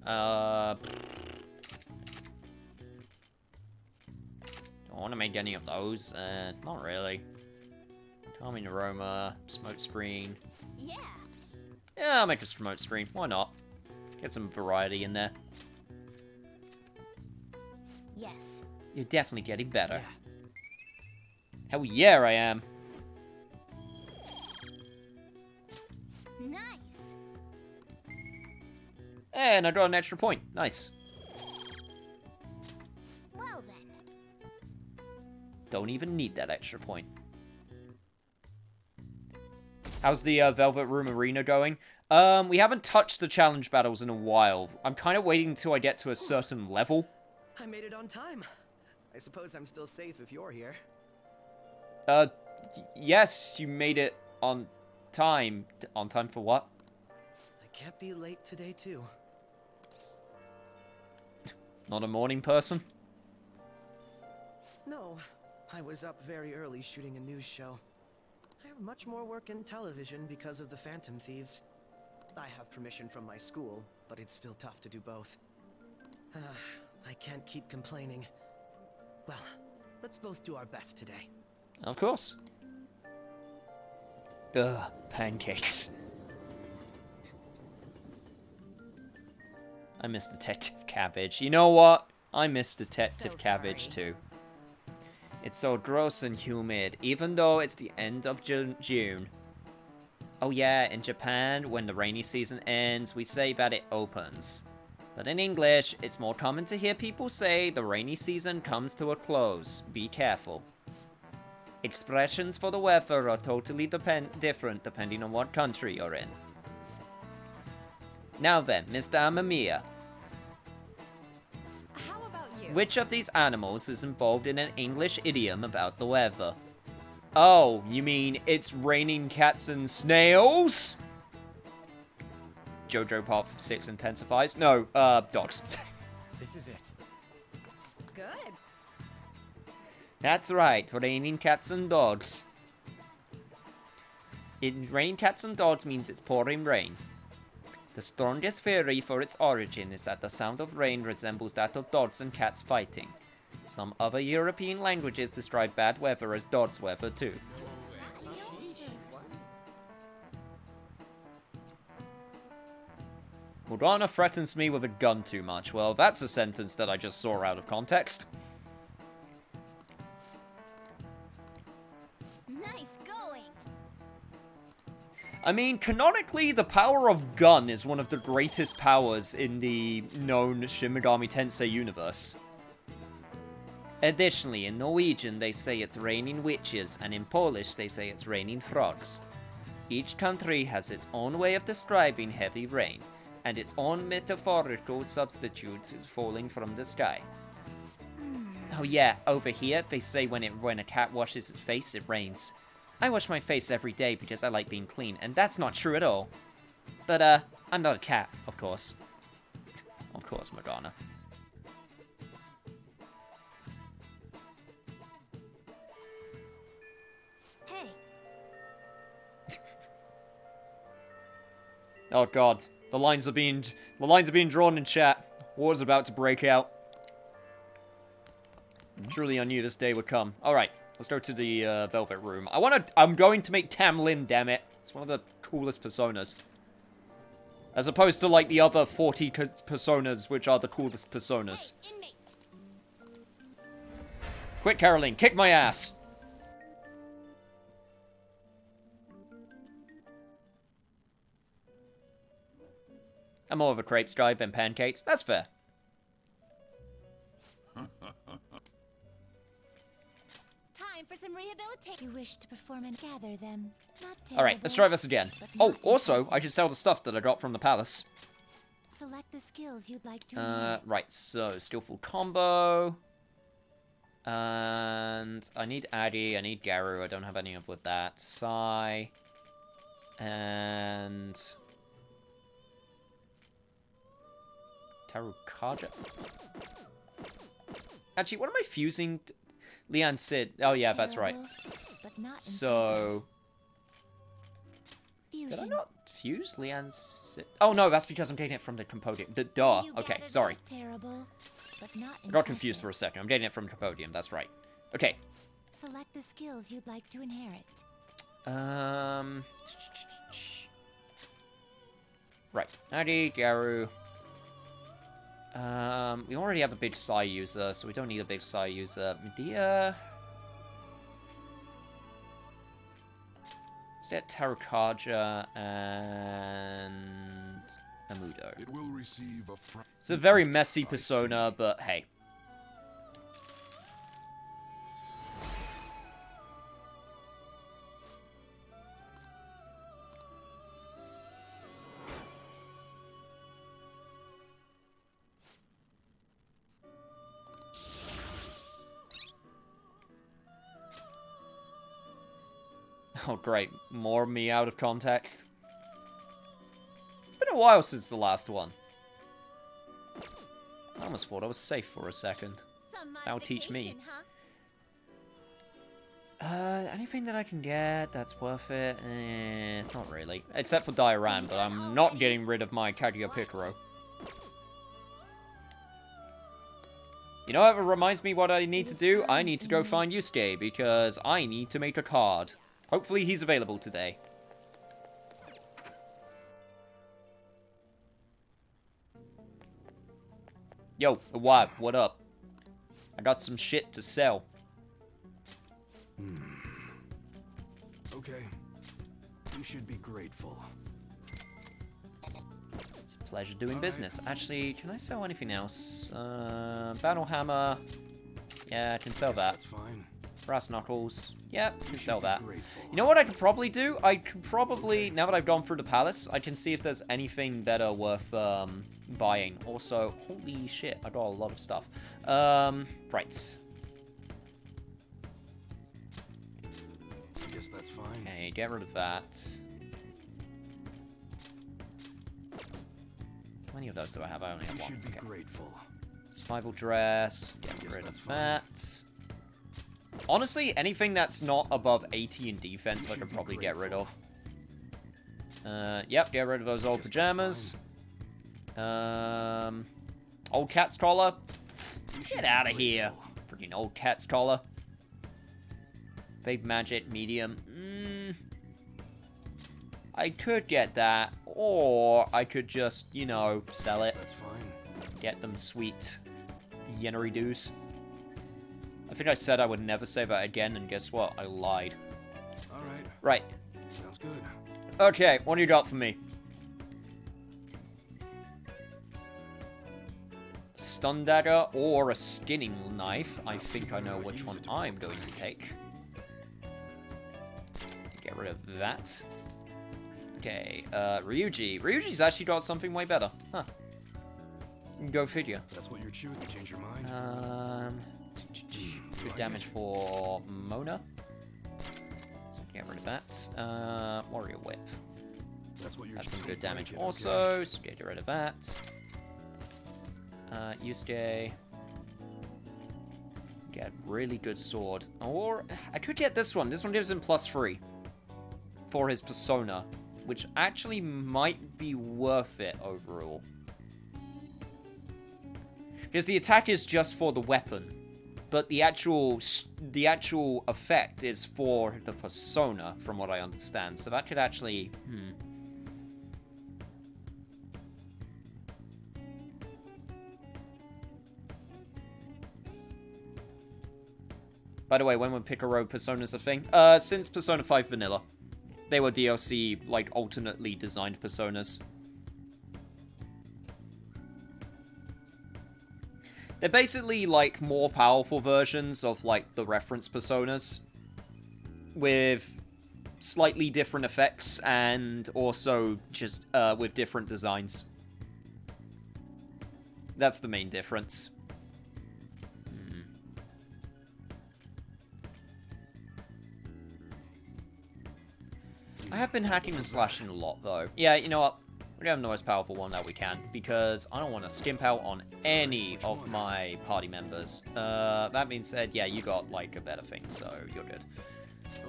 Don't want to make any of those. Not really. Calming aroma, smoke screen.
Yeah.
Yeah, I'll make a smoke screen. Why not? Get some variety in there.
Yes.
You're definitely getting better.
Yeah.
Hell yeah, I am.
Nice.
And I got an extra point. Nice.
Well then.
Don't even need that extra point. How's the Velvet Room Arena going? We haven't touched the challenge battles in a while. I'm kind of waiting until I get to a certain level.
I made it on time. I suppose I'm still safe if you're here.
Yes, you made it on time. On time for what?
I can't be late today, too.
Not a morning person?
No, I was up very early shooting a news show. I have much more work in television because of the Phantom Thieves. I have permission from my school, but it's still tough to do both. I can't keep complaining. Well, let's both do our best today.
Of course. Ugh, pancakes. I miss Detective Cabbage. You know what? I miss Detective Cabbage too. It's so gross and humid, even though it's the end of June. Oh yeah, in Japan, when the rainy season ends, we say that it opens. But in English, it's more common to hear people say the rainy season comes to a close. Be careful. Expressions for the weather are totally different depending on what country you're in. Now then, Mr. Amamiya.
How about you?
Which of these animals is involved in an English idiom about the weather? Oh, you mean it's raining cats and snails? JoJo Part 6 intensifies. No, dogs.
This is it.
Good.
That's right, raining cats and dogs. Raining cats and dogs means it's pouring rain. The strongest theory for its origin is that the sound of rain resembles that of dogs and cats fighting. Some other European languages describe bad weather as dog's weather too. Morgana threatens me with a gun too much. Well, that's a sentence that I just saw out of context.
Nice going.
I mean, canonically, the power of gun is one of the greatest powers in the known Shin Megami Tensei universe. Additionally, in Norwegian, they say it's raining witches, and in Polish, they say it's raining frogs. Each country has its own way of describing heavy rain, and its own metaphorical substitute is falling from the sky. Oh yeah, over here, they say when a cat washes its face, it rains. I wash my face every day because I like being clean, and that's not true at all. But, I'm not a cat, of course. Of course, Morgana.
Hey,
Oh god, the lines are being drawn in chat. War's about to break out. Truly I knew this day would come. Alright, let's go to the Velvet Room. I'm going to make Tamlin, damn it. It's one of the coolest personas. As opposed to, like, the other 40 personas, which are the coolest personas.
hey, inmate.
Quick, Caroline, kick my ass! I'm more of a crepes guy than pancakes. That's fair.
Time for some rehabilitation. You wish to perform and gather them. Not
Alright, let's try this again. Oh, also, I can sell the stuff that I got from the palace.
Select the skills you'd like to enhance.
Right, so, skillful combo. And I need Addy, I need Garu, I don't have any of with that. Sai. And... Tarukaja. Actually, what am I fusing? Leon Sid. Oh, yeah, that's right.
But not
So... Did I
fusion.
not fuse Leon Sid? Oh, no, that's because I'm taking it from the Compodium. Duh.
You
Okay,
gathered
sorry.
that terrible, but not
I got confused for a
impressive.
second. I'm getting it from Compodium, that's right. Okay.
Select the skills you'd like to inherit.
Right. Addy, Garu. We already have a big Sai user, so we don't need a big Sai user. Medea. Let's get Tarukaja and Amudo.
It will receive a
It's a very messy persona, but hey. Oh great, more me out of context. It's been a while since the last one. I almost thought I was safe for a second.
Some
That'll teach me.
modification, huh?
Anything that I can get that's worth it? Not really. Except for Dioran, but I'm not getting rid of my Kaguya Picaro. You know what reminds me what I need to do? I need to go find Yusuke, because I need to make a card. Hopefully he's available today. Yo, Awab, what up? I got some shit to sell.
Okay. You should be grateful.
It's a pleasure doing business. Actually, can I sell anything else? Battle Hammer. Yeah, I can sell that.
That's fine.
Brass Knuckles. Yep, can sell that.
Grateful.
You know what I could probably do? I could probably, now that I've gone through the palace, I can see if there's anything better worth buying. Also, holy shit, I got a lot of stuff. Right.
I guess that's fine.
Okay, get rid of that. How many of those do I have? I only have
You
one.
should be
Okay.
grateful.
Survival dress. Get
Yes,
rid
that's
of
fine.
that. Honestly, anything that's not above 80 in defense, I
You
could
should
probably
be
get rid
grateful.
of. Yep, get rid of those old
Yes,
pajamas.
that's
Old cat's collar.
You should
Get
be
out of here.
grateful.
Freaking old cat's collar. Big magic, medium. I could get that, or I could just, you know, sell it.
That's fine.
Get them sweet yenery doos. I think I said I would never say that again, and guess what? I lied.
Alright.
Right.
Sounds good.
Okay, what do you got for me? Stun dagger or a skinning knife. I think I know which one I'm going to take. Get rid of that. Okay, Ryuji. Ryuji's actually got something way better. Huh. Go figure.
That's what you're chewing to change your mind.
Good damage for Mona. So get rid of that. Warrior Whip. That's some good damage also, so get rid of that. Yusuke. Get really good sword. Or, I could get this one. This one gives him +3 for his persona, which actually might be worth it overall. Because the attack is just for the weapon, but the actual effect is for the persona, from what I understand. So that could actually, By the way, when would pick a rogue personas a thing? Since Persona 5 Vanilla. They were DLC, like, alternately designed personas. They're basically, like, more powerful versions of, like, the reference personas. With slightly different effects and also just, with different designs. That's the main difference. I have been hacking and slashing a lot, though. Yeah, you know what? We're gonna have the most powerful one that we can, because I don't want to skimp out on any of my party members. That being said, yeah, you got, like, a better thing, so you're good.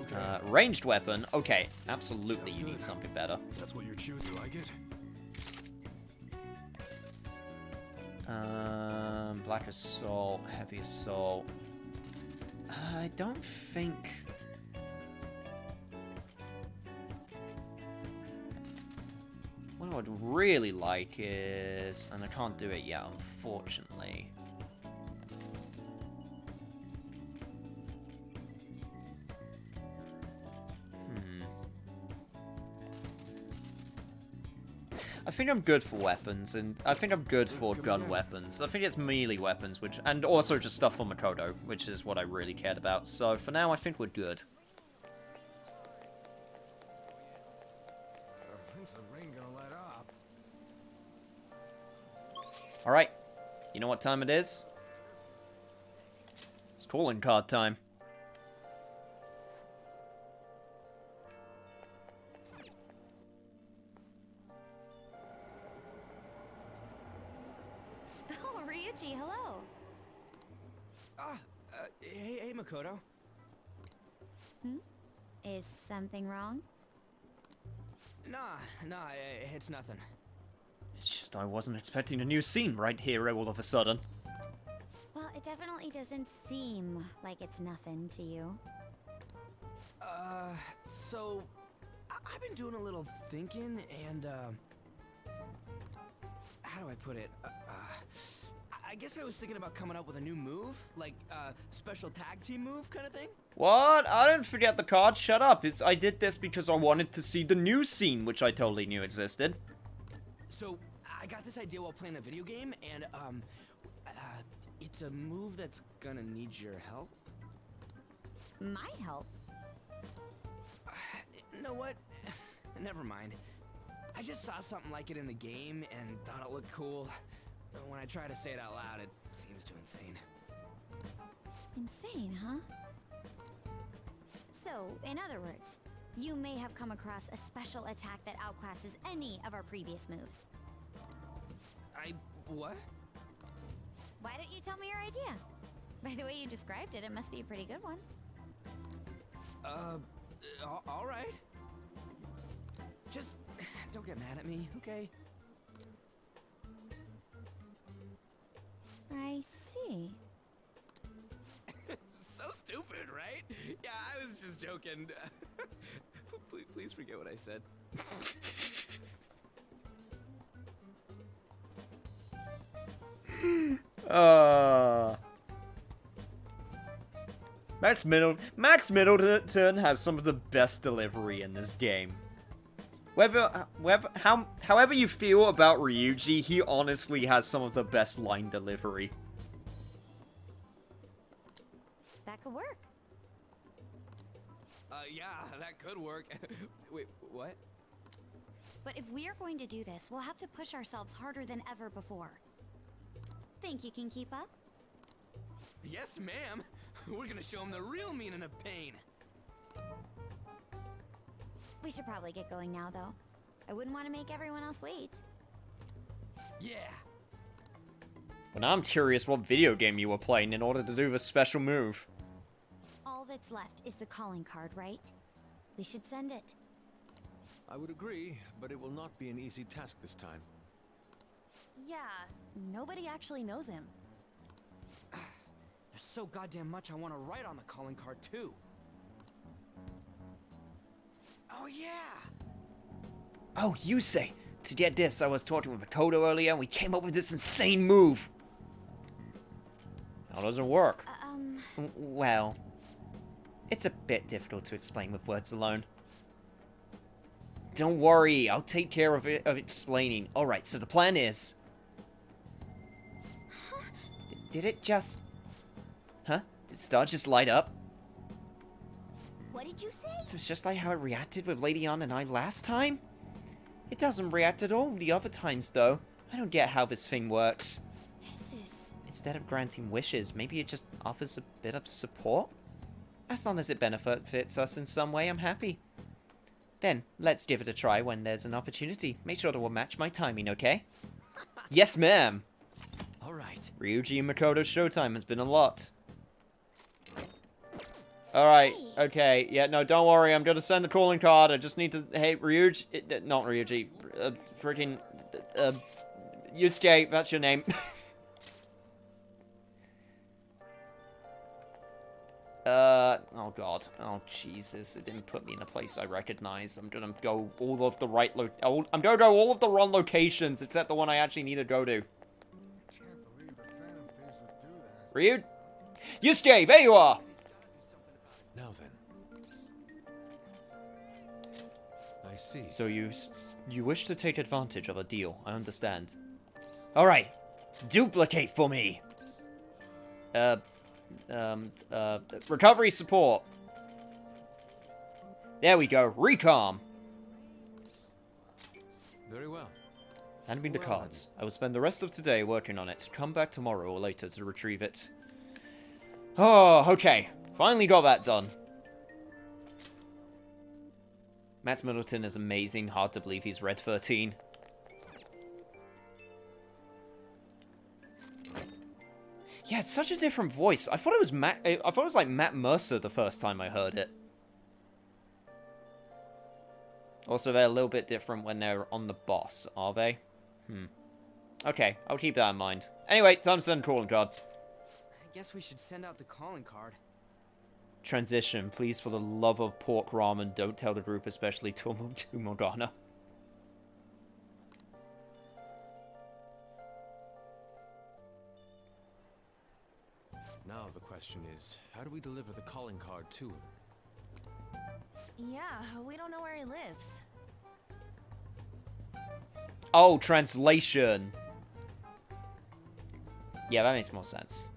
Okay.
Ranged weapon. Okay, absolutely you need something better.
That's what you're chewing. You like it?
Black Assault, Heavy Assault. I don't think... What I would really like is... And I can't do it yet, unfortunately. I think I'm good for weapons, and I think I'm good for gun weapons. I think it's melee weapons, which... And also just stuff for Makoto, which is what I really cared about. So for now, I think we're good. Alright, you know what time it is? It's calling card time.
Oh, Ryuji, hello.
Hey, Makoto.
Is something wrong?
Nah, it's nothing.
It's just I wasn't expecting a new scene right here all of a sudden.
Well, it definitely doesn't seem like it's nothing to you.
So... I've been doing a little thinking, and, how do I put it? I guess I was thinking about coming up with a new move, like, special tag team move kind of thing.
What? I didn't forget the card, shut up. I did this because I wanted to see the new scene, which I totally knew existed.
So, I got this idea while playing a video game, and, it's a move that's gonna need your help.
My help?
You know what? Never mind. I just saw something like it in the game and thought it looked cool. But when I try to say it out loud, it seems too insane.
Insane, huh? So, in other words, you may have come across a special attack that outclasses any of our previous moves.
What?
Why don't you tell me your idea? By the way you described it, it must be a pretty good one.
All right. Just don't get mad at me, okay?
I see.
So stupid, right? Yeah, I was just joking.
Please forget what I said.
Max Middleton has some of the best delivery in this game. However you feel about Ryuji, he honestly has some of the best line delivery.
That could work.
Yeah, that could work. Wait, what?
But if we're going to do this, we'll have to push ourselves harder than ever before. Think you can keep up?
Yes, ma'am. We're gonna show him the real meaning of pain.
We should probably get going now, though. I wouldn't want to make everyone else wait.
Yeah.
But now I'm curious what video game you were playing in order to do this special move.
All that's left is the calling card, right? We should send it.
I would agree, but it will not be an easy task this time.
Yeah, nobody actually knows him.
There's so goddamn much I want to write on the calling card, too. Oh, yeah!
Oh, you say. To get this, I was talking with Makoto earlier and we came up with this insane move. How does it work? Well, it's a bit difficult to explain with words alone. Don't worry, I'll take care of explaining. Alright, so the plan is... Did it just... Huh? Did Star just light up?
What did you say?
So it's just like how it reacted with Lady Ann and I last time? It doesn't react at all the other times, though. I don't get how this thing works.
This is...
Instead of granting wishes, maybe it just offers a bit of support? As long as it benefits us in some way, I'm happy. Then, let's give it a try when there's an opportunity. Make sure to match my timing, okay? Yes, ma'am!
Alright.
Ryuji and Makoto's showtime has been a lot. Alright, okay. Yeah, no, don't worry. I'm gonna send the calling card. I just need to... Hey, Ryuji... not Ryuji. Freaking... Yusuke, that's your name. Oh god. Oh Jesus, it didn't put me in a place I recognize. I'm gonna go all of the right I'm gonna go all of the wrong locations, except the one I actually need to go to. Ryuji? Yusuke, there you are!
Now then. I see.
So you wish to take advantage of a deal, I understand. Alright, duplicate for me! Recovery support. There we go, recom!
Very well.
Hand me the cards. I will spend the rest of today working on it. Come back tomorrow or later to retrieve it. Oh, okay. Finally got that done. Matt Middleton is amazing. Hard to believe he's Red 13. Yeah, it's such a different voice. I thought it was like Matt Mercer the first time I heard it. Also, they're a little bit different when they're on the boss, are they? Okay, I'll keep that in mind. Anyway, time to send calling card.
I guess we should send out the calling card.
Transition, please, for the love of pork ramen, don't tell the group, especially to Morgana.
Now the question is, how do we deliver the calling card to him?
Yeah, we don't know where he lives.
Oh, translation. Yeah, that makes more sense.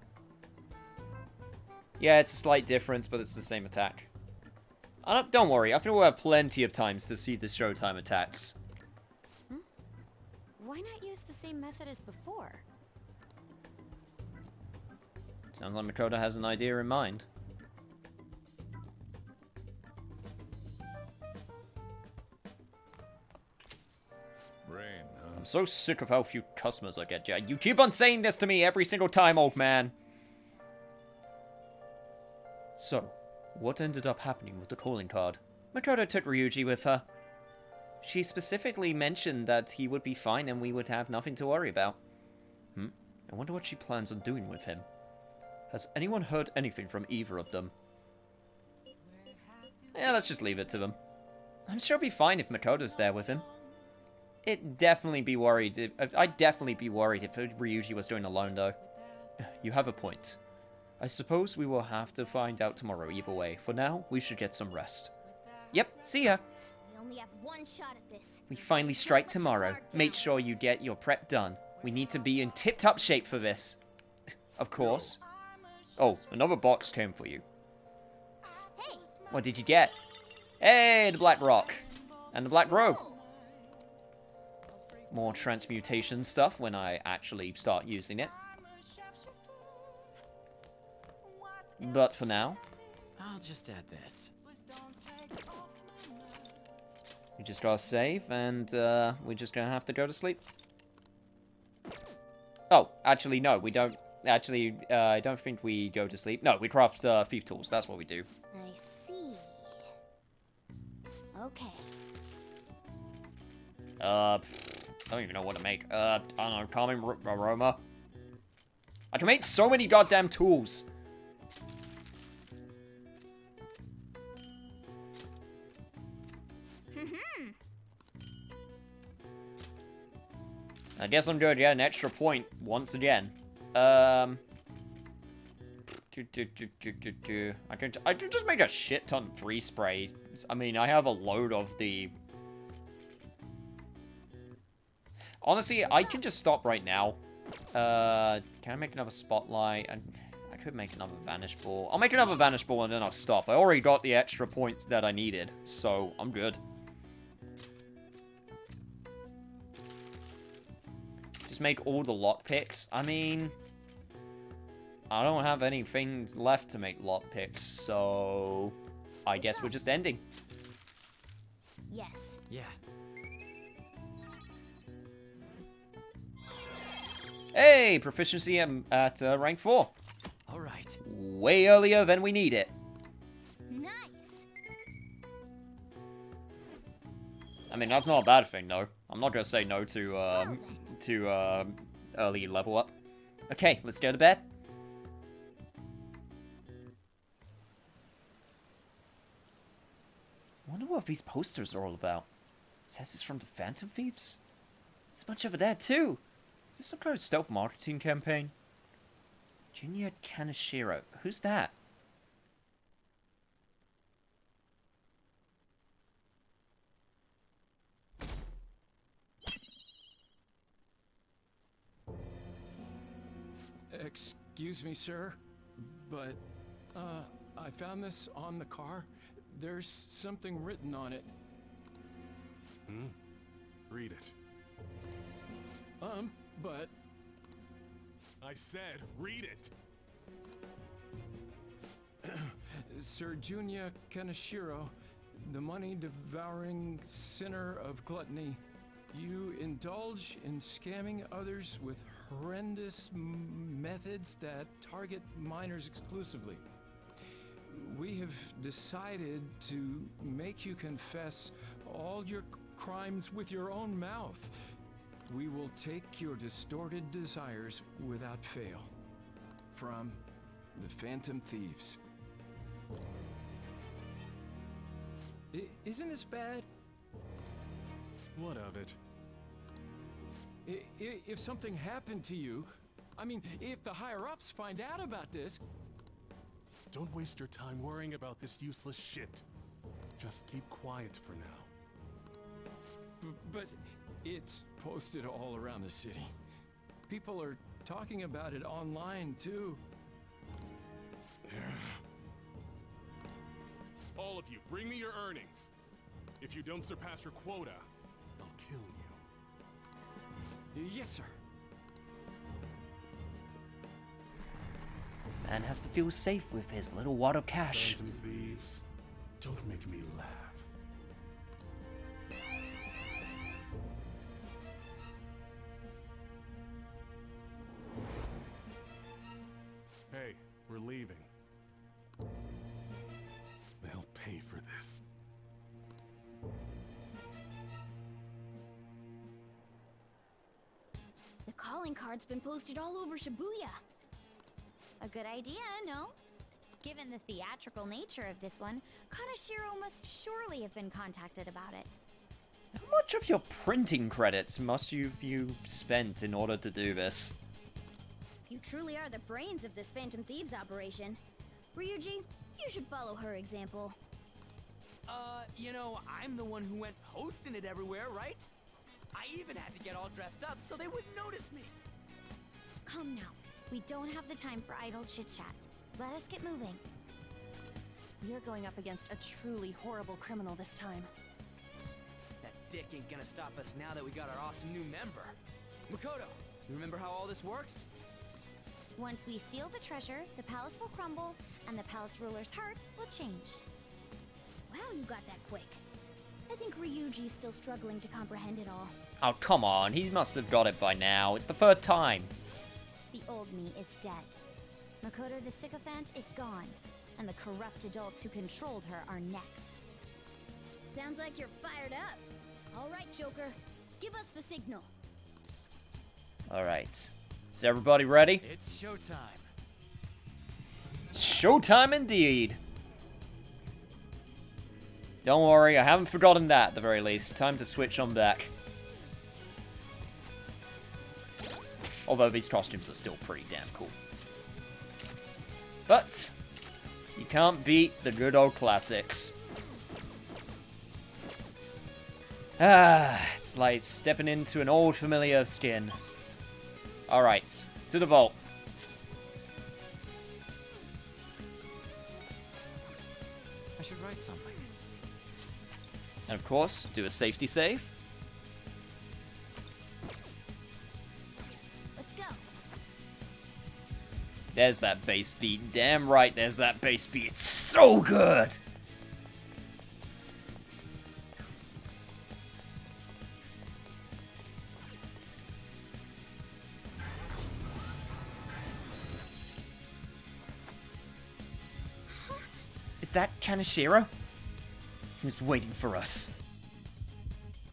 Yeah, it's a slight difference, but it's the same attack. Don't worry, I think we'll have plenty of times to see the Showtime attacks.
Why not use the same method as before?
Sounds like Makoto has an idea in mind.
Rain, huh?
I'm so sick of how few customers I get, Jay. You keep on saying this to me every single time, old man. So, what ended up happening with the calling card? Makoto took Ryuji with her. She specifically mentioned that he would be fine and we would have nothing to worry about. I wonder what she plans on doing with him. Has anyone heard anything from either of them? Yeah, let's just leave it to them. I'm sure it'll be fine if Makoto's there with him. I'd definitely be worried if Ryuji was doing alone, though. You have a point. I suppose we will have to find out tomorrow either way. For now, we should get some rest. Yep, see ya.
We only have one shot at this.
We finally strike tomorrow. Make sure you get your prep done. We need to be in tip-top shape for this. Of course. Oh, another box came for you.
Hey,
What did you get? Hey, the Black Rock. And the Black Robe. More transmutation stuff when I actually start using it. But for now,
I'll just add this.
we just gotta save, and we're just gonna have to go to sleep. Oh, actually, no, we don't. Actually, I don't think we go to sleep. No, we craft thief tools. That's what we do.
I see. Okay.
I don't even know what to make. I don't know, calming aroma. I can make so many goddamn tools. I guess I'm going to get an extra point once again. I can just make a shit ton of free spray. I mean, I have a load of the... Honestly, I can just stop right now. Can I make another spotlight? I could make another vanish ball. I'll make another vanish ball and then I'll stop. I already got the extra points that I needed, so I'm good. Just make all the lockpicks. I mean, I don't have anything left to make lockpicks, so I guess we're just ending.
Yes.
Yeah.
Hey, proficiency at rank 4.
All right.
Way earlier than we need it.
Nice.
I mean, that's not a bad thing, though. I'm not gonna say no to early level up. Okay, let's go to bed. Wonder what these posters are all about. It says it's from the Phantom Thieves. There's a bunch over there too. Is this some kind of stealth marketing campaign? Junior Kaneshiro. Who's that?
Excuse me, sir, but, I found this on the car. There's something written on it.
Read it.
But...
I said, read it!
Sir Junya Kaneshiro, the money-devouring sinner of gluttony, you indulge in scamming others with horrendous methods that target minors exclusively. We have decided to make you confess all your crimes with your own mouth. We will take your distorted desires without fail. From the Phantom Thieves. Isn't this bad?
What of it?
If something happened to you, I mean, if the higher-ups find out about this...
Don't waste your time worrying about this useless shit. Just keep quiet for now.
But it's posted all around the city. People are talking about it online, too.
All of you, bring me your earnings. If you don't surpass your quota, I'll kill you.
Yes, sir.
Man has to feel safe with his little wad of cash.
Phantom thieves, don't make me laugh. Hey, we're leaving. They'll pay for this.
The calling card's been posted all over Shibuya. A good idea, no?
Given the theatrical nature of this one, Kaneshiro must surely have been contacted about it.
How much of your printing credits must you spent in order to do this?
You truly are the brains of this Phantom Thieves operation. Ryuji, you should follow her example.
You know, I'm the one who went posting it everywhere, right? I even had to get all dressed up so they wouldn't notice me.
Come now. We don't have the time for idle chit-chat. Let us get moving.
You're going up against a truly horrible criminal this time.
That dick ain't gonna stop us now that we got our awesome new member. Makoto, you remember how all this works?
Once we steal the treasure, the palace will crumble, and the palace ruler's heart will change.
Wow, you got that quick. I think Ryuji's still struggling to comprehend it all.
Oh, come on. He must have got it by now. It's the third time.
The old me is dead. Makoto the sycophant is gone, and the corrupt adults who controlled her are next.
Sounds like you're fired up. All right, Joker. Give us the signal.
Alright. Is everybody ready?
It's showtime.
Showtime indeed! Don't worry, I haven't forgotten that at the very least. Time to switch on back. Although these costumes are still pretty damn cool. But you can't beat the good old classics. It's like stepping into an old familiar skin. Alright, to the vault.
I should write something.
And of course, do a safety save.
Let's go.
There's that bass beat. Damn right, there's that bass beat. It's so good! Is that Kaneshiro? He was waiting for us.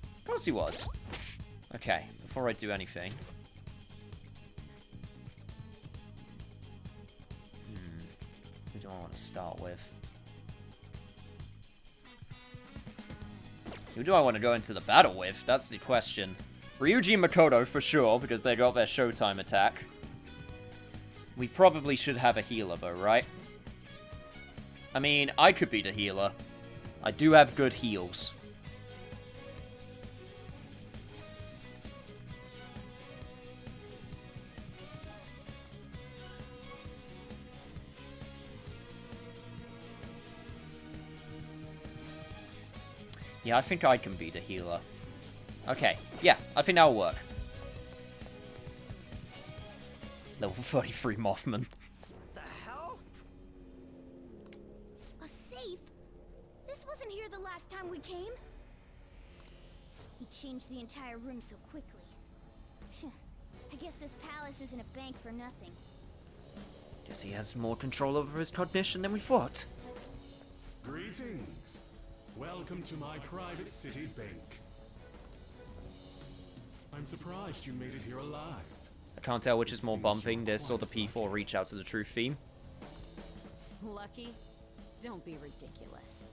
Of course he was. Okay, before I do anything. Who do I want to start with? Who do I want to go into the battle with? That's the question. Ryuji and Makoto, for sure, because they got their Showtime attack. We probably should have a healer, though, right? I mean, I could be the healer. I do have good heals. Yeah, I think I can be the healer. Okay, yeah, I think that'll work. Level 33 Mothman.
The hell?
A safe? This wasn't here the last time we came. He changed the entire room so quickly. I guess this palace isn't a bank for nothing.
Guess he has more control over his cognition than we thought.
Greetings. Welcome to my private city bank. I'm surprised you made it here alive.
I can't tell which is more bumping, this or the P4 Reach Out to the Truth theme.
Lucky? Don't be ridiculous.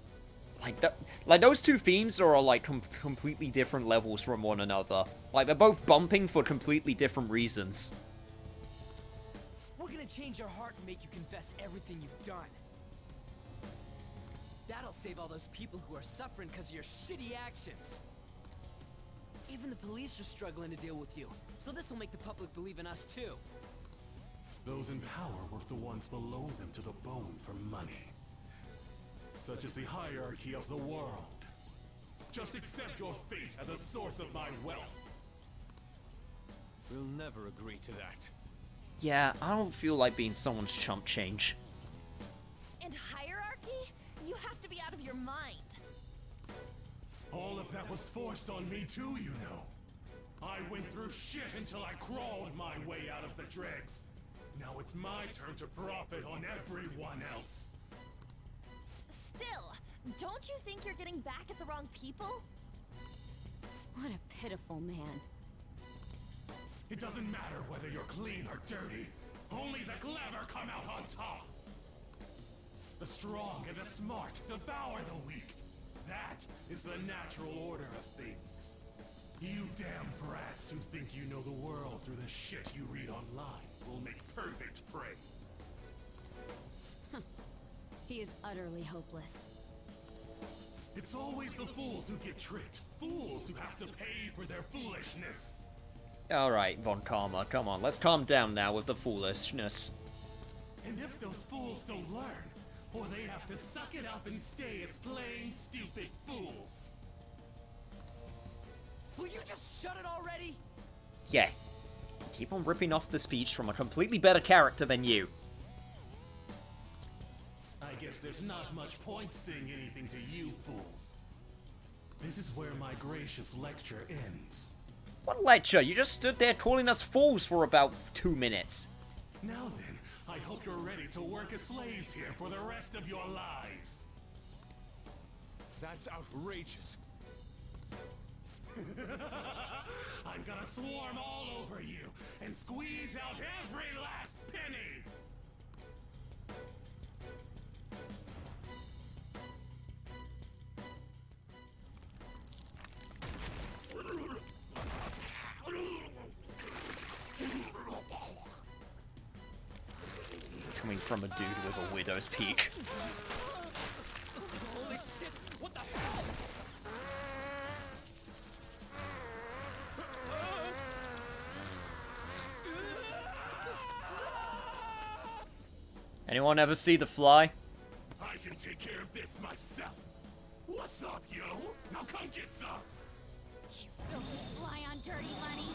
Like those two themes are like completely different levels from one another. Like they're both bumping for completely different reasons.
We're gonna change your heart and make you confess everything you've done. That'll save all those people who are suffering because of your shitty actions. Even the police are struggling to deal with you, so this will make the public believe in us too.
Those in power work the ones below them to the bone for money. Such is the hierarchy of the world. Just accept your fate as a source of my wealth.
We'll never agree to that.
Yeah, I don't feel like being someone's chump change.
And hierarchy? You have to be out of your mind.
All of that was forced on me too, you know. I went through shit until I crawled my way out of the dregs. Now it's my turn to profit on everyone else.
Still, don't you think you're getting back at the wrong people? What a pitiful man.
It doesn't matter whether you're clean or dirty. Only the clever come out on top. The strong and the smart devour the weak. That is the natural order of things. You damn brats who think you know the world through the shit you read online will make perfect prey.
He is utterly hopeless.
It's always the fools who get tricked. Fools who have to pay for their foolishness.
Alright, Von Karma, come on, let's calm down now with the foolishness.
And if those fools don't learn, or they have to suck it up and stay as plain stupid fools.
Will you just shut it already?
Yeah. Keep on ripping off the speech from a completely better character than you.
I guess there's not much point saying anything to you fools. This is where my gracious lecture ends.
What lecture? You just stood there calling us fools for about 2 minutes.
Now then, I hope you're ready to work as slaves here for the rest of your lives.
That's outrageous.
I'm gonna swarm all over you and squeeze out every last penny!
Coming from a dude with a widow's peak.
Holy shit! What the hell?
Anyone ever see The Fly?
I can take care of this myself. What's up, yo? Now come get some.
You filthy fly on dirty money!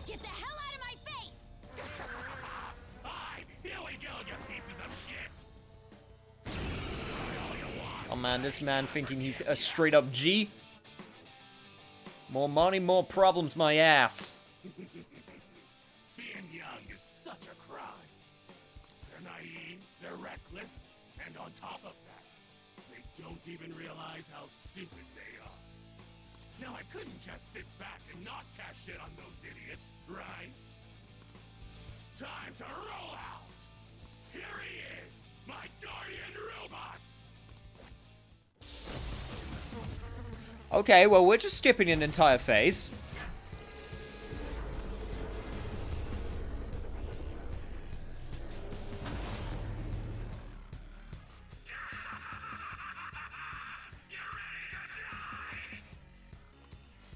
Get the hell out of my face!
Aye, here we go, you pieces of shit.
Oh man, this man thinking he's a straight up G. More money, more problems, my ass.
Being young is such a crime. They're naive, they're reckless, and on top of that, they don't even realize how stupid they are. Now I couldn't just sit back and not cash in on those idiots, right? Time to roll out! Here he is, my guardian robot!
Okay, well, we're just skipping an entire phase.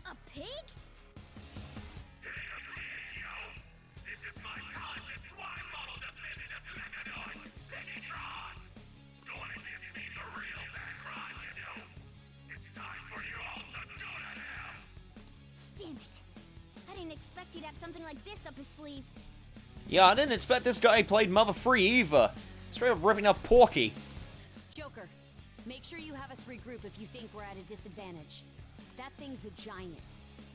A pig?
This is my talented swine model definitive humanoid, Pennytron! Going to me the real bad crime, you know. It's time for you all to go to hell!
Damn it. I didn't expect he'd have something like this up his sleeve.
Yeah, I didn't expect this guy played Mother Free either. Straight up ripping up Porky.
Joker, make sure you have us regroup if you think we're at a disadvantage. That thing's a giant.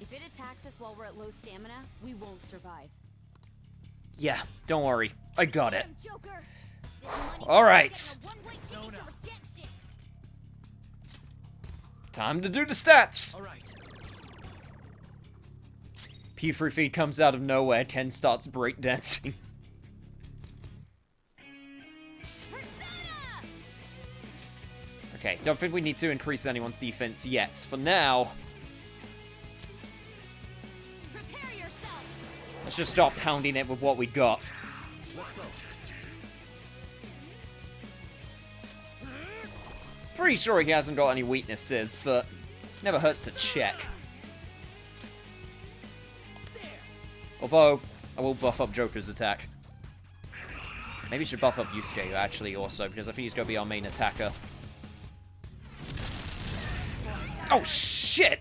If it attacks us while we're at low stamina, we won't survive.
Yeah, don't worry. I got it.
Joker!
Alright. Time to do the stats.
All right.
P3 feed comes out of nowhere. Ken starts breakdancing. Okay, don't think we need to increase anyone's defense yet. For now,
Prepare yourself.
let's just start pounding it with what we got.
Let's go.
Pretty sure he hasn't got any weaknesses, but never hurts to check. Although, I will buff up Joker's attack. Maybe we should buff up Yusuke, actually, also, because I think he's going to be our main attacker. Oh, shit!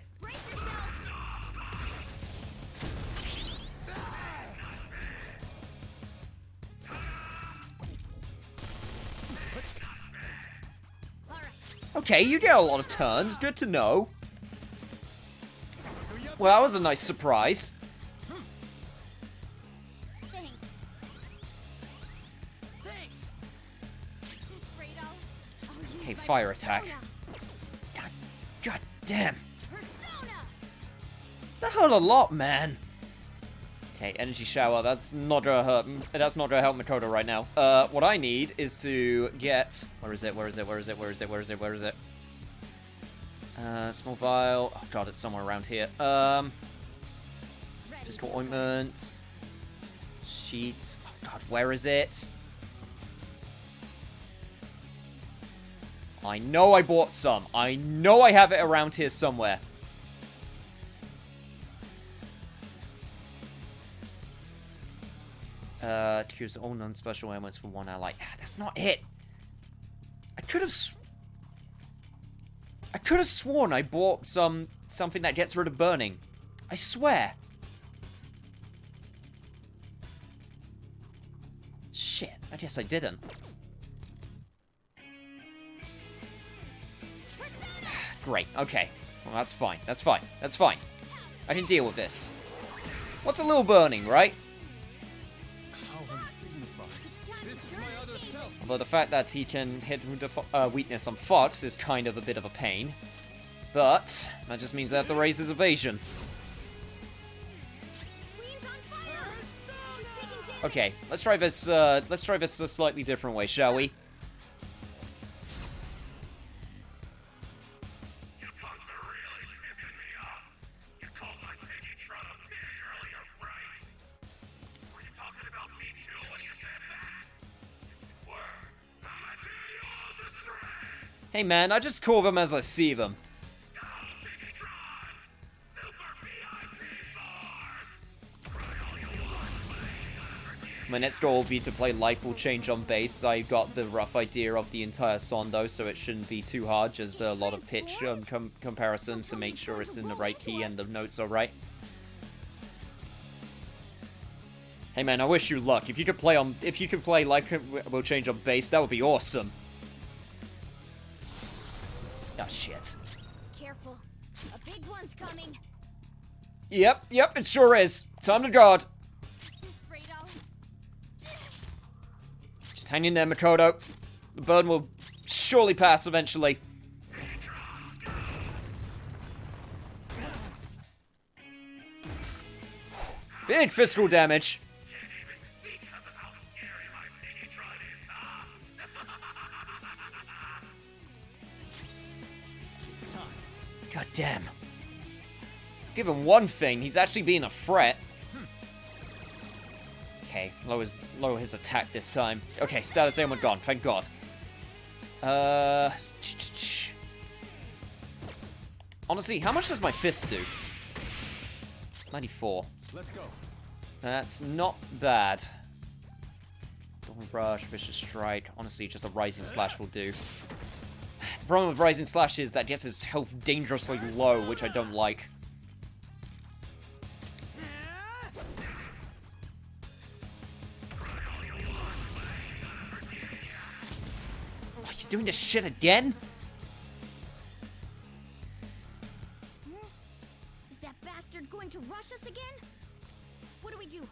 Okay, you get a lot of turns. Good to know. Well, that was a nice surprise.
Thanks.
Thanks.
This Fredo, I'll use
Okay,
my
fire attack.
persona.
God damn.
Persona!
That hurt a lot, man. Okay, energy shower. That's not gonna hurt. That's not gonna help Makoto right now. What I need is to get. Where is it? Where is it? Where is it? Where is it? Where is it? Where is it? Small vial. Oh god, it's somewhere around here. Pistol ointment. Sheets. Oh god, where is it? I know I bought some. I know I have it around here somewhere. Cures all non-special ailments for one ally. That's not it. I could have sworn I bought something that gets rid of burning. I swear. Shit, I guess I didn't. Great, okay. Well, that's fine, that's fine, that's fine. I can deal with this. What's a little burning, right? Although the fact that he can hit the weakness on Fox is kind of a bit of a pain. But that just means I have to raise his evasion. Okay, let's try this a slightly different way, shall we? Hey man, I just call them as I see them. My next goal will be to play Life Will Change on bass. I got the rough idea of the entire song though, so it shouldn't be too hard. Just a lot of pitch comparisons to make sure it's in the right key and the notes are right. Hey man, I wish you luck. If you could play Life Will Change on bass, that would be awesome. Oh shit.
Careful. A big one's coming.
Yep, it sure is. Time to guard. Just hang in there, Makoto. The burn will surely pass eventually. Big physical damage. God damn. Give him one thing, he's actually being a threat. Okay, lower his attack this time. Okay, status ailment gone, thank God. Honestly, how much does my fist do? 94.
Let's go.
That's not bad. Dawn Brush, Vicious Strike. Honestly, just a Rising Slash will do. The problem with Rising Slash is that gets his health dangerously low, which I don't like. Oh, you doing this shit again?
Is that bastard going to rush us again? What do we do?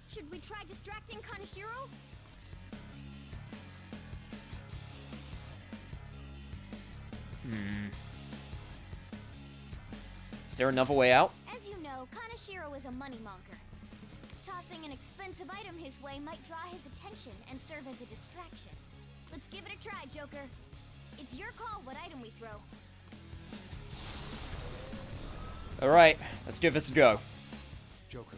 Should we try distracting Kaneshiro?
Is there another way out?
As you know, Kaneshiro is a moneymonger. Tossing an expensive item his way might draw his attention and serve as a distraction. Let's give it a try, Joker. It's your call what item we throw.
Alright, let's give this a go.
Joker,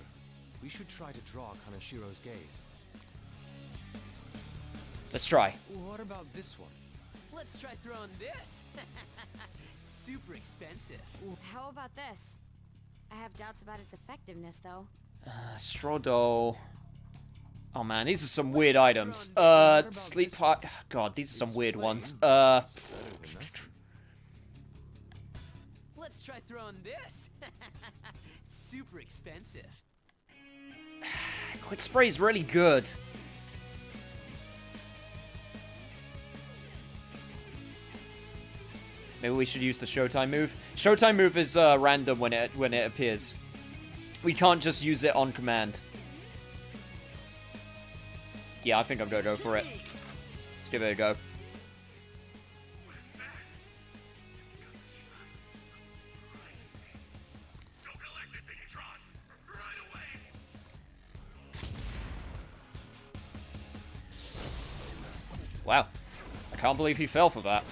we should try to draw Kaneshiro's gaze.
Let's try.
What about this one? Let's try throwing this. Super expensive.
How about this? I have doubts about its effectiveness, though.
Straw doll. Oh man, these are some weird items. Sleep pot. God, these are some weird ones.
Let's try throwing this. Super expensive.
Quick spray's really good. Maybe we should use the Showtime move. Showtime move is random when it appears. We can't just use it on command. Yeah, I think I'm gonna go for it. Let's give it a go. Wow. I can't believe he fell for that.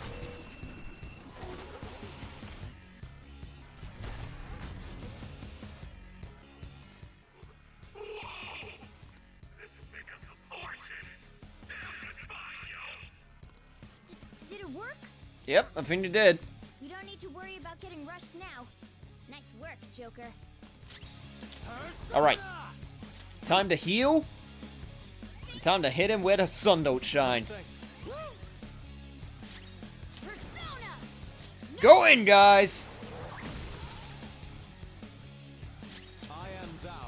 Did it work?
Yep, I think it did.
You don't need to worry about getting rushed now. Nice work, Joker.
Alright. Time to heal. Time to hit him where the sun don't shine. Go in, guys!
I am thou.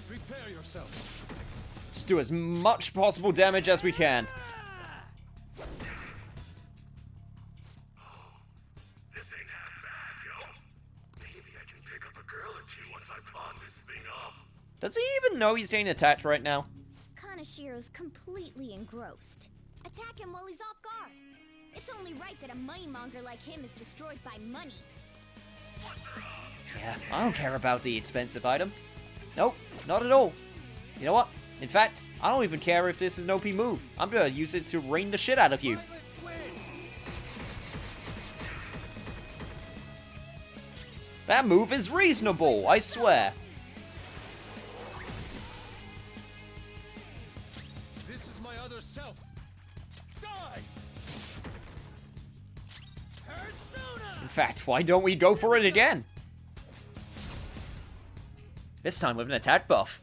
Prepare yourself.
Just do as much possible damage as we can.
This ain't half bad, yo. Maybe I can pick up a girl or two once I pawn this thing up.
Does he even know he's getting attacked right now?
Kanashiro's completely engrossed. Attack him while he's off guard. It's only right that a moneymonger like him is destroyed by money.
Yeah, I don't care about the expensive item. Nope, not at all. You know what? In fact, I don't even care if this is an OP move. I'm gonna use it to rain the shit out of you. That move is reasonable, I swear.
This is my other self. Die!
In fact, why don't we go for it again? This time with an attack buff.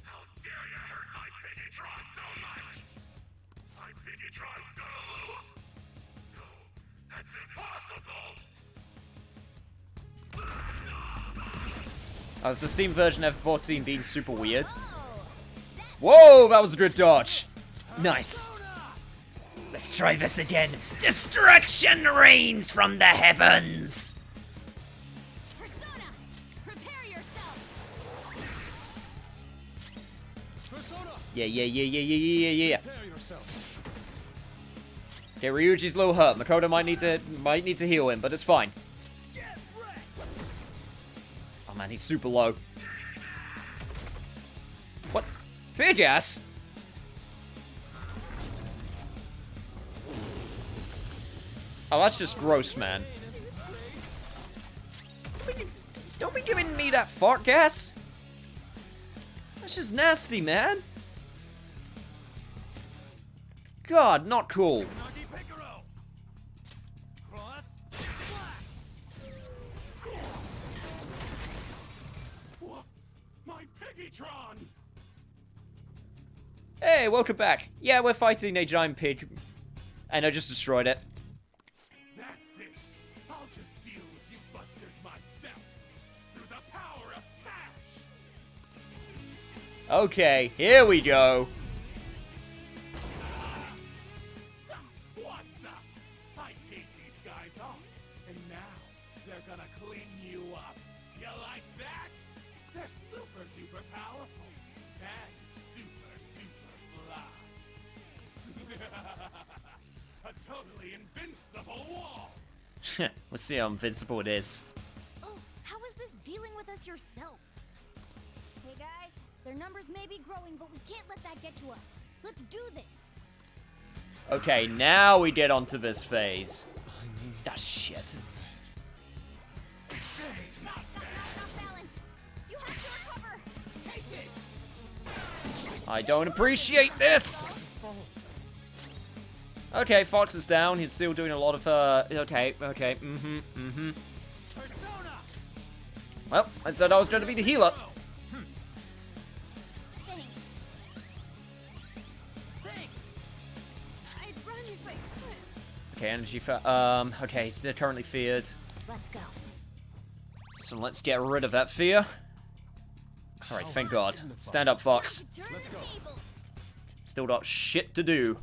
How dare you hurt my Biggitron so much? My Biggitron's gonna lose. No, that's impossible.
That was the Steam version of 14 being super weird. Whoa, that was a good dodge. Nice. Let's try this again. Destruction rains from the heavens.
Persona, prepare yourself.
Persona,
Yeah.
prepare yourself.
Okay, Ryuji's a little hurt. Makoto might need to heal him, but it's fine. Oh man, he's super low. What? Fear gas? Oh, that's just gross, man. Don't be giving me that fart gas. That's just nasty, man. God, not cool.
My Biggitron!
Hey, welcome back. Yeah, we're fighting a giant pig. And I just destroyed it.
That's it. I'll just deal with you busters myself. Through the power of cash.
Okay, here we go.
What's up? I hate these guys off. And now they're gonna clean you up. You like that? They're super duper powerful. And super duper fly. A totally invincible wall.
Let's see how invincible it is.
Oh, how is this dealing with us yourself? Hey guys, their numbers may be growing, but we can't let that get to us. Let's do this.
Okay, now we get onto this phase. Ah, shit.
Guys, got knocked off balance. You have to recover. Take this.
I don't appreciate this! Okay, Fox is down. He's still doing a lot of, okay, Well, I said I was going to be the healer.
Thanks.
I'd run if I could.
Okay, energy okay, they're currently feared.
Let's go.
So let's get rid of that fear. Alright, thank God. Stand up, Fox.
Turn the tables.
Still got shit to do.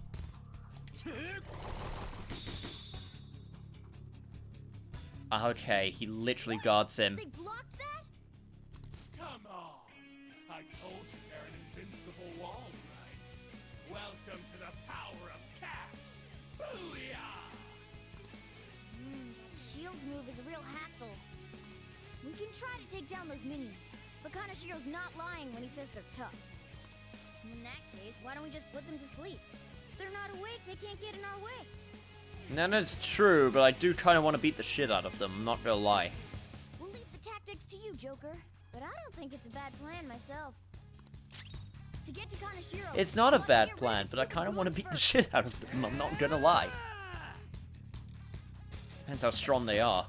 Okay, he literally guards him.
They blocked that?
Come on. I told you they're an invincible wall, right? Welcome to the power of cash. Booyah!
Shield move is a real hassle. We can try to take down those minions, but Kanashiro's not lying when he says they're tough. In that case, why don't we just put them to sleep? they're not awake, they can't get in our way.
No, that's true, but I do kind of want to beat the shit out of them, I'm not gonna lie.
We'll leave the tactics to you, Joker. But I don't think it's a bad plan myself. To get to Kaneshiro,
It's not a
we'll
bad
get rid
plan, but I
stupid
kind of want to
goons
beat the
first.
shit out of them, I'm not gonna lie. Depends how strong they are.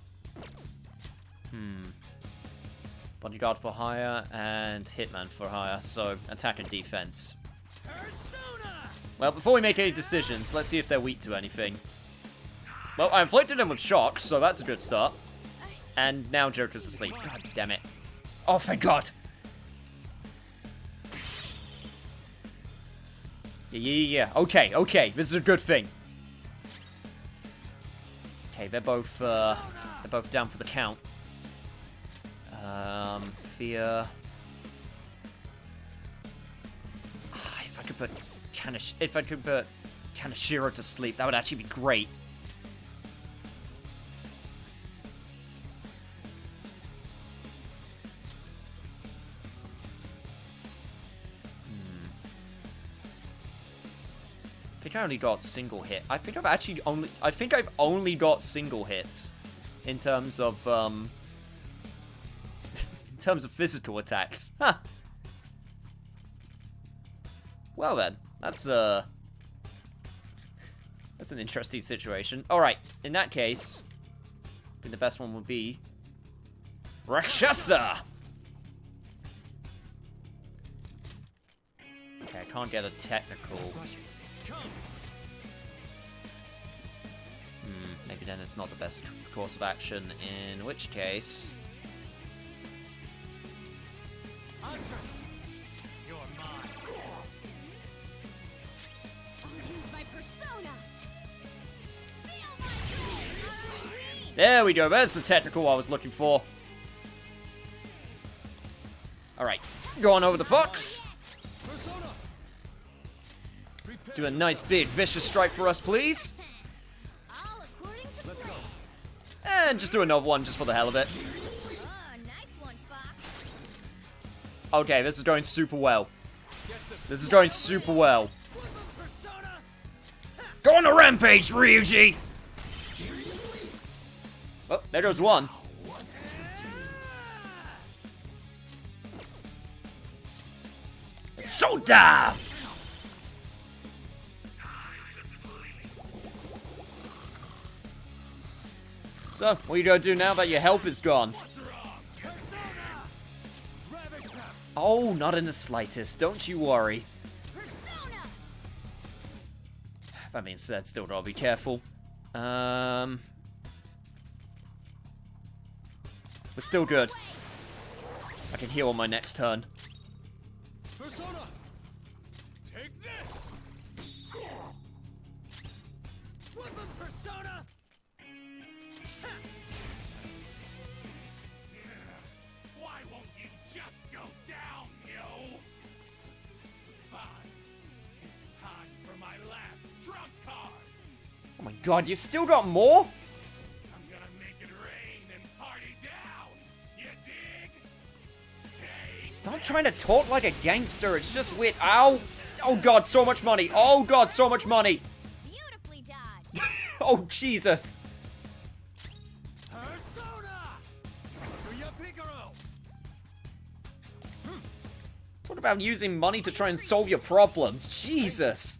Bodyguard for hire and Hitman for hire, so attack and defense. Well, before we make any decisions, let's see if they're weak to anything. Well, I inflicted them with shock, so that's a good start. And now Joker's asleep. God damn it. Oh, thank God! Yeah. Okay, this is a good thing. Okay, they're both down for the count. Fear. If I could put Kaneshiro to sleep, that would actually be great. I think I only got single hit. I think I've only got single hits in terms of physical attacks. Huh. Well then, that's an interesting situation. Alright, in that case, I think the best one would be Rakshasa! Okay, I can't get a technical. Maybe then it's not the best course of action, in which case... There we go, there's the technical I was looking for. Alright, go on over the fox. Do a nice big vicious strike for us, please. And just do another one just for the hell of it. Okay, this is going super well. This is going super well. Go on a rampage, Ryuji! Oh, there goes one. Soda! So, what are you gonna do now that your health is gone? Oh, not in the slightest. Don't you worry. That being said, still gotta be careful. We're still good. I can heal on my next turn.
Persona! Take this! Weapon Persona! Why won't you just go down, yo? Fine. It's time for my last trump card.
Oh my god, you still got more?
I'm gonna make it rain and party down. You dig? Take
Stop trying to talk like a gangster. It's just weird. Ow! Oh god, so much money. Oh god, so much money.
Beautifully dodged.
Oh Jesus.
Persona!
Talk about using money to try and solve your problems. Jesus.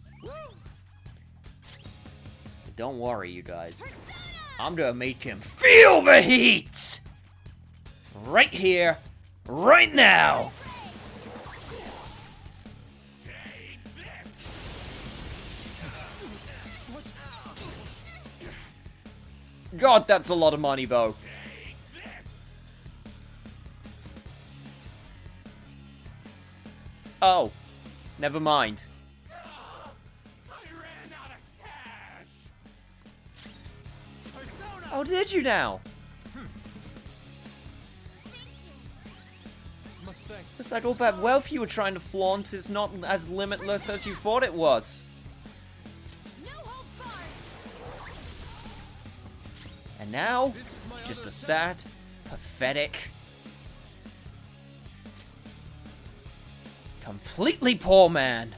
But don't worry, you guys. I'm gonna make him feel the heat! Right here, right now! God, that's a lot of money, though. Oh, never mind.
I ran out of cash. Persona!
Oh, did you now?
Much thanks.
Just like all that wealth you were trying to flaunt is not as limitless as you thought it was.
No holds barred.
And now,
This is my
just
other
a
set.
sad, pathetic, completely poor man.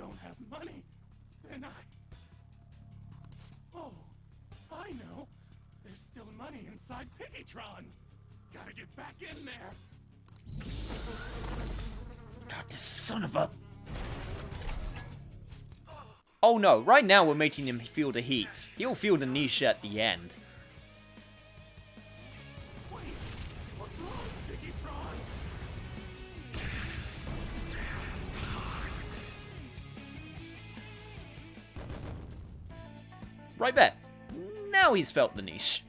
don't have money, then Oh, I know. There's still money inside Piggytron. Gotta get back in there.
God, this son of a... Oh no, right now we're making him feel the heat. He'll feel the niche at the end.
Wait, what's wrong with Piggytron?
Right there. Now he's felt the niche.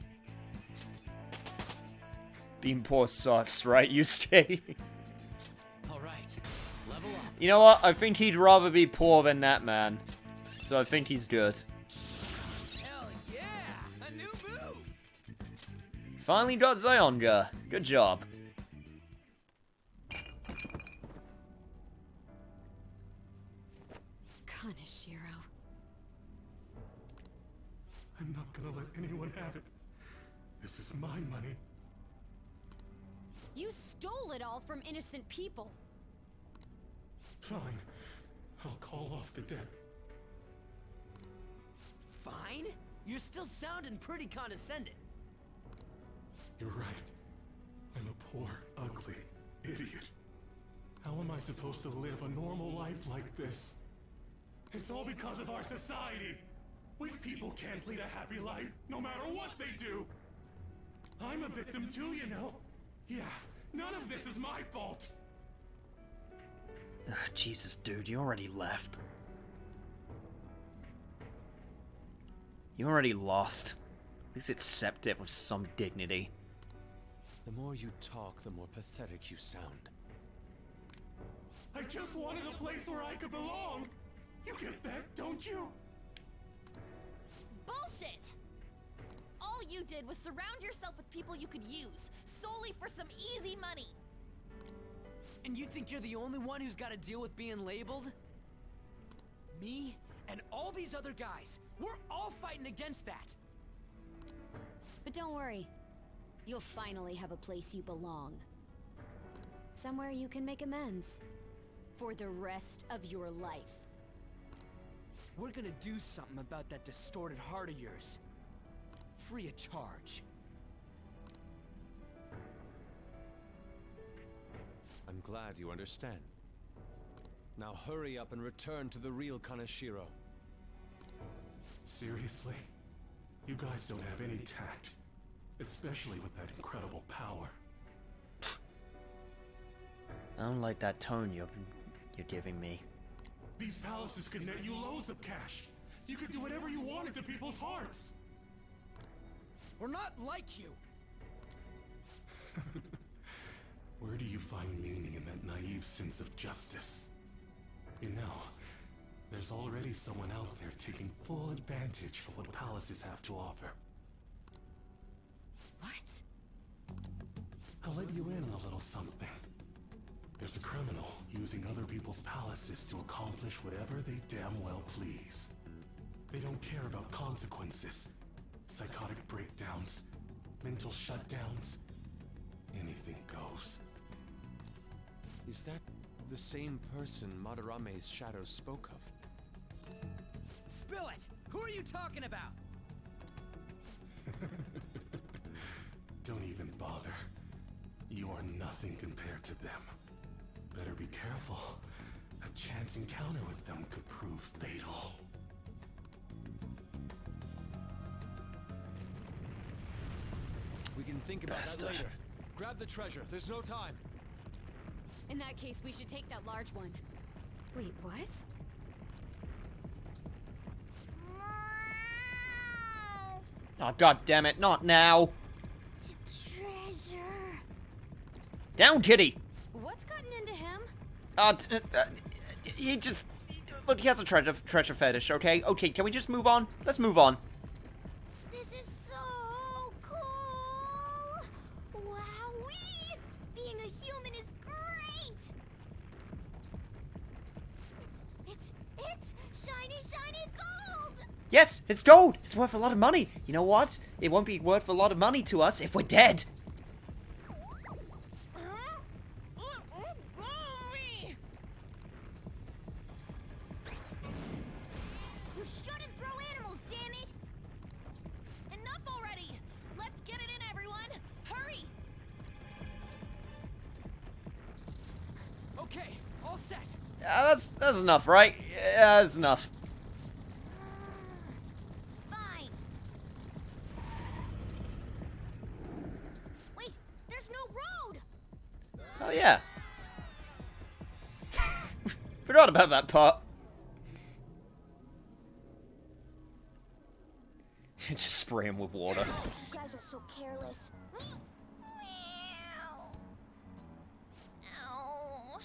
Being poor sucks, right, Yusuke?
Alright, level up.
You know what? I think he'd rather be poor than that, man. So I think he's good.
Hell yeah! A new move!
Finally got Zionga. Good job.
Kaneshiro.
I'm not gonna let anyone have it. This is my money.
You stole it all from innocent people.
Fine. I'll call off the debt.
Fine? You're still sounding pretty condescending.
You're right. I'm a poor, ugly idiot. How am I supposed to live a normal life like this? It's all because of our society. Weak people can't lead a happy life, no matter what they do. I'm a victim too, you know. Yeah, none of this is my fault.
Ugh, Jesus, dude, you already left. You already lost. At least accept it with some dignity.
The more you talk, the more pathetic you sound.
I just wanted a place where I could belong. You get that, don't you?
Bullshit! All you did was surround yourself with people you could use, solely for some easy money.
And you think you're the only one who's got to deal with being labeled? Me and all these other guys, we're all fighting against that.
But don't worry. You'll finally have a place you belong. Somewhere you can make amends. For the rest of your life.
We're gonna do something about that distorted heart of yours. Free of charge.
I'm glad you understand. Now hurry up and return to the real Kaneshiro.
Seriously? You guys don't have any tact. Especially with that incredible power.
I don't like that tone you're giving me.
These palaces could net you loads of cash. You could do whatever you wanted to people's hearts.
We're not like you.
Where do you find meaning in that naive sense of justice? You know, there's already someone out there taking full advantage of what palaces have to offer.
What?
I'll let you in on a little something. There's a criminal using other people's palaces to accomplish whatever they damn well please. They don't care about consequences, psychotic breakdowns, mental shutdowns. Anything goes.
Is that the same person Madarame's shadow spoke of?
Spill it! Who are you talking about?
Don't even bother. You are nothing compared to them. Better be careful. A chance encounter with them could prove fatal.
We can think about
Bastard.
that later. Grab the treasure. There's no time.
In that case, we should take that large one. Wait, what?
Oh, god damn it, not now.
Treasure.
Down, kitty.
What's gotten into him?
He just... Look, he has a treasure fetish, okay? Okay, can we just move on? Let's move on.
This is so cool! Wowee! Being a human is great! It's shiny, shiny gold!
Yes, it's gold. It's worth a lot of money. You know what? It won't be worth a lot of money to us if we're dead.
set.
Yeah, that's enough, right? Yeah, that's enough.
Fine. Wait, there's no road.
Oh yeah. Forgot about that part. Just spray him with water.
You guys are so careless. Ow.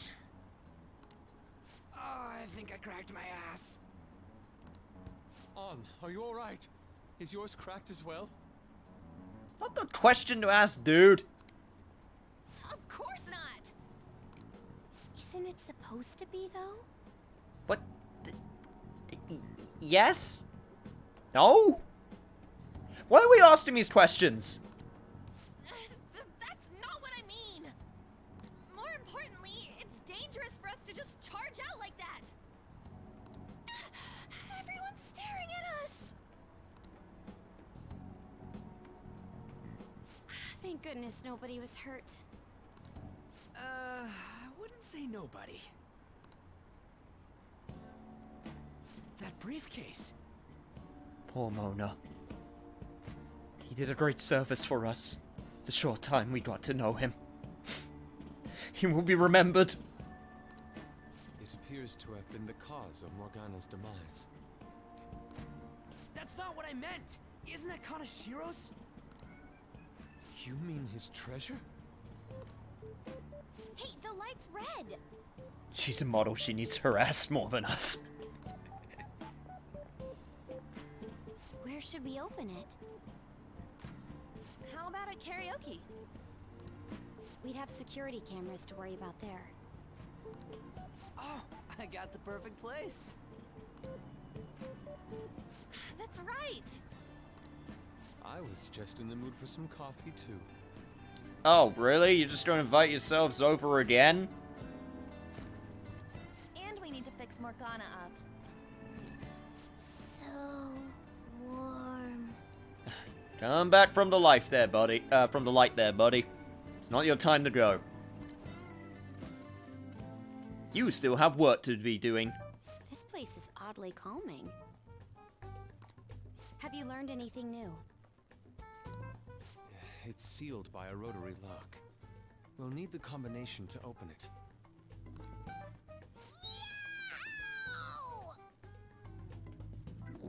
Oh, I think I cracked my ass.
On, are you alright? Is yours cracked as well?
Not the question to ask, dude.
Of course not! Isn't it supposed to be, though?
What? Yes? No? Why are we asking these questions?
That's not what I mean! More importantly, it's dangerous for us to just charge out like that! Everyone's staring at us! Thank goodness nobody was hurt.
I wouldn't say nobody. That briefcase.
Poor Mona. He did a great service for us. The short time we got to know him. He will be remembered.
It appears to have been the cause of Morgana's demise.
That's not what I meant. Isn't that Kanashiro's?
You mean his treasure?
Hey, the light's red.
She's a model. She needs her ass more than us.
Where should we open it? How about at karaoke? We'd have security cameras to worry about there.
Oh, I got the perfect place.
That's right!
I was just in the mood for some coffee, too.
Oh, really? You're just going to invite yourselves over again?
And we need to fix Morgana up.
So warm.
Come back from the light there, buddy. It's not your time to go. You still have work to be doing.
This place is oddly calming. Have you learned anything new?
It's sealed by a rotary lock. We'll need the combination to open it.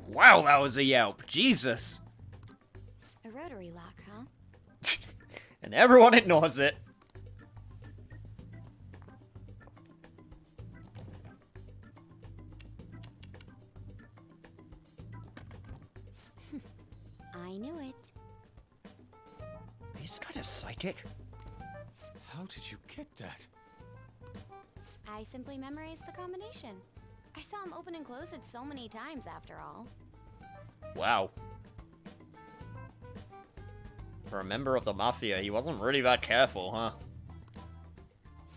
Wow, that was a yelp. Jesus.
A rotary lock, huh?
And everyone ignores it.
I knew it.
He's kind of psychic.
How did you get that?
I simply memorized the combination. I saw him open and close it so many times after all.
Wow. For a member of the Mafia, he wasn't really that careful, huh?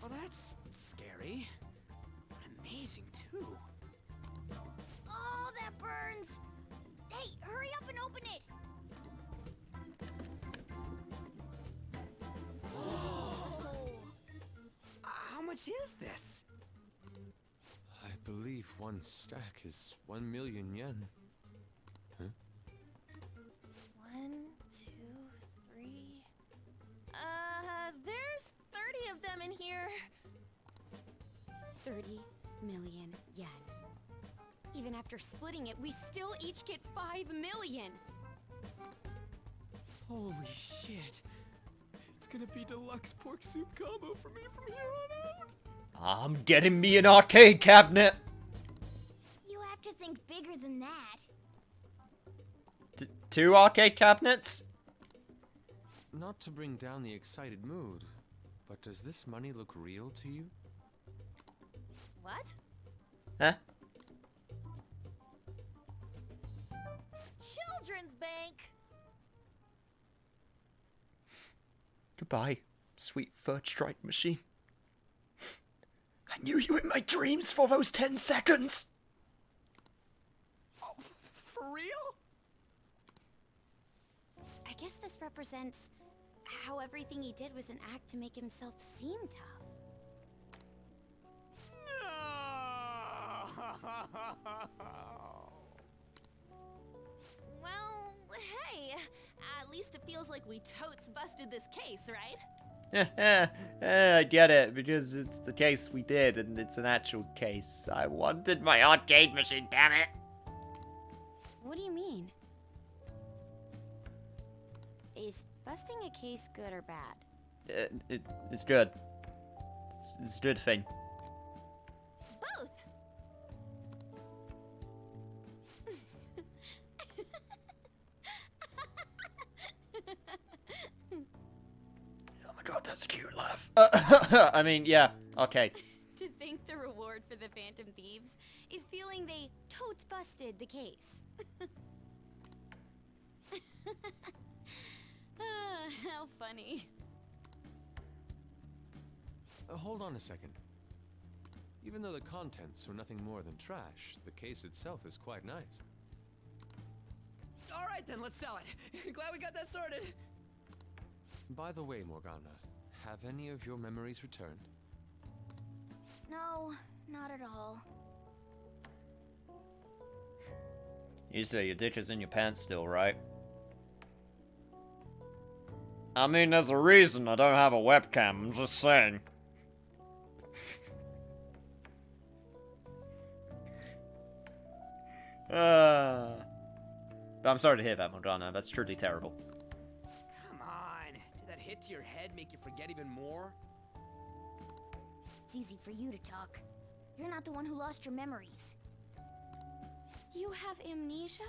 Well, that's scary. But amazing, too.
Oh, that burns. Hey, hurry up and open it.
How much is this?
I believe one stack is 1,000,000 yen. Huh?
1, 2, 3. There's 30 of them in here. 30 million yen. Even after splitting it, we still each get 5 million.
Holy shit. It's gonna be deluxe pork soup combo for me from here on out.
I'm getting me an arcade cabinet.
You have to think bigger than that.
2 arcade cabinets?
Not to bring down the excited mood, but does this money look real to you?
What?
Huh?
Children's bank!
Goodbye, sweet third strike machine. I knew you in my dreams for those 10 seconds.
Oh, for real?
I guess this represents how everything he did was an act to make himself seem tough.
No!
Well, hey, at least it feels like we totes busted this case, right?
I get it, because it's the case we did, and it's an actual case. I wanted my arcade machine, damn it!
What do you mean? Is busting a case good or bad?
It's good. It's a good thing.
Both!
Oh my god, that's a cute laugh. I mean, yeah, okay.
To think the reward for the Phantom Thieves is feeling they totes busted the case. How funny.
Hold on a second. Even though the contents are nothing more than trash, the case itself is quite nice.
All right then, let's sell it. Glad we got that sorted.
By the way, Morgana, have any of your memories returned?
No, not at all.
You say your dick is in your pants still, right? I mean, there's a reason I don't have a webcam, I'm just saying. But I'm sorry to hear that, Morgana. That's truly terrible.
Come on. Did that hit to your head make you forget even more?
It's easy for you to talk. You're not the one who lost your memories.
You have amnesia?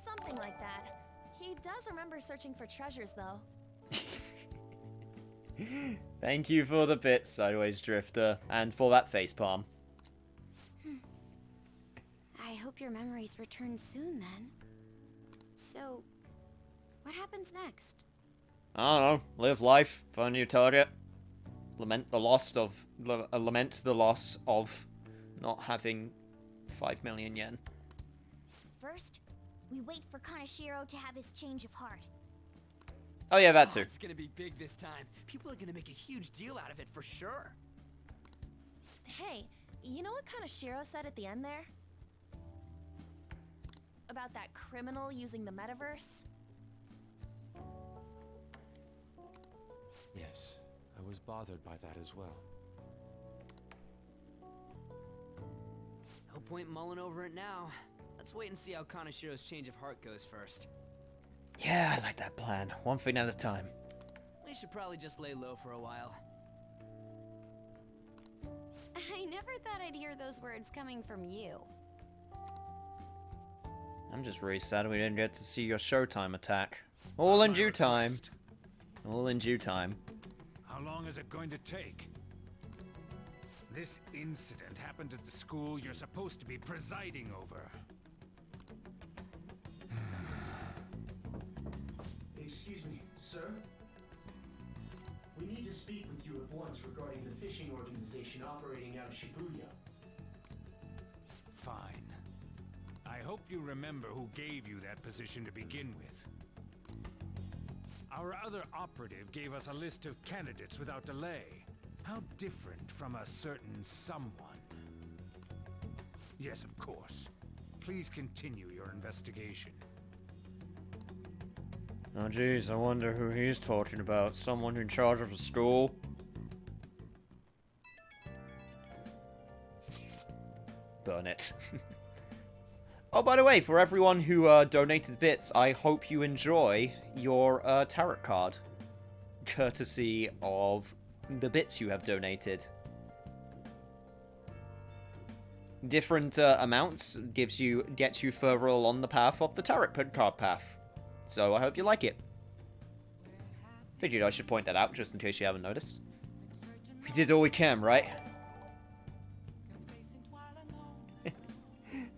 Something like that. He does remember searching for treasures, though.
Thank you for the bit, Sideways Drifter, and for that facepalm.
I hope your memories return soon then. So, what happens next?
I don't know. Live life, find a new target. Lament the loss of not having 5 million yen.
First, we wait for Kaneshiro to have his change of heart.
Oh yeah, that too.
It's gonna be big this time. People are gonna make a huge deal out of it for sure.
Hey, you know what Kaneshiro said at the end there? About that criminal using the metaverse?
Yes, I was bothered by that as well.
No point mulling over it now. Let's wait and see how Kaneshiro's change of heart goes first.
Yeah, I like that plan. One thing at a time.
We should probably just lay low for a while.
I never thought I'd hear those words coming from you.
I'm just really sad we didn't get to see your Showtime attack. All in due time. All in due time.
How long is it going to take? This incident happened at the school you're supposed to be presiding over.
Excuse me, sir? We need to speak with you at once regarding the fishing organization operating out of Shibuya.
Fine. I hope you remember who gave you that position to begin with. Our other operative gave us a list of candidates without delay. How different from a certain someone. Yes, of course. Please continue your investigation.
Oh jeez, I wonder who he's talking about. Someone in charge of the school? Burn it. Oh, by the way, for everyone who donated bits, I hope you enjoy your tarot card. Courtesy of the bits you have donated. Different amounts gets you further along the path of the tarot card path. So I hope you like it. Figured I should point that out just in case you haven't noticed. We did all we can, right?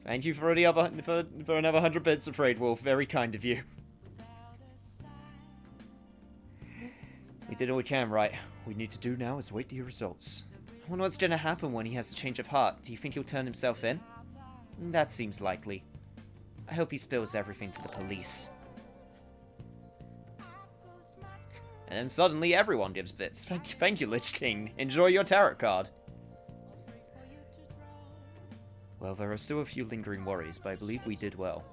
Thank you for the other for another 100 bits of Raid Wolf. Very kind of you. We did all we can, right? What we need to do now is wait the results. I wonder what's gonna happen when he has a change of heart. Do you think he'll turn himself in? That seems likely. I hope he spills everything to the police. And then suddenly everyone gives bits. Thank you, Lich King. Enjoy your tarot card. Well, there are still a few lingering worries, but I believe we did well.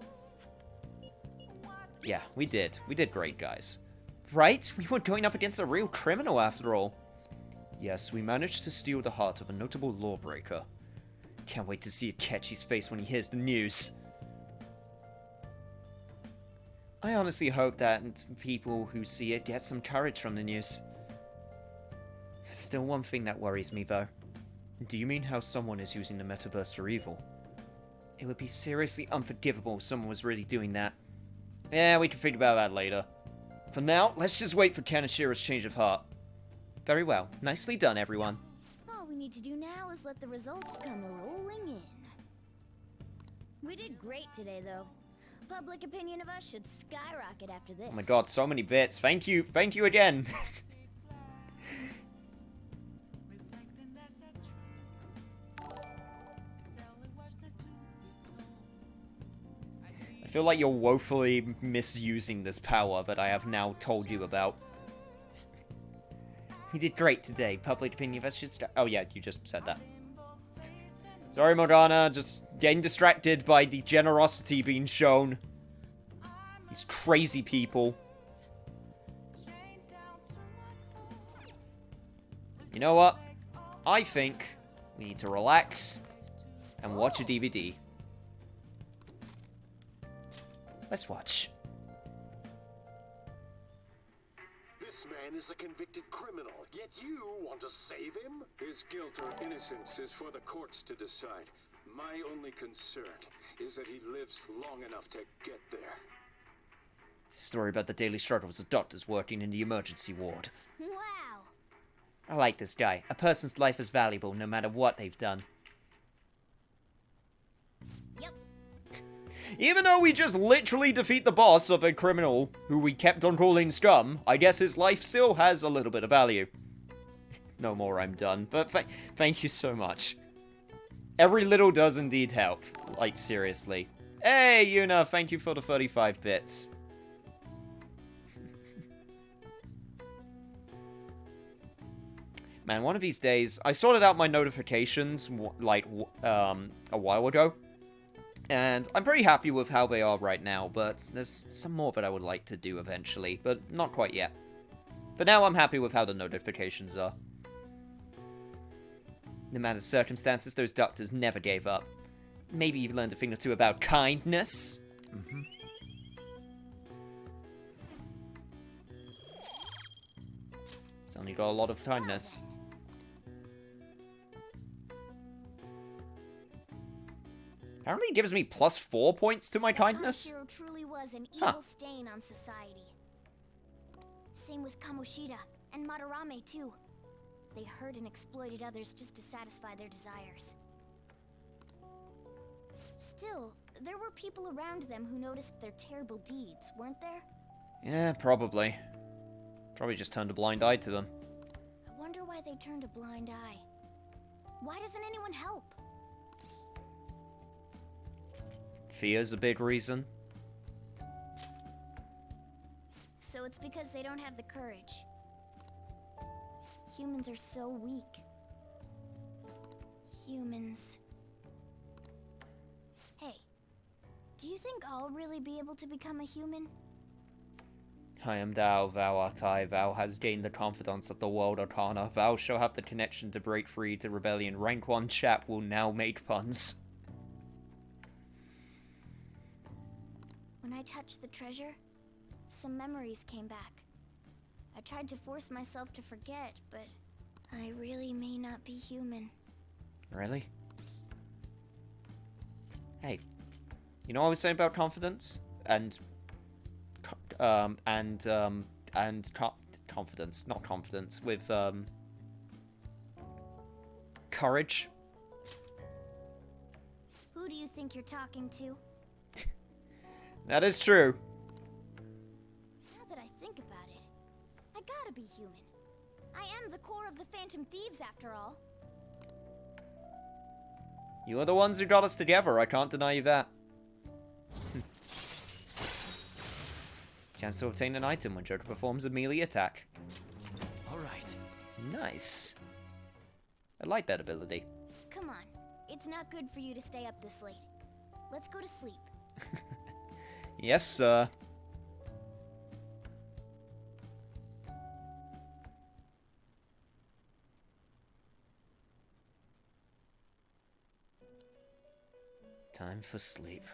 Yeah, we did. We did great, guys. Right? We were going up against a real criminal, after all. Yes, we managed to steal the heart of a notable lawbreaker. Can't wait to see Akechi's face when he hears the news. I honestly hope that people who see it get some courage from the news. There's still one thing that worries me, though. Do you mean how someone is using the metaverse for evil? It would be seriously unforgivable if someone was really doing that. Yeah, we can think about that later. For now, let's just wait for Kanashiro's change of heart. Very well. Nicely done, everyone.
All we need to do now is let the results come rolling in. We did great today, though. Public opinion of us should skyrocket after this.
Oh my god, so many bits. Thank you again. I feel like you're woefully misusing this power that I have now told you about. He did great today. Public opinion of us should start. Oh yeah, you just said that. Sorry, Morgana. Just getting distracted by the generosity being shown. These crazy people. You know what? I think we need to relax and watch a DVD. Let's watch.
This man is a convicted criminal, yet you want to save him?
His guilt or innocence is for the courts to decide. My only concern is that he lives long enough to get there.
It's a story about the daily struggles of doctors working in the emergency ward.
Wow!
I like this guy. A person's life is valuable no matter what they've done.
Yep.
Even though we just literally defeat the boss of a criminal who we kept on calling scum, I guess his life still has a little bit of value. No more, I'm done. But thank you so much. Every little does indeed help. Like, seriously. Hey, Yuna, thank you for the 35 bits. Man, one of these days, I sorted out my notifications, like, a while ago. And I'm pretty happy with how they are right now, but there's some more that I would like to do eventually, but not quite yet. For now, I'm happy with how the notifications are. No matter the circumstances, those doctors never gave up. Maybe you've learned a thing or two about kindness. Suddenly got a lot of kindness. Apparently it gives me +4 points to my kindness.
Kanashiro truly was an evil stain on society. Same with Kamoshida and Madarame too. They hurt and exploited others just to satisfy their desires. Still, there were people around them who noticed their terrible deeds, weren't there?
Yeah, probably. Probably just turned a blind eye to them.
I wonder why they turned a blind eye. Why doesn't anyone help?
Fear's a big reason.
So it's because they don't have the courage. Humans are so weak. Humans. Hey, do you think I'll really be able to become a human?
I am thou, thou art I, thou hast gained the confidence of the world arcana, thou shall have the connection to break free to rebellion, rank 1 chap will now make puns.
When I touched the treasure, some memories came back. I tried to force myself to forget, but I really may not be human.
Really? Hey, you know what I was saying about confidence? Confidence, not confidence, with, courage.
Who do you think you're talking to?
That is true.
Now that I think about it, I gotta be human. I am the core of the Phantom Thieves, after all.
You are the ones who got us together, I can't deny you that. Chance to obtain an item when Joker performs a melee attack.
Alright.
Nice. I like that ability.
Come on, It's not good for you to stay up this late. Let's go to sleep.
Yes, sir. Time for sleep.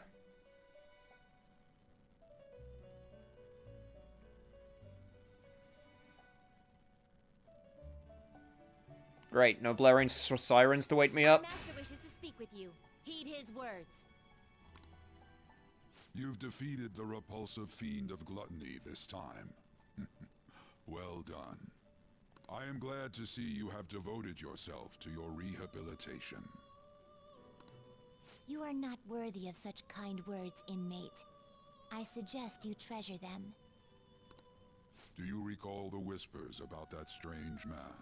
Great, no blaring sirens to wake me up.
Master wishes to speak with you. Heed his words.
You've defeated the repulsive fiend of gluttony this time. Well done. I am glad to see you have devoted yourself to your rehabilitation.
You are not worthy of such kind words, inmate. I suggest you treasure them.
Do you recall the whispers about that strange man?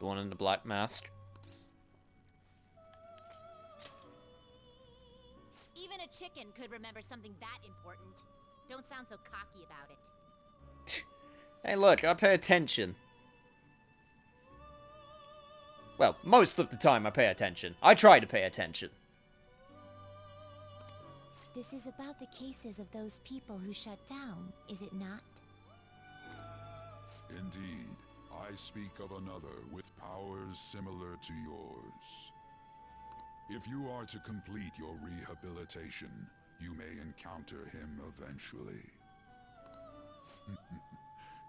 The one in the black mask.
Even a chicken could remember something that important. Don't sound so cocky about it.
Hey, look, I pay attention. Well, most of the time I pay attention. I try to pay attention.
This is about the cases of those people who shut down, is it not?
Indeed, I speak of another with powers similar to yours. If you are to complete your rehabilitation, you may encounter him eventually.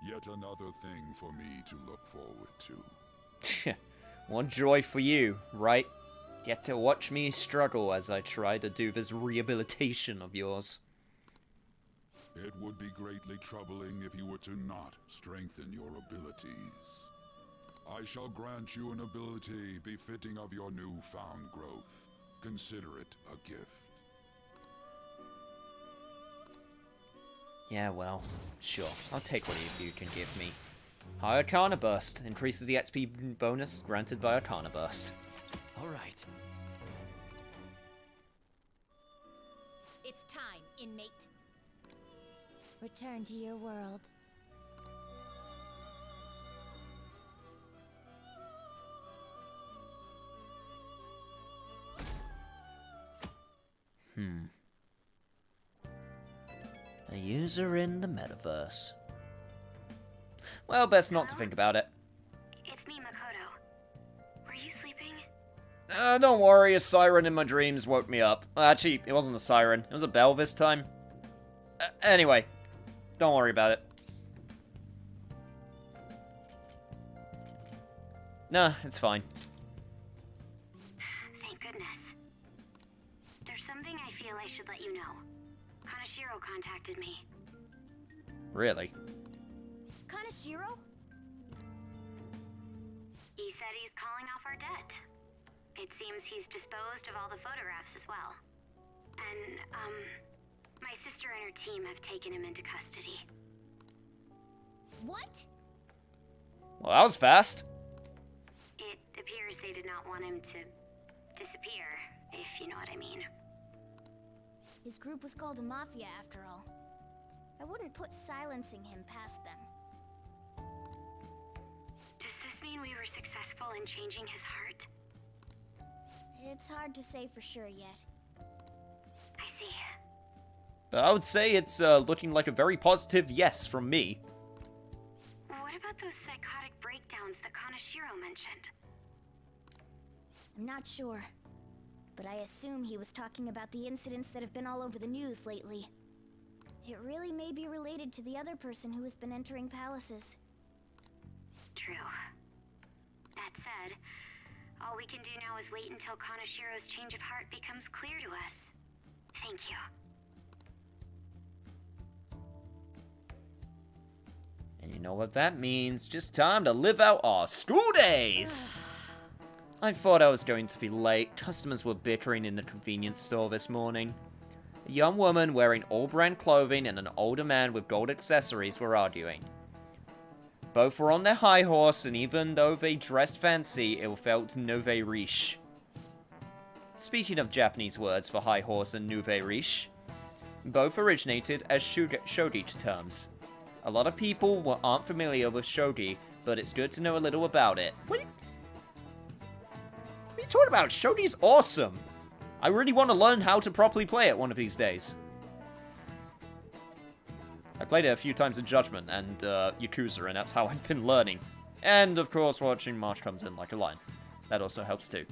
Yet another thing for me to look forward to.
One joy for you, right? Get to watch me struggle as I try to do this rehabilitation of yours.
It would be greatly troubling if you were to not strengthen your abilities. I shall grant you an ability befitting of your newfound growth. Consider it a gift.
Yeah, well, sure. I'll take what you can give me. High Arcana Burst increases the XP bonus granted by Arcana Burst.
Alright.
It's time, inmate. Return to your world.
A user in the metaverse. Well, best not to think about it.
It's me, Makoto. Were you sleeping?
Don't worry, a siren in my dreams woke me up. Actually, it wasn't a siren. It was a bell this time. Anyway, don't worry about it. Nah, it's fine.
Thank goodness. There's something I feel I should let you know. Kanashiro contacted me.
Really?
Kanashiro?
He said he's calling off our debt. It seems he's disposed of all the photographs as well. And, my sister and her team have taken him into custody.
What?
Well, that was fast.
It appears they did not want him to disappear, if you know what I mean.
His group was called a mafia after all. I wouldn't put silencing him past them.
Does this mean we were successful in changing his heart?
It's hard to say for sure yet.
I see.
But I would say it's looking like a very positive yes from me.
What about those psychotic breakdowns that Kanashiro mentioned?
I'm not sure. But I assume he was talking about the incidents that have been all over the news lately. It really may be related to the other person who has been entering palaces.
True. That said, all we can do now is wait until Kanashiro's change of heart becomes clear to us. Thank you.
And you know what that means? Just time to live out our school days! I thought I was going to be late. Customers were bickering in the convenience store this morning. A young woman wearing all-brand clothing and an older man with gold accessories were arguing. Both were on their high horse, and even though they dressed fancy, it felt nouveau riche. Speaking of Japanese words for high horse and nouveau riche, both originated as shogi terms. A lot of people aren't familiar with shogi, but it's good to know a little about it. What? are you talking about? Shogi's awesome. I really want to learn how to properly play it one of these days. I played it a few times in Judgment and Yakuza, and that's how I've been learning. And, of course, watching March Comes In Like a Lion. That also helps, too.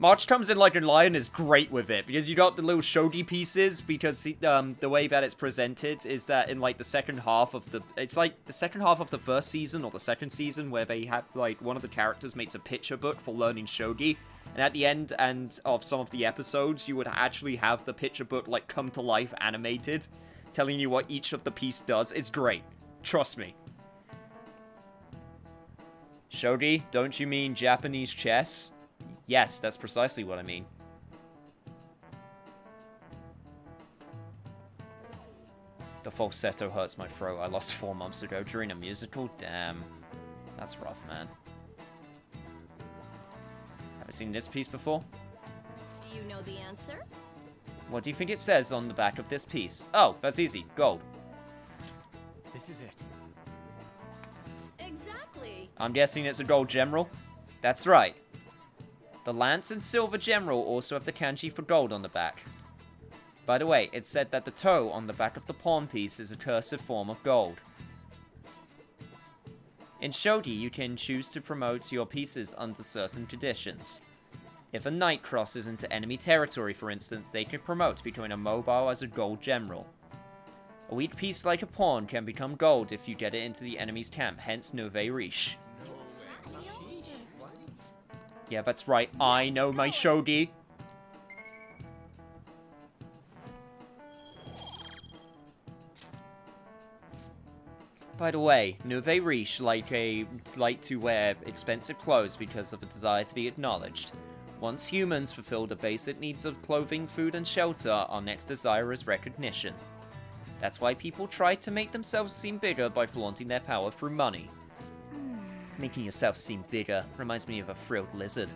March Comes In Like a Lion is great with it, because you got the little shogi pieces, because the way that it's presented is that in, like, the second half of the... It's, like, the second half of the first season, or the second season, where they have, like, one of the characters makes a picture book for learning shogi, and at the end of some of the episodes, you would actually have the picture book, like, come to life animated, telling you what each of the piece does. It's great. Trust me. Shogi, don't you mean Japanese chess? Yes, that's precisely what I mean. The falsetto hurts my throat. I lost 4 months ago during a musical. Damn. That's rough, man. Have you seen this piece before?
Do you know the answer?
What do you think it says on the back of this piece? Oh, that's easy. Gold.
This is it.
Exactly.
I'm guessing it's a gold general? That's right. The lance and silver general also have the kanji for gold on the back. By the way, it said that the toe on the back of the pawn piece is a cursive form of gold. In shogi, you can choose to promote your pieces under certain conditions. If a knight crosses into enemy territory, for instance, they can promote, becoming a mobile as a gold general. A weak piece like a pawn can become gold if you get it into the enemy's camp, hence Nouveau Riche. Yeah, that's right. I know my shogi. By the way, Nouveau Riche like to wear expensive clothes because of a desire to be acknowledged. Once humans fulfill the basic needs of clothing, food, and shelter, our next desire is recognition. That's why people try to make themselves seem bigger by flaunting their power through money. Making yourself seem bigger reminds me of a frilled lizard.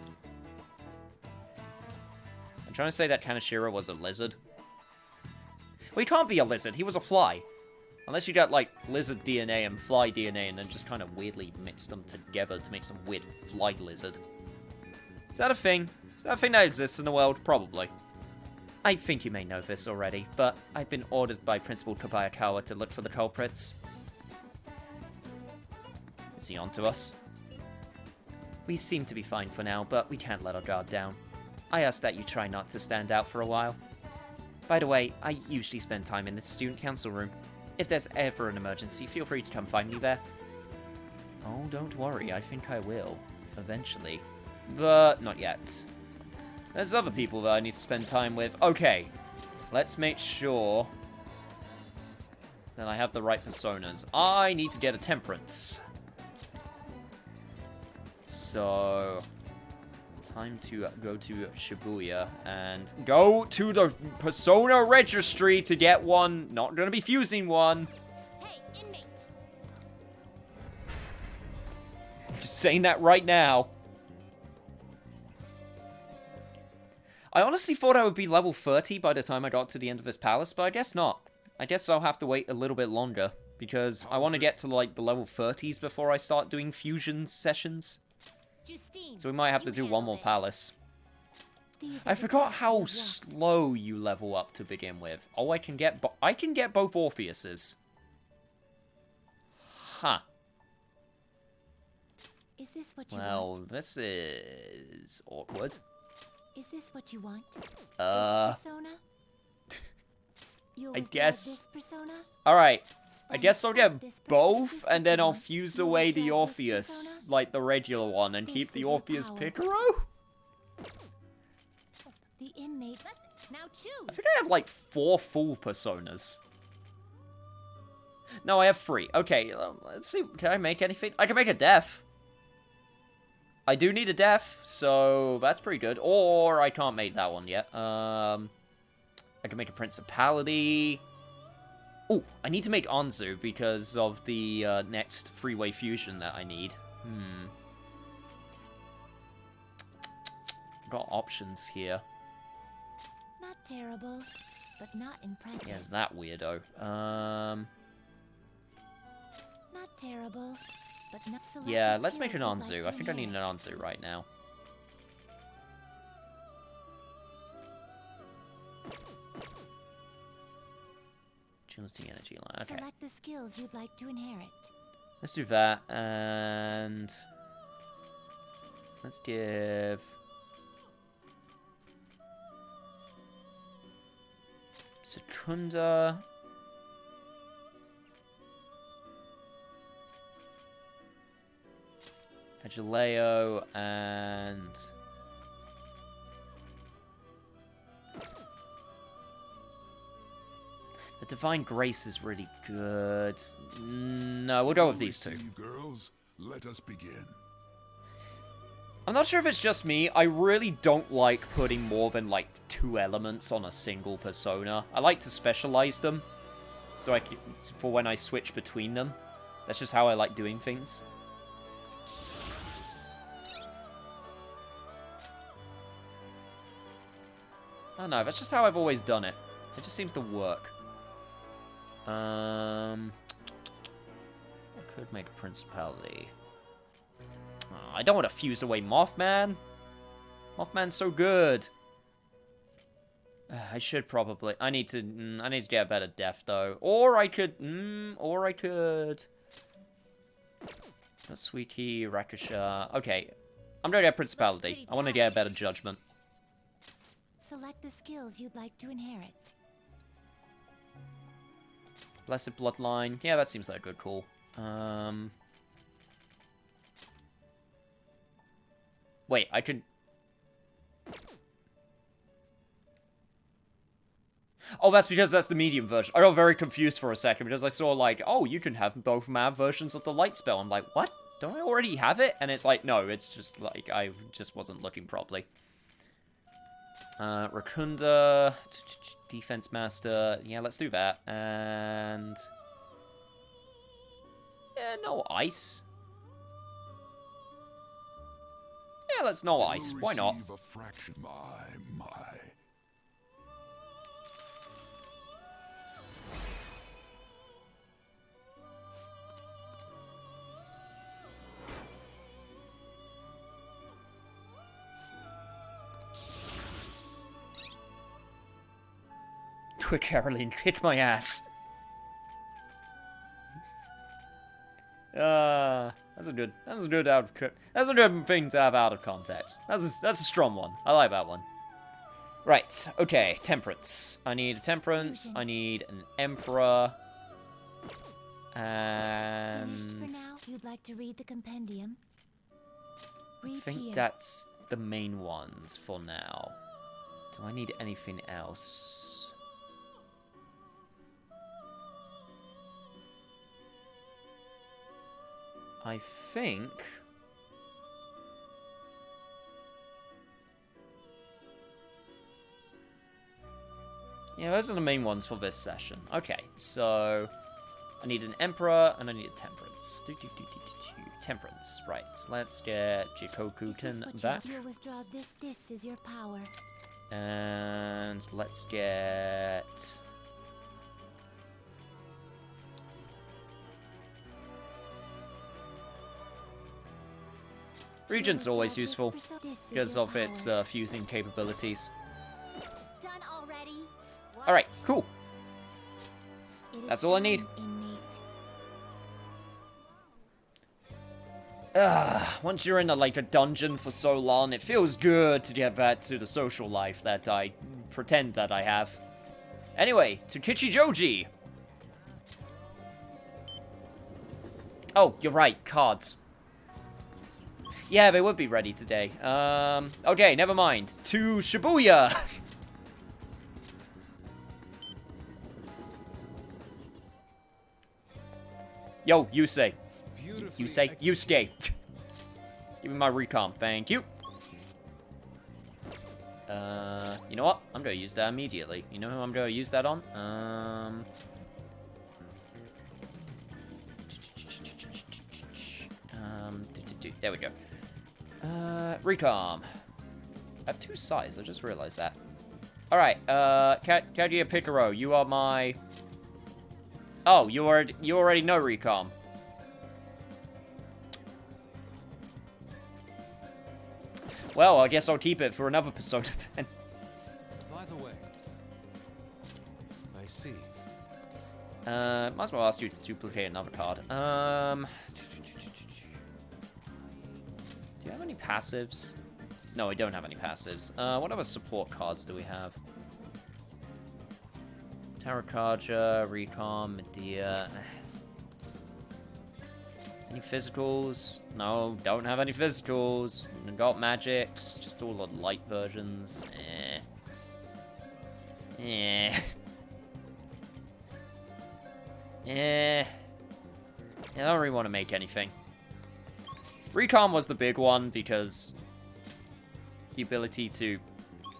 I'm trying to say that Kaneshiro was a lizard. Well, he can't be a lizard, he was a fly. Unless you got, like, lizard DNA and fly DNA and then just kind of weirdly mix them together to make some weird fly lizard. Is that a thing? Is that a thing that exists in the world? Probably. I think you may know this already, but I've been ordered by Principal Kobayakawa to look for the culprits. Is he on to us? We seem to be fine for now, but we can't let our guard down. I ask that you try not to stand out for a while. By the way, I usually spend time in the student council room. If there's ever an emergency, feel free to come find me there. Oh, don't worry, I think I will. Eventually. But not yet. There's other people that I need to spend time with. Okay, let's make sure that I have the right personas. I need to get a temperance. So, time to go to Shibuya and go to the persona registry to get one. Not gonna be fusing one.
Hey, inmate.
Just saying that right now. I honestly thought I would be level 30 by the time I got to the end of this palace, but I guess not. I guess I'll have to wait a little bit longer, because I want to get to, like, the level 30s before I start doing fusion sessions.
Justine,
So we might have to do one more palace. I forgot how slow you level up to begin with. Oh, I can get both Orpheuses. Huh.
Is this what you
Well,
want?
this is awkward.
Is this what you want? This
Uh,
persona? You
I
always
guess.
love this persona?
Alright. I guess I'll get both, and then I'll fuse away the Orpheus, like the regular one, and keep the Orpheus Picaro?
The inmate. Now choose.
I think I have like 4 full personas. No, I have 3. Okay, let's see. Can I make anything? I can make a death. I do need a death, so that's pretty good. Or I can't make that one yet. I can make a principality. Oh, I need to make Anzu because of the next freeway fusion that I need. Got options here.
Not terrible, but not impressive.
Yes, that weirdo.
Not terrible, but not select
Yeah,
the
let's make an
skills you'd
Anzu.
like
I
to
think I need an
inherit.
Anzu right now. Agility, energy line. Okay.
Select the skills you'd like to inherit.
Let's do that, and let's give Secunda. Agileo and the Divine Grace is really good. No, we'll go with these two.
Girls, let us begin.
I'm not sure if it's just me. I really don't like putting more than like 2 elements on a single persona. I like to specialize them so I can, for when I switch between them. That's just how I like doing things. I don't know, that's just how I've always done it. It just seems to work. I could make a principality. Oh, I don't want to fuse away Mothman. Mothman's so good. I should probably. I need to get a better death though. Or I could. That's Sweetie, Rakasha. Okay, I'm gonna get principality. I want to get a better judgment.
Select the skills you'd like to inherit.
Blessed Bloodline. Yeah, that seems like a good call. Wait, I could... Oh, that's because that's the medium version. I got very confused for a second because I saw like, oh, you can have both MAV versions of the light spell. I'm like, what? Don't I already have it? And it's like, no, it's just like, I just wasn't looking properly. Rakunda, Defense Master. Yeah, let's do that. And... yeah, no ice. Yeah, let's no ice. Why not?
My.
Quick, Caroline, kick my ass. That's a good thing to have out of context. That's a strong one. I like that one. Right, okay, Temperance. I need a Temperance, I need an Emperor, and...
Finished for now? You'd like to read the compendium? Read
I think
here.
that's the main ones for now. Do I need anything else? I think... yeah, those are the main ones for this session. Okay, so... I need an Emperor, and I need a Temperance. Temperance, right. Let's get Jikoku-ten back.
You'll withdraw this is your power.
And let's get... Regent's always useful because of its fusing capabilities.
Done already?
Alright, cool. That's all I need. Once you're in like a dungeon for so long, it feels good to get back to the social life that I pretend that I have. Anyway, to Kichijoji! Oh, you're right, cards. Yeah, they would be ready today. Okay, never mind. To Shibuya! Yo, Yusei. Yusuke. Give me my recomp, thank you. You know what? I'm gonna use that immediately. You know who I'm gonna use that on? There we go. Recom. I have 2 sides, I just realized that. Alright, Kaguya Picaro, you are my... oh, you already know Recom. Well, I guess I'll keep it for another Persona then.
By the way, I see.
Might as well ask you to duplicate another card. Do you have any passives? No, I don't have any passives. What other support cards do we have? Tarakaja, Recon, Medea. Any physicals? No, don't have any physicals. Got magics, just all the light versions. I don't really want to make anything. Recon was the big one because the ability to...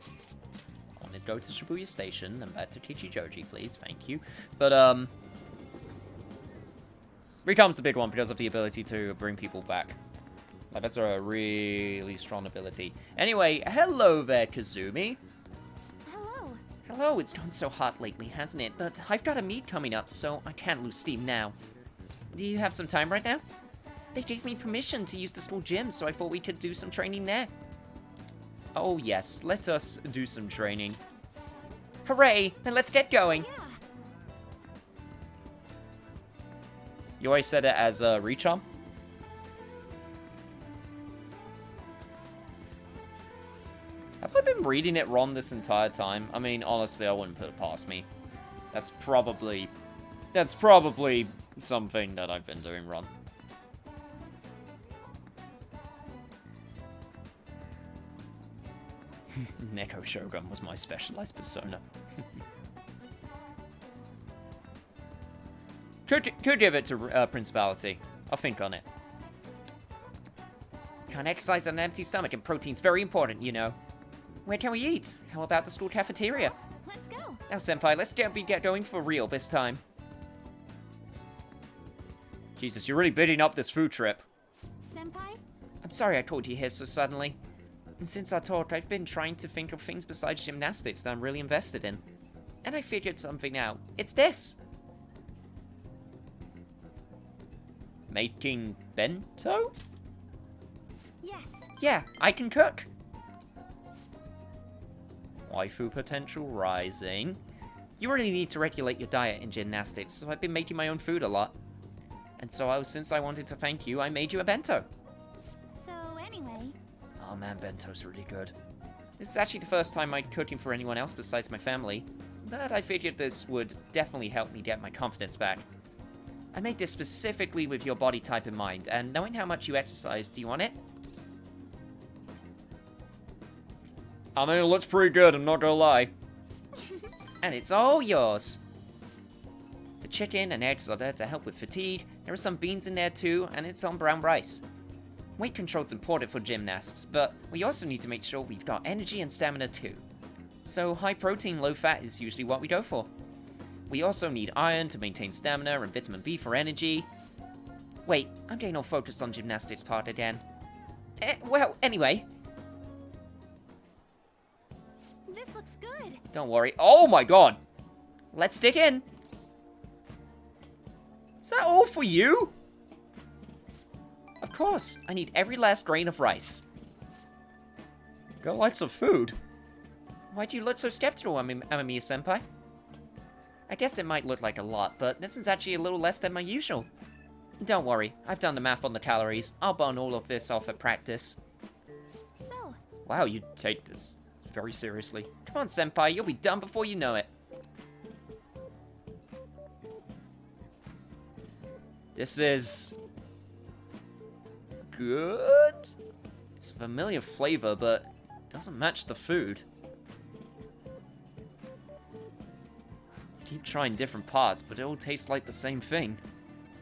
I want to go to Shibuya Station and back to Kichijoji, please. Thank you. But, Recon's the big one because of the ability to bring people back. Like, that's a really strong ability. Anyway, hello there, Kazumi.
Hello.
Hello, it's gone so hot lately, hasn't it? But I've got a meet coming up, so I can't lose steam now. Do you have some time right now? They gave me permission to use the school gym, so I thought we could do some training there. Oh yes, let us do some training. Hooray! Then let's get going!
Yeah.
You always said it as Rechom? Have I been reading it wrong this entire time? I mean, honestly, I wouldn't put it past me. That's probably something that I've been doing wrong. Neko Shogun was my specialized persona. Could give it to Principality. I'll think on it. Can't exercise on an empty stomach, and protein's very important, you know. Where can we eat? How about the school cafeteria?
Let's go.
Now, Senpai, let's get going for real this time. Jesus, you're really bidding up this food trip.
Senpai?
I'm sorry I called you here so suddenly. And since our talk, I've been trying to think of things besides gymnastics that I'm really invested in. And I figured something out. It's this! Making bento?
Yes.
Yeah, I can cook. Waifu potential rising. You really need to regulate your diet in gymnastics, so I've been making my own food a lot. And so since I wanted to thank you, I made you a bento.
So anyway...
Oh man, bento's really good. This is actually the first time I'm cooking for anyone else besides my family, but I figured this would definitely help me get my confidence back. I made this specifically with your body type in mind, and knowing how much you exercise, do you want it? I mean, it looks pretty good, I'm not gonna lie. And it's all yours. The chicken and eggs are there to help with fatigue. There are some beans in there too, and it's on brown rice. Weight control's important for gymnasts, but we also need to make sure we've got energy and stamina too. So high protein, low fat is usually what we go for. We also need iron to maintain stamina and vitamin B for energy. Wait, I'm getting all focused on gymnastics part again. Well, anyway.
This looks good.
Don't worry. Oh my god! Let's dig in. Is that all for you? Of course, I need every last grain of rice. Got lots of food. Why do you look so skeptical, Amamiya-senpai? I guess it might look like a lot, but this is actually a little less than my usual. Don't worry, I've done the math on the calories. I'll burn all of this off at practice.
So...
Wow, you take this very seriously. Come on, senpai, you'll be done before you know it. This is... good? It's a familiar flavor, but it doesn't match the food. I keep trying different parts, but it all tastes like the same thing.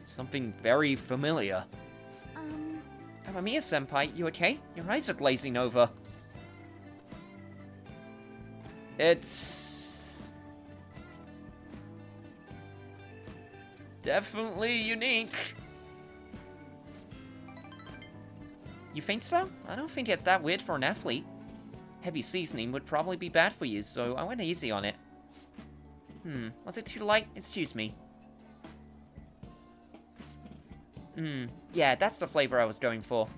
Something very familiar. Amamiya-senpai, you okay? Your eyes are glazing over. It's... definitely unique. You think so? I don't think it's that weird for an athlete. Heavy seasoning would probably be bad for you, so I went easy on it. Was it too light? Excuse me. Yeah, that's the flavor I was going for.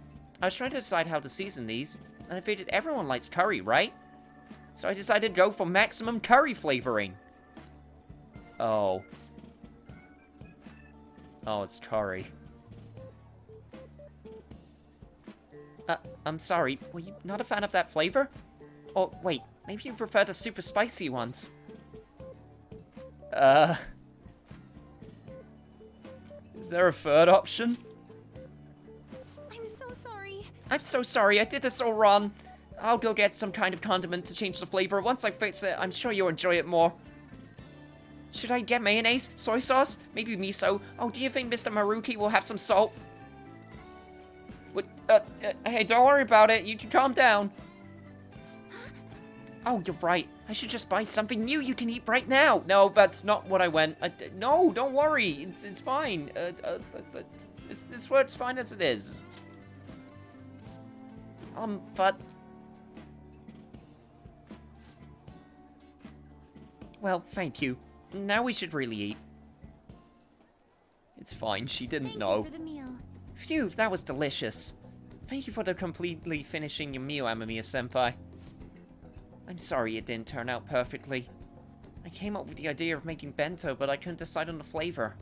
I was trying to decide how to season these, and I figured everyone likes curry, right? So I decided to go for maximum curry flavoring. Oh. Oh, it's curry. I'm sorry, were you not a fan of that flavor? Oh, wait, maybe you prefer the super spicy ones. Is there a third option?
I'm so sorry.
I'm so sorry, I did this all wrong. I'll go get some kind of condiment to change the flavor. Once I fix it, I'm sure you'll enjoy it more. Should I get mayonnaise? Soy sauce? Maybe miso? Oh, do you think Mr. Maruki will have some salt? What? Hey, don't worry about it. You can calm down. Oh, you're right. I should just buy something new you can eat right now. No, that's not what I went. No, don't worry. It's fine. This works fine as it is. But... Well, thank you. Now we should really eat. It's fine, she didn't know.
Thank you for the meal.
Phew, that was delicious. Thank you for completely finishing your meal, Amamiya-senpai. I'm sorry it didn't turn out perfectly. I came up with the idea of making bento, but I couldn't decide on the flavor.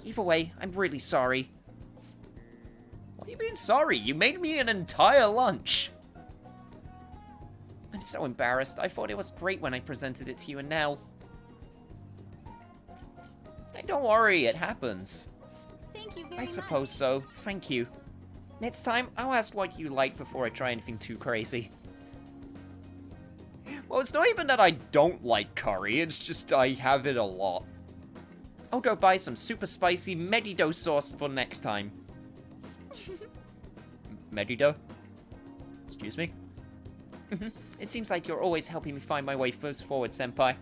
Either way, I'm really sorry. What do you mean sorry? You made me an entire lunch. I'm so embarrassed. I thought it was great when I presented it to you, and now... Hey, don't worry, it happens.
Thank you very
I suppose so. Thank you. Next time, I'll ask what you like before I try anything too crazy. Well, it's not even that I don't like curry, it's just I have it a lot. I'll go buy some super spicy Medido sauce for next time. Medido? Excuse me? It seems like you're always helping me find my way forward, senpai.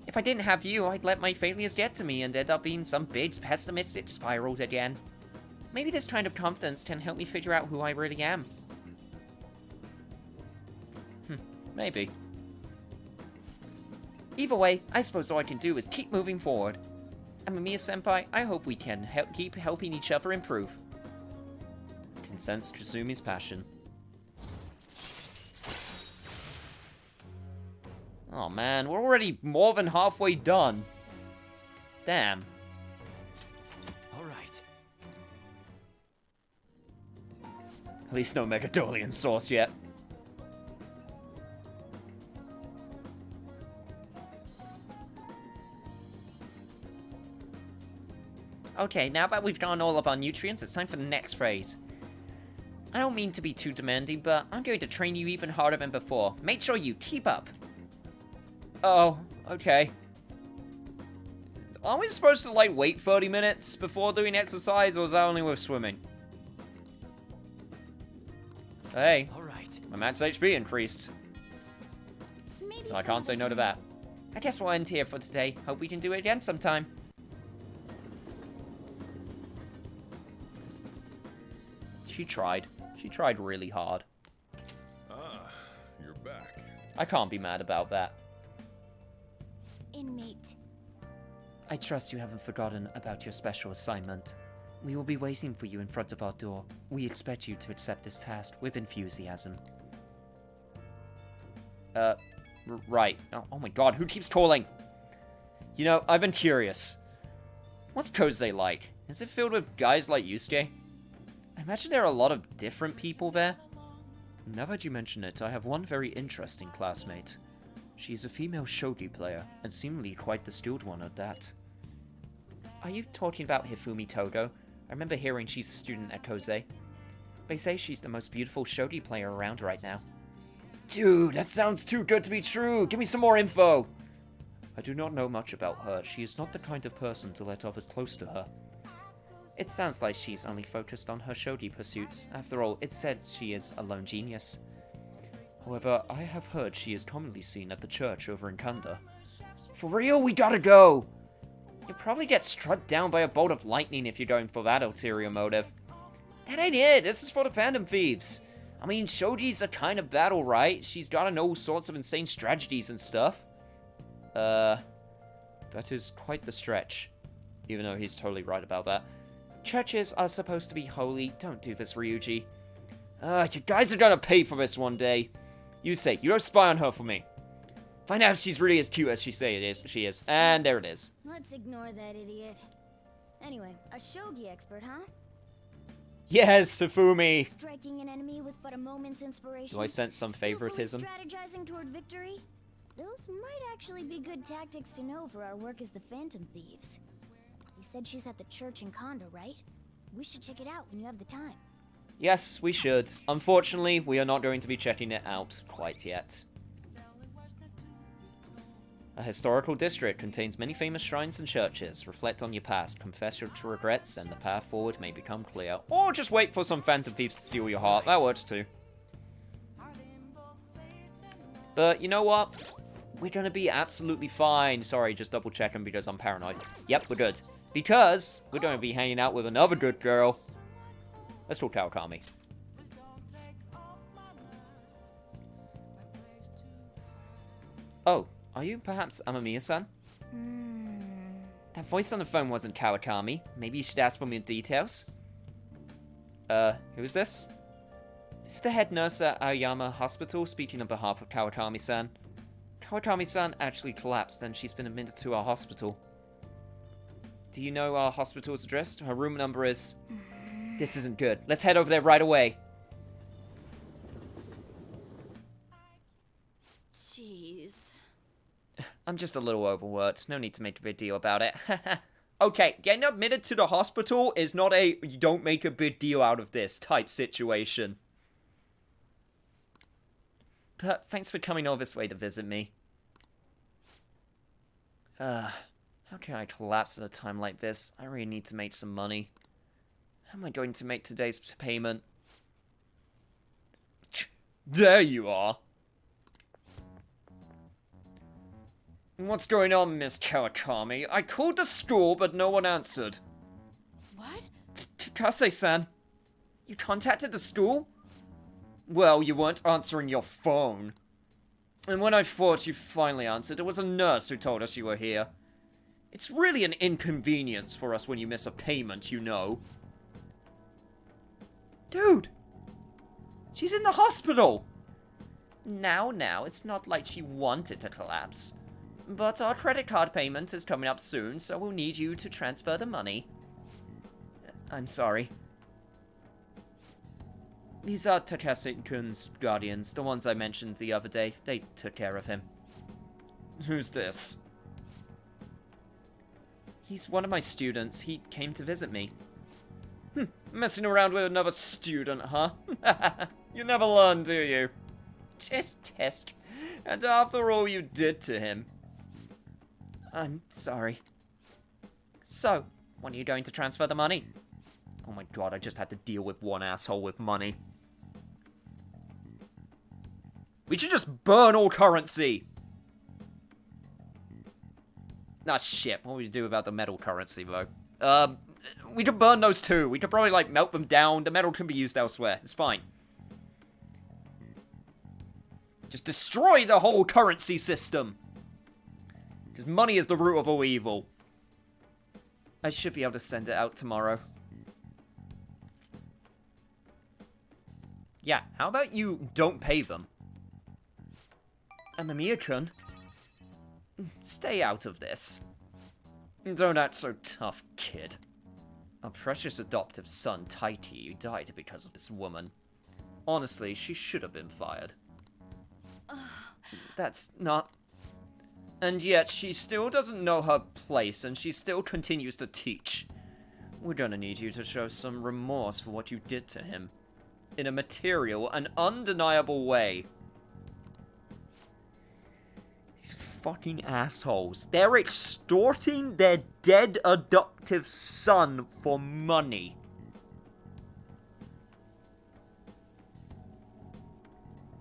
If I didn't have you, I'd let my failures get to me and end up being some big pessimistic spiral again. Maybe this kind of confidence can help me figure out who I really am. Maybe. Either way, I suppose all I can do is keep moving forward. Amamiya-senpai, I hope we can keep helping each other improve. Can sense Kazumi's passion. Oh man, we're already more than halfway done. Damn.
Alright.
At least no Megadolian sauce yet. Okay, now that we've gone all of our nutrients, it's time for the next phase. I don't mean to be too demanding, but I'm going to train you even harder than before. Make sure you keep up. Oh, okay. Aren't we supposed to, like, wait 30 minutes before doing exercise, or is that only with swimming? Hey, my max HP increased. So I can't say no to that. I guess we'll end here for today. Hope we can do it again sometime. She tried. She tried really hard.
Ah, you're back.
I can't be mad about that.
Inmate.
I trust you haven't forgotten about your special assignment. We will be waiting for you in front of our door. We expect you to accept this task with enthusiasm. Right. Oh my god, who keeps calling? You know, I've been curious. What's Kosei like? Is it filled with guys like Yusuke? I imagine there are a lot of different people there. Now that you mention it, I have one very interesting classmate. She is a female shogi player, and seemingly quite the skilled one at that. Are you talking about Hifumi Togo? I remember hearing she's a student at Kosei. They say she's the most beautiful shogi player around right now. Dude, that sounds too good to be true! Give me some more info! I do not know much about her. She is not the kind of person to let others close to her. It sounds like she's only focused on her shogi pursuits. After all, it said she is a lone genius. However, I have heard she is commonly seen at the church over in Kanda. For real? We gotta go! You'll probably get struck down by a bolt of lightning if you're going for that ulterior motive. That ain't it! This is for the Phantom Thieves! I mean, shogi's a kind of battle, right? She's gotta know all sorts of insane strategies and stuff. That is quite the stretch. Even though he's totally right about that. Churches are supposed to be holy. Don't do this, Ryuji. You guys are gonna pay for this one day. You say, you don't spy on her for me. Find out if she's really as cute as she is. And there it is.
Let's ignore that idiot. Anyway, a shogi expert, huh?
Yes, Sufumi!
Striking an enemy with but a moment's inspiration.
Do I sense some favoritism?
Strategizing toward victory? Those might actually be good tactics to know for our work as the Phantom Thieves. You said she's at the church in Kondo, right? We should check it out when you have the time.
Yes, we should. Unfortunately, we are not going to be checking it out quite yet. A historical district contains many famous shrines and churches. Reflect on your past, confess your regrets, and the path forward may become clear. Or just wait for some Phantom Thieves to steal your heart. That works too. But you know what? We're gonna be absolutely fine. Sorry, just double checking because I'm paranoid. Yep, we're good. Because we're gonna be hanging out with another good girl. Let's talk Kawakami. Oh. Are you perhaps Amamiya-san? That voice on the phone wasn't Kawakami. Maybe you should ask for more details. Who is this? This is the head nurse at Aoyama Hospital speaking on behalf of Kawakami-san. Kawakami-san actually collapsed and she's been admitted to our hospital. Do you know our hospital's address? Her room number is... This isn't good. Let's head over there right away.
Jeez.
I'm just a little overworked. No need to make a big deal about it. Okay, getting admitted to the hospital is not a you don't make a big deal out of this type situation. But thanks for coming all this way to visit me. How can I collapse at a time like this? I really need to make some money. How am I going to make today's payment? There you are. What's going on, Miss Kawakami? I called the school, but no one answered.
What?
Takase-san, you contacted the school? Well, you weren't answering your phone. And when I thought you finally answered, it was a nurse who told us you were here. It's really an inconvenience for us when you miss a payment, you know. Dude! She's in the hospital! Now, it's not like she wanted to collapse. But our credit card payment is coming up soon, so we'll need you to transfer the money. I'm sorry. These are Takase-kun's guardians, the ones I mentioned the other day. They took care of him. Who's this? He's one of my students. He came to visit me. Messing around with another student, huh? You never learn, do you? Just test. And after all you did to him. I'm sorry. So, when are you going to transfer the money? Oh my god, I just had to deal with one asshole with money. We should just burn all currency! Ah, shit. What would we do about the metal currency, though? We could burn those too. We could probably, like, melt them down. The metal can be used elsewhere. It's fine. Just destroy the whole currency system! Because money is the root of all evil. I should be able to send it out tomorrow. Yeah, how about you don't pay them? Amamiya-kun, stay out of this. Don't act so tough, kid. Our precious adoptive son, Taiki, died because of this woman. Honestly, she should have been fired. That's not... And yet, she still doesn't know her place, and she still continues to teach. We're gonna need you to show some remorse for what you did to him. In a material and undeniable way. These fucking assholes. They're extorting their dead adoptive son for money.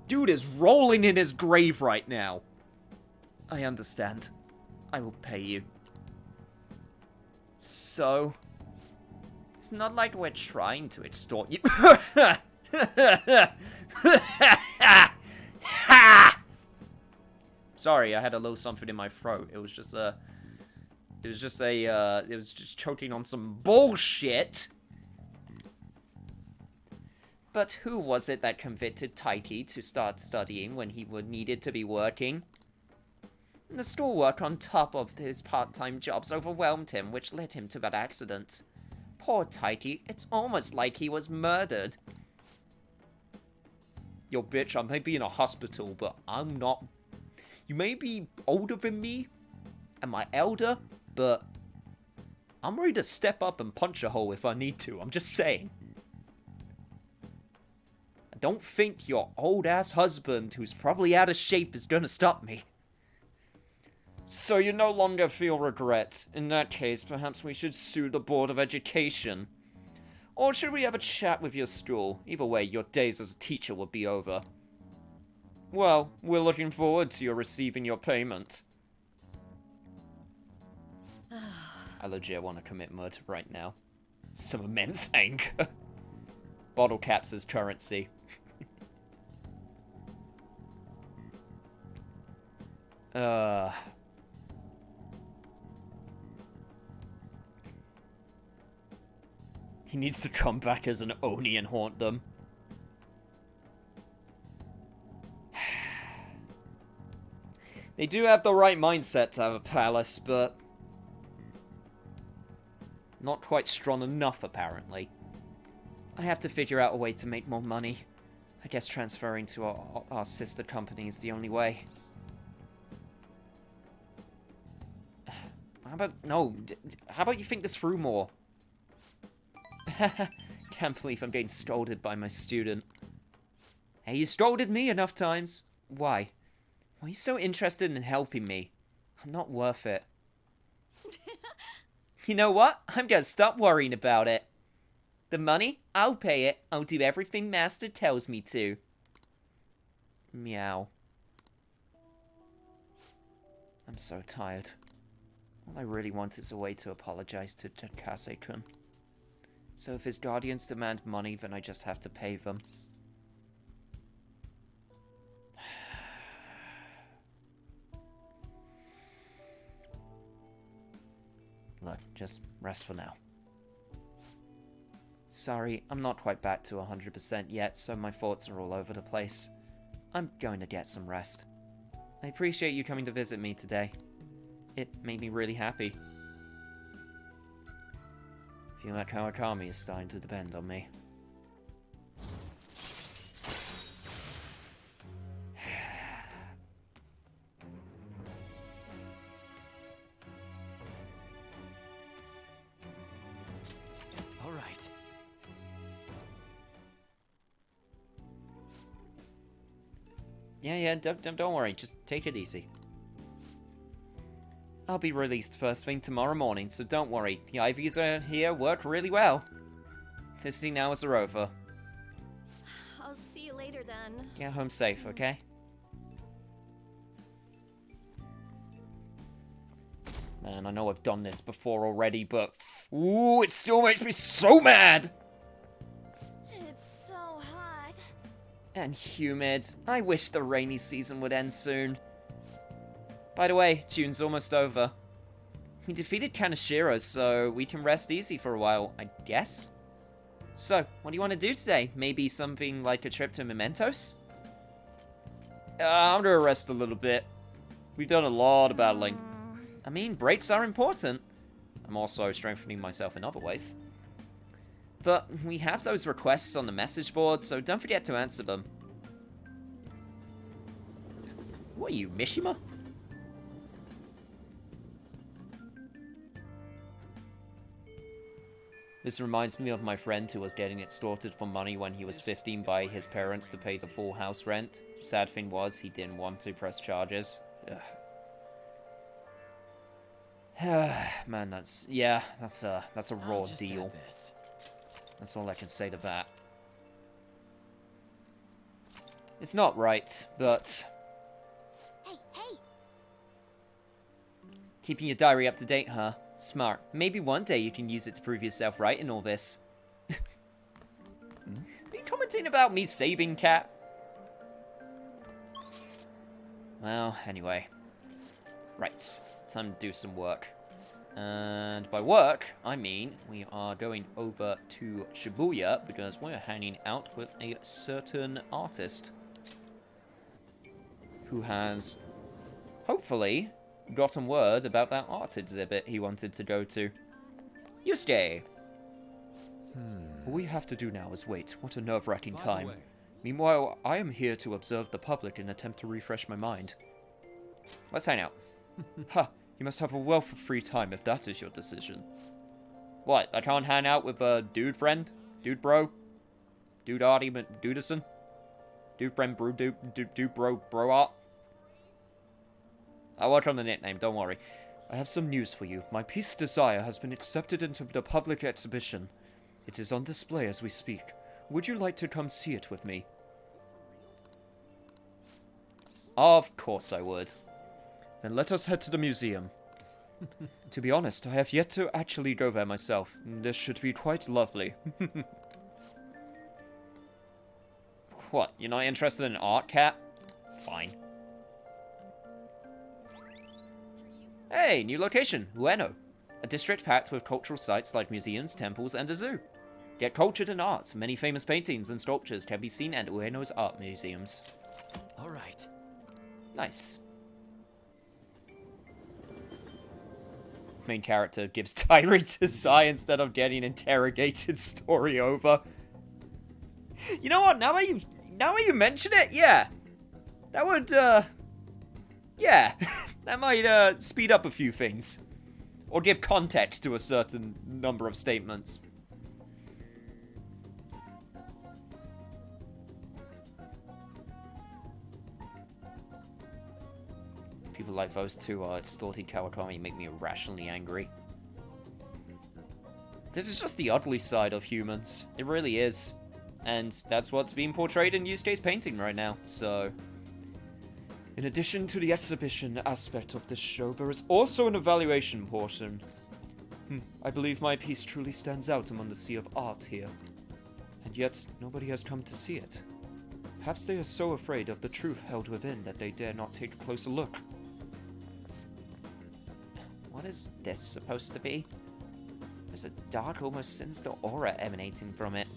Dude is rolling in his grave right now. I understand. I will pay you. So... It's not like we're trying to extort you. Sorry, I had a little something in my throat. It was just choking on some bullshit. But who was it that convicted Taiki to start studying when he needed to be working? The schoolwork on top of his part-time jobs overwhelmed him, which led him to that accident. Poor Taiki, it's almost like he was murdered. Yo, bitch, I may be in a hospital, but I'm not... You may be older than me, and my elder, but I'm ready to step up and punch a hole if I need to. I'm just saying. I don't think your old-ass husband, who's probably out of shape, is gonna stop me. So you no longer feel regret. In that case, perhaps we should sue the Board of Education. Or should we have a chat with your school? Either way, your days as a teacher will be over. Well, we're looking forward to your receiving your payment. I legit want to commit murder right now. Some immense anger. Bottle caps as currency. He needs to come back as an Oni and haunt them. They do have the right mindset to have a palace, but not quite strong enough, apparently. I have to figure out a way to make more money. I guess transferring to our sister company is the only way. How about you think this through more? Can't believe I'm getting scolded by my student. Hey, you scolded me enough times. Why? Why are you so interested in helping me? I'm not worth it. You know what? I'm gonna stop worrying about it. The money? I'll pay it. I'll do everything Master tells me to. Meow. I'm so tired. All I really want is a way to apologize to Takase-kun. So if his guardians demand money, then I just have to pay them. Look, just rest for now. Sorry, I'm not quite back to 100% yet, so my thoughts are all over the place. I'm going to get some rest. I appreciate you coming to visit me today. It made me really happy. I feel like Kawakami is starting to depend on me.
All right.
Yeah, don't worry. Just take it easy. I'll be released first thing tomorrow morning, so don't worry. The IVs are here work really well. Visiting hours are over.
I'll see you later then.
Get home safe, okay? Man, I know I've done this before already, but... Ooh, it still makes me so mad!
It's so hot.
And humid. I wish the rainy season would end soon. By the way, June's almost over. We defeated Kaneshiro, so we can rest easy for a while, I guess? So, what do you want to do today? Maybe something like a trip to Mementos? I'm gonna rest a little bit. We've done a lot of battling. I mean, breaks are important. I'm also strengthening myself in other ways. But we have those requests on the message board, so don't forget to answer them. What are you, Mishima? This reminds me of my friend who was getting extorted for money when he was 15 by his parents to pay the full house rent. Sad thing was, he didn't want to press charges. Man, that's a raw deal. That's all I can say to that. It's not right, but...
Hey!
Keeping your diary up to date, huh? Smart. Maybe one day you can use it to prove yourself right in all this. Are you commenting about me saving Cat? Well, anyway. Right. Time to do some work. And by work, I mean we are going over to Shibuya because we're hanging out with a certain artist who has, hopefully, gotten word about that art exhibit he wanted to go to. Yusuke! All we have to do now is wait. What a nerve-wracking time. Meanwhile, I am here to observe the public and attempt to refresh my mind. Let's hang out. Huh. You must have a wealth of free time if that is your decision. What, I can't hang out with a dude friend? Dude bro? Dude arty, dudison? Dude friend bro, dude bro art? I'll work on the nickname, don't worry. I have some news for you. My piece Desire has been accepted into the public exhibition. It is on display as we speak. Would you like to come see it with me? Of course I would. Then let us head to the museum. To be honest, I have yet to actually go there myself. This should be quite lovely. What, you're not interested in art, cat? Fine. Hey, new location, Ueno. A district packed with cultural sites like museums, temples, and a zoo. Get cultured in art. Many famous paintings and sculptures can be seen at Ueno's art museums.
Alright.
Nice. Main character gives tirade to Sai instead of getting interrogated. Story over. You know what? Now that you mention it, yeah, that would yeah, that might speed up a few things, or give context to a certain number of statements. People like those two distorted Kawakami make me irrationally angry. This is just the ugly side of humans. It really is. And that's what's being portrayed in Yusuke's painting right now, so... In addition to the exhibition aspect of this show, there is also an evaluation portion. I believe my piece truly stands out among the sea of art here. And yet, nobody has come to see it. Perhaps they are so afraid of the truth held within that they dare not take a closer look. What is this supposed to be? There's a dark, almost sinister aura emanating from it.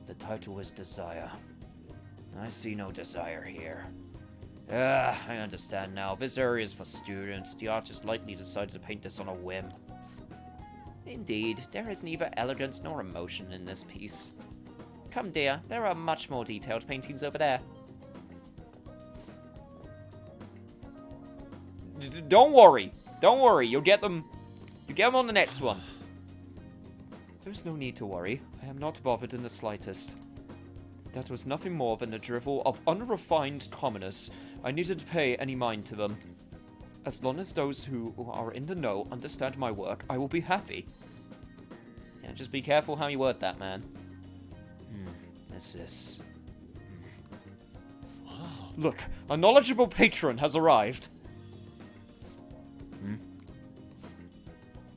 The title is Desire. I see no desire here. I understand now. This area is for students. The artist likely decided to paint this on a whim. Indeed, there is neither elegance nor emotion in this piece. Come, dear, there are much more detailed paintings over there. Don't worry. Don't worry. You'll get them. You get them on the next one. There's no need to worry. I am not bothered in the slightest. That was nothing more than the drivel of unrefined commoners. I needed to pay any mind to them. As long as those who are in the know understand my work, I will be happy. Yeah, just be careful how you word that, man. This is... Look, a knowledgeable patron has arrived.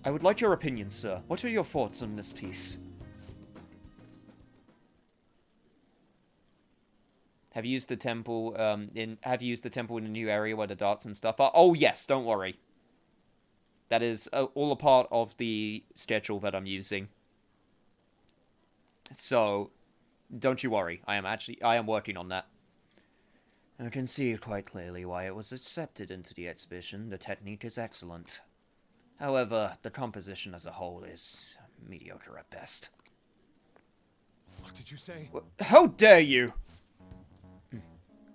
I would like your opinion, sir. What are your thoughts on this piece? Have you used the temple in a new area where the darts and stuff are? Oh yes, don't worry. That is all a part of the schedule that I'm using. So, don't you worry. I am working on that. I can see quite clearly why it was accepted into the exhibition. The technique is excellent. However, the composition as a whole is mediocre at best.
What did you say?
How dare you!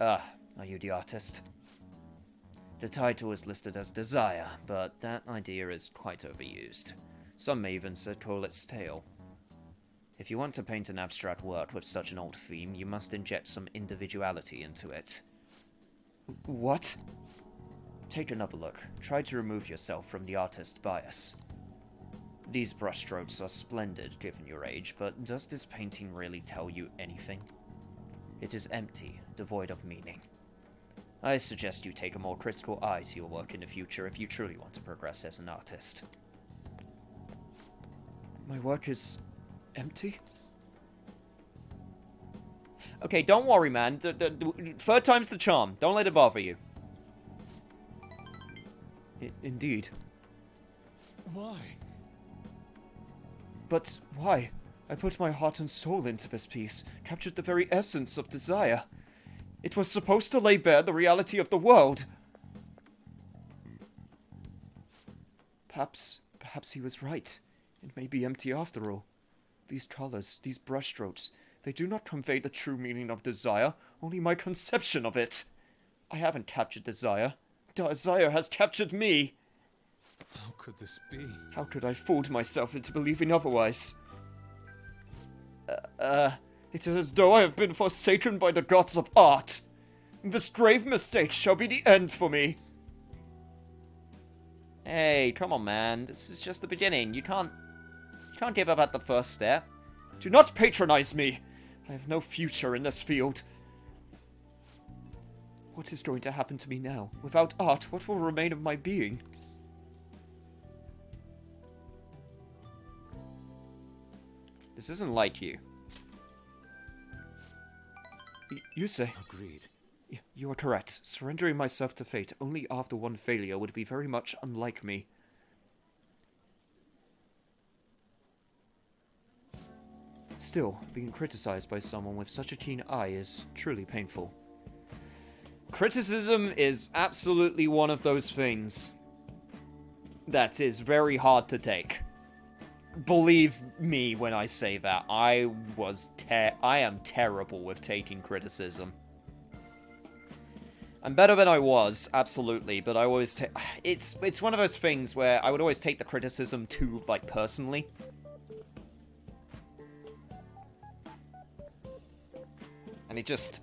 Are you the artist? The title is listed as Desire, but that idea is quite overused. Some may even call it stale. If you want to paint an abstract work with such an old theme, you must inject some individuality into it. What? Take another look. Try to remove yourself from the artist's bias. These brushstrokes are splendid given your age, but does this painting really tell you anything? It is empty, devoid of meaning. I suggest you take a more critical eye to your work in the future if you truly want to progress as an artist. My work is empty? Okay, don't worry, man. The third time's the charm. Don't let it bother you. Indeed.
Why?
But why? I put my heart and soul into this piece, captured the very essence of desire. It was supposed to lay bare the reality of the world. Perhaps he was right. It may be empty after all. These colors, these brushstrokes, they do not convey the true meaning of desire, only my conception of it. I haven't captured desire. Desire has captured me.
How could this be?
How could I fool myself into believing otherwise? It is as though I have been forsaken by the gods of art. This grave mistake shall be the end for me. Hey, come on, man. This is just the beginning. You can't give up at the first step. Do not patronize me. I have no future in this field. What is going to happen to me now? Without art, what will remain of my being? This isn't like you. You say.
Agreed.
You are correct. Surrendering myself to fate only after one failure would be very much unlike me. Still, being criticized by someone with such a keen eye is truly painful. Criticism is absolutely one of those things that is very hard to take. Believe me when I say that. I am terrible with taking criticism. I'm better than I was, absolutely, but I always take... It's one of those things where I would always take the criticism too, like, personally. And it just...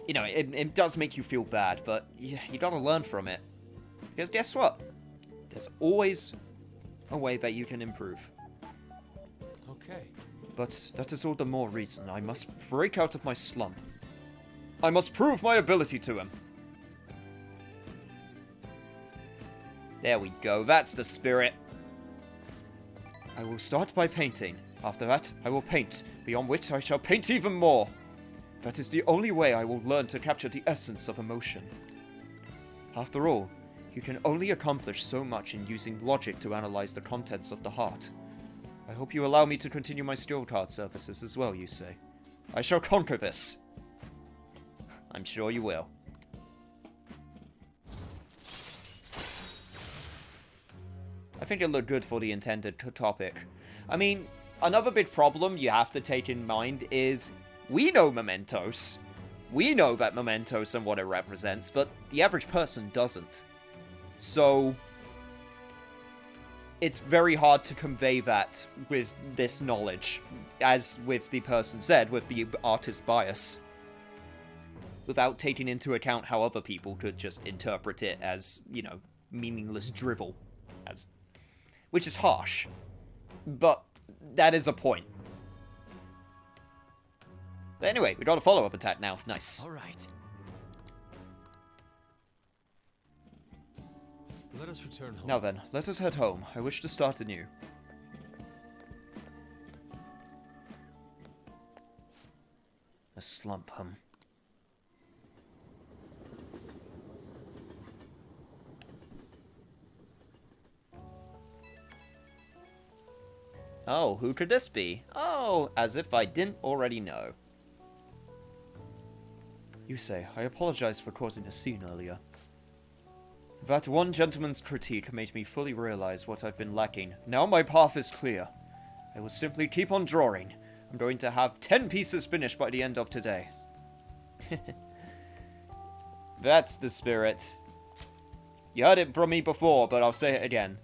You know, it does make you feel bad, but you gotta learn from it. Because guess what? There's always a way that you can improve.
Okay.
But that is all the more reason I must break out of my slump. I must prove my ability to him. There we go, that's the spirit. I will start by painting. After that, I will paint, beyond which I shall paint even more. That is the only way I will learn to capture the essence of emotion. After all, you can only accomplish so much in using logic to analyze the contents of the heart. I hope you allow me to continue my skill card services as well, you say. I shall conquer this. I'm sure you will. I think it looked good for the intended topic. I mean, another big problem you have to take in mind is we know mementos. We know that mementos and what it represents, but the average person doesn't. So it's very hard to convey that with this knowledge, as with the person said, with the artist bias, without taking into account how other people could just interpret it as, you know, meaningless drivel, which is harsh, but that is a point. But anyway, we got a follow-up attack now. Nice.
All right.
Let us return home.
Now then, let us head home. I wish to start anew. A slump, Oh, who could this be? Oh, as if I didn't already know. You say, I apologize for causing a scene earlier. That one gentleman's critique made me fully realize what I've been lacking. Now my path is clear. I will simply keep on drawing. I'm going to have 10 pieces finished by the end of today. That's the spirit. You heard it from me before, but I'll say it again.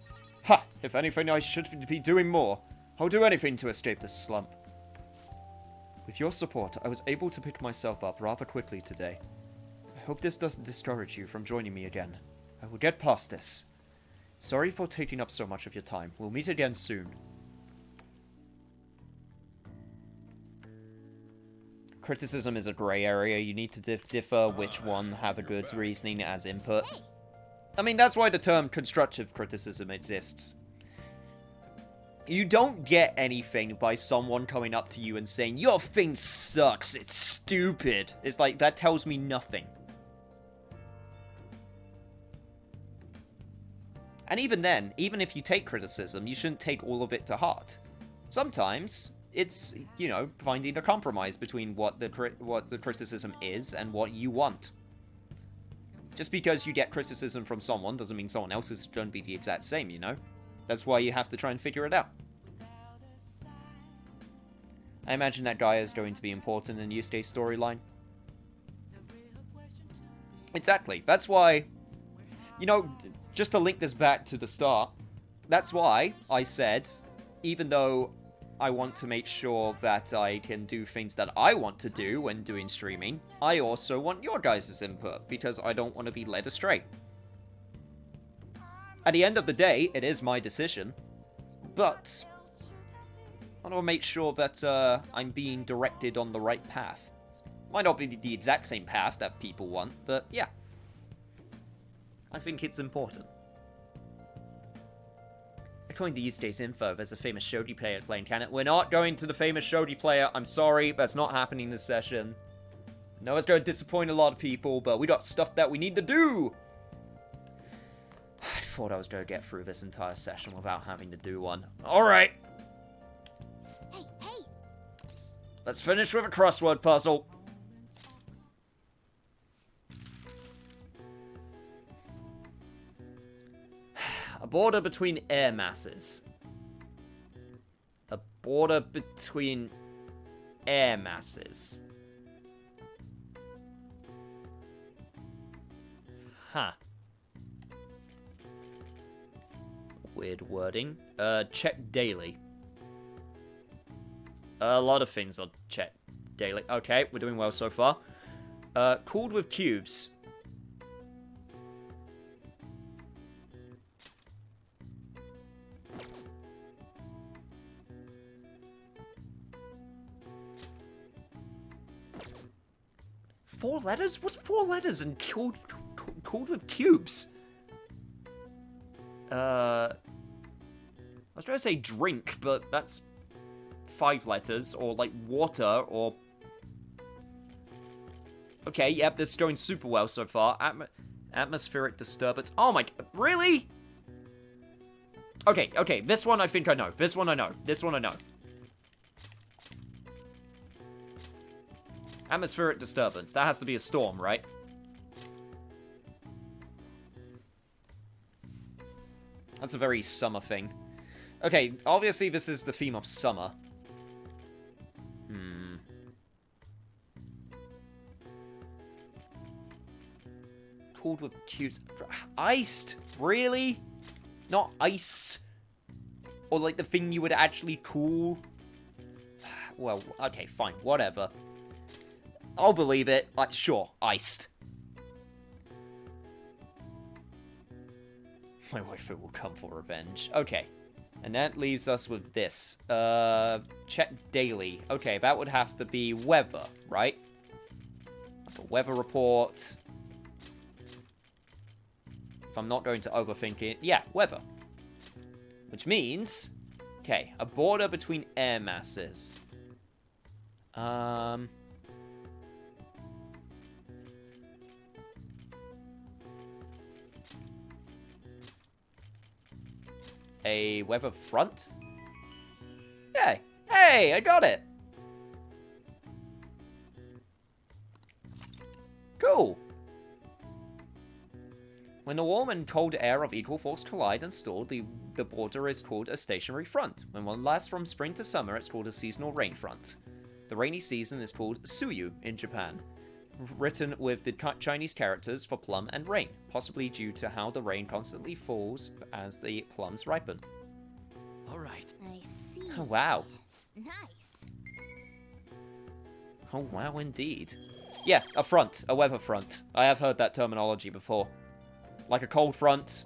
Ha! If anything, I should be doing more. I'll do anything to escape this slump. With your support, I was able to pick myself up rather quickly today. I hope this doesn't discourage you from joining me again. I will get past this. Sorry for taking up so much of your time. We'll meet again soon. Criticism is a grey area. You need to differ which one have a good reasoning as input. I mean, that's why the term constructive criticism exists. You don't get anything by someone coming up to you and saying, your thing sucks, it's stupid. It's like, that tells me nothing. And even then, even if you take criticism, you shouldn't take all of it to heart. Sometimes it's, you know, finding a compromise between what the criticism is and what you want. Just because you get criticism from someone doesn't mean someone else is going to be the exact same, you know? That's why you have to try and figure it out. I imagine that Gaia is going to be important in Yusuke's storyline. Exactly. That's why, you know, just to link this back to the start, that's why I said, even though I want to make sure that I can do things that I want to do when doing streaming, I also want your guys' input, because I don't want to be led astray. At the end of the day, it is my decision, but I want to make sure that I'm being directed on the right path. Might not be the exact same path that people want, but yeah. I think it's important. According to Yusuke's info, there's a famous shogi player playing Canon. We're not going to the famous shogi player. I'm sorry, that's not happening this session. I know it's going to disappoint a lot of people, but we got stuff that we need to do. I thought I was going to get through this entire session without having to do one. Alright.
Hey, hey!
Let's finish with a crossword puzzle. A border between air masses. A border between air masses. Huh. Weird wording. Check daily. A lot of things I'll check daily. Okay, we're doing well so far. Cooled with cubes. Four letters? What's 4 letters and cooled with cubes? I was going to say drink, but that's 5 letters, or like water, or... Okay, yep, this is going super well so far. Atmospheric disturbance. Oh my... Really? Okay, this one I think I know. This one I know. Atmospheric disturbance. That has to be a storm, right? That's a very summer thing. Okay, obviously this is the theme of summer. Cooled with cubes. Iced? Really? Not ice? Or like the thing you would actually cool? Well, okay, fine, whatever. I'll believe it. Like, sure, iced. My waifu will come for revenge. Okay. And that leaves us with this. Check daily. Okay, that would have to be weather, right? Like a weather report. If I'm not going to overthink it. Yeah, weather. Which means... Okay, a border between air masses. A weather front? Yay! Hey, I got it! Cool! When the warm and cold air of equal force collide and stall, the border is called a stationary front. When one lasts from spring to summer, it's called a seasonal rain front. The rainy season is called Suyu in Japan, written with the Chinese characters for plum and rain, possibly due to how the rain constantly falls as the plums ripen.
Alright.
I see.
Oh, wow.
Nice.
Oh, wow, indeed. Yeah, a front. A weather front. I have heard that terminology before. Like a cold front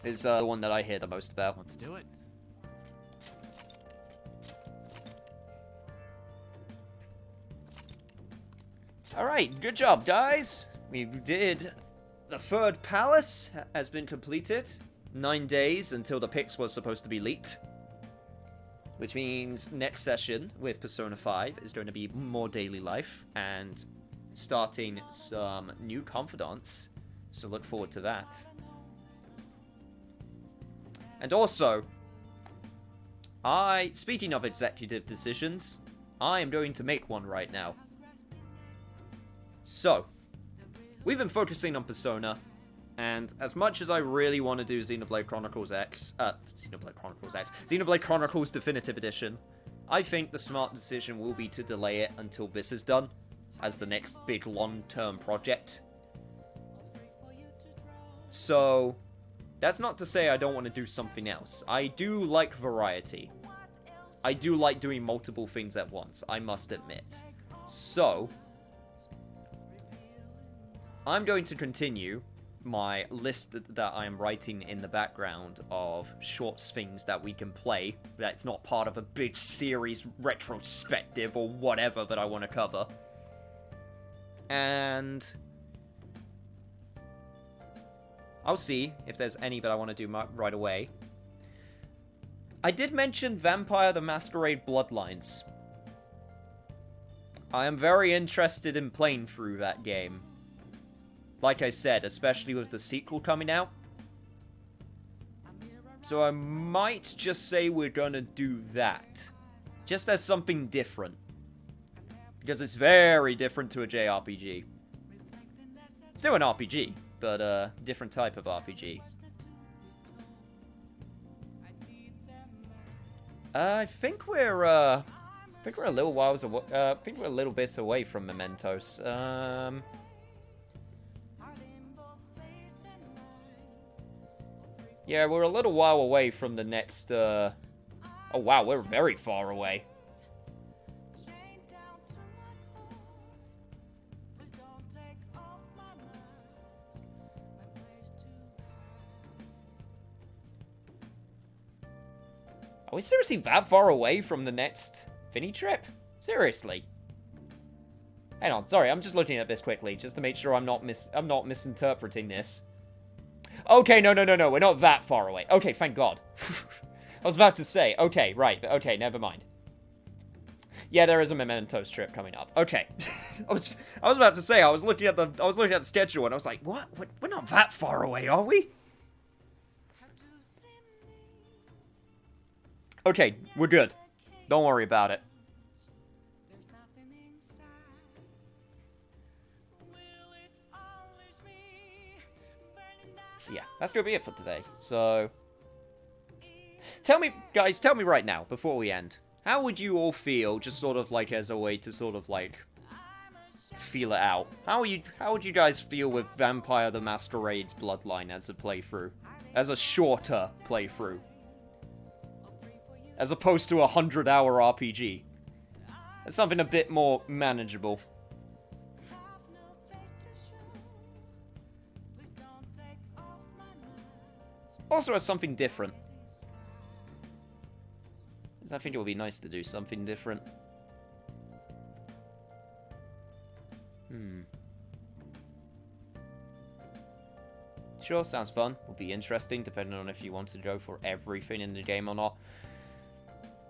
is the one that I hear the most about.
Let's do it.
Alright, good job, guys. We did. The third palace has been completed. 9 days until the Pix was supposed to be leaked. Which means next session with Persona 5 is going to be more daily life and starting some new confidants. So look forward to that. And also, speaking of executive decisions, I am going to make one right now. So, we've been focusing on Persona, and as much as I really want to do Xenoblade Chronicles Definitive Edition, I think the smart decision will be to delay it until this is done, as the next big long-term project. So, that's not to say I don't want to do something else. I do like variety. I do like doing multiple things at once, I must admit. So, I'm going to continue my list that I am writing in the background of short things that we can play that's not part of a big series retrospective or whatever that I want to cover. And I'll see if there's any that I want to do right away. I did mention Vampire the Masquerade Bloodlines. I am very interested in playing through that game. Like I said, especially with the sequel coming out. So I might just say we're gonna do that. Just as something different. Because it's very different to a JRPG. Still an RPG, but a different type of RPG. I think we're a little whiles away. I think we're a little bit away from Mementos. Yeah, we're a little while away from the next, Oh wow, we're very far away. Are we seriously that far away from the next Finny trip? Seriously? Hang on, sorry, I'm just looking at this quickly, just to make sure I'm not misinterpreting this. Okay, no, we're not that far away. Okay, thank God. I was about to say, okay, right, okay, never mind. Yeah, there is a Mementos trip coming up. Okay. I was about to say, I was looking at the schedule and I was like, what? We're not that far away, are we? Okay, we're good. Don't worry about it. Yeah, that's gonna be it for today. So, tell me right now, before we end, how would you all feel, just sort of like as a way to sort of like feel it out? How would you guys feel with Vampire the Masquerade's Bloodline as a playthrough? As a shorter playthrough? As opposed to a 100-hour RPG. It's something a bit more manageable. Also as something different. I think it would be nice to do something different. Sure, sounds fun. Will be interesting, depending on if you want to go for everything in the game or not.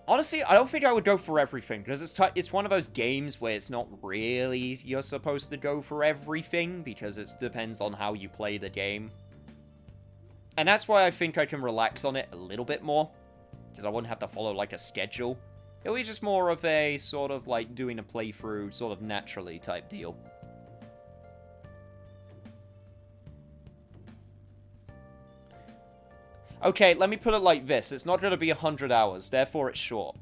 Honestly, I don't think I would go for everything, because it's one of those games where it's not really you're supposed to go for everything, because it depends on how you play the game. And that's why I think I can relax on it a little bit more, because I wouldn't have to follow, like, a schedule. It'll be just more of a sort of, like, doing a playthrough sort of naturally type deal. Okay, let me put it like this. It's not going to be 100 hours, therefore it's short.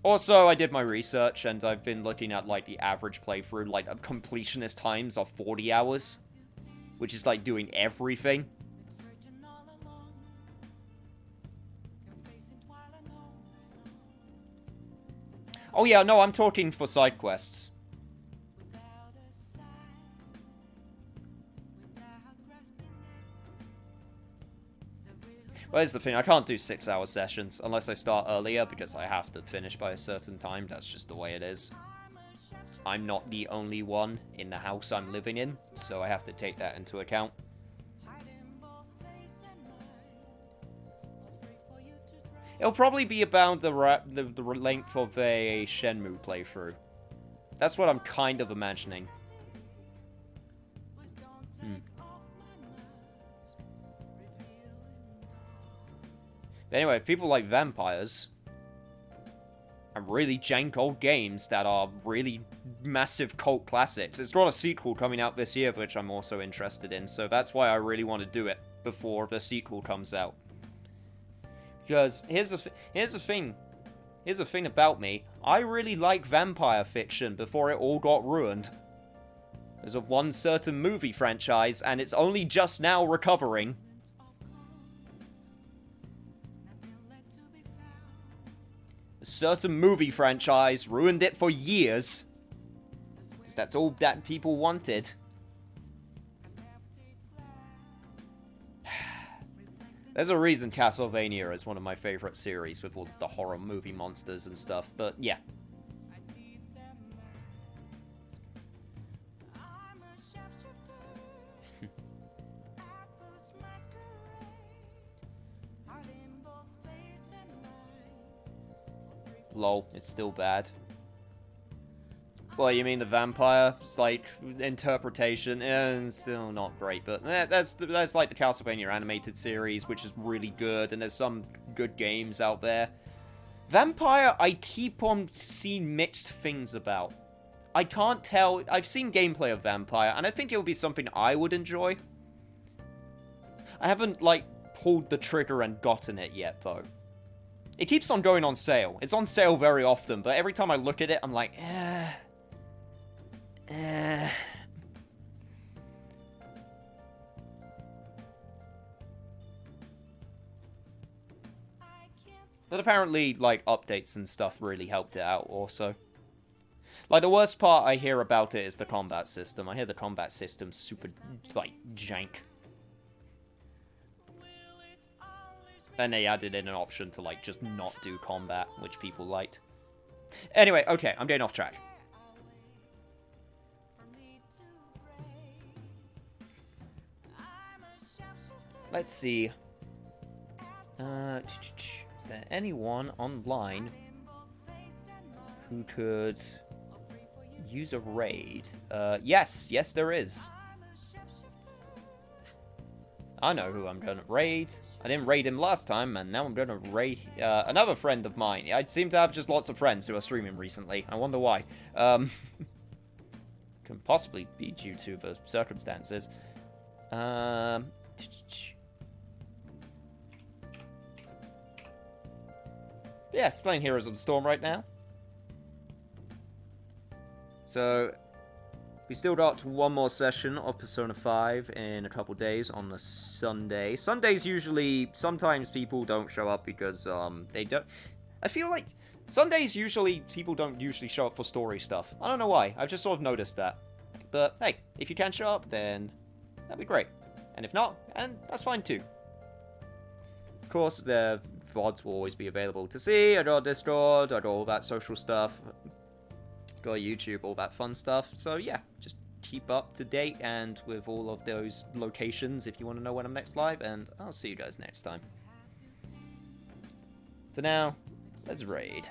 Also, I did my research, and I've been looking at, like, the average playthrough, like, completionist times of 40 hours. Which is, like, doing everything. Oh yeah, no, I'm talking for side quests. Well, here's the thing, I can't do 6-hour sessions unless I start earlier because I have to finish by a certain time. That's just the way it is. I'm not the only one in the house I'm living in, so I have to take that into account. It'll probably be about the length of a Shenmue playthrough. That's what I'm kind of imagining. But anyway, if people like vampires and really jank old games that are really massive cult classics. It's got a sequel coming out this year, which I'm also interested in, so that's why I really want to do it before the sequel comes out. Because here's the thing about me. I really like vampire fiction before it all got ruined. There's one certain movie franchise, and it's only just now recovering. A certain movie franchise ruined it for years. Because that's all that people wanted. There's a reason Castlevania is one of my favorite series with all the horror movie monsters and stuff, but yeah. Lol, it's still bad. Well, you mean the vampire's, like, interpretation? It's still not great, but that's like the Castlevania animated series, which is really good, and there's some good games out there. Vampire, I keep on seeing mixed things about. I can't tell. I've seen gameplay of Vampire, and I think it would be something I would enjoy. I haven't, like, pulled the trigger and gotten it yet, though. It keeps on going on sale. It's on sale very often, but every time I look at it, I'm like, But apparently, like, updates and stuff really helped it out also. Like, the worst part I hear about it is the combat system. I hear the combat system's super, like, jank. And they added in an option to, like, just not do combat, which people liked. Anyway, okay, I'm getting off track. Let's see. Is there anyone online who could use a raid? Yes, there is. I know who I'm gonna raid. I didn't raid him last time, and now I'm gonna raid another friend of mine. I seem to have just lots of friends who are streaming recently. I wonder why. Can possibly be due to the circumstances. Yeah, he's playing Heroes of the Storm right now. So, we still got one more session of Persona 5 in a couple days on the Sunday. Sundays usually, sometimes people don't show up because, they don't... I feel like Sundays usually, people don't usually show up for story stuff. I don't know why, I've just sort of noticed that. But, hey, if you can show up, then that'd be great. And if not, and that's fine too. Of course, the VODs will always be available to see. I got Discord, I got all that social stuff. Got YouTube, all that fun stuff. So yeah, just keep up to date and with all of those locations if you want to know when I'm next live, and I'll see you guys next time. For now, let's raid.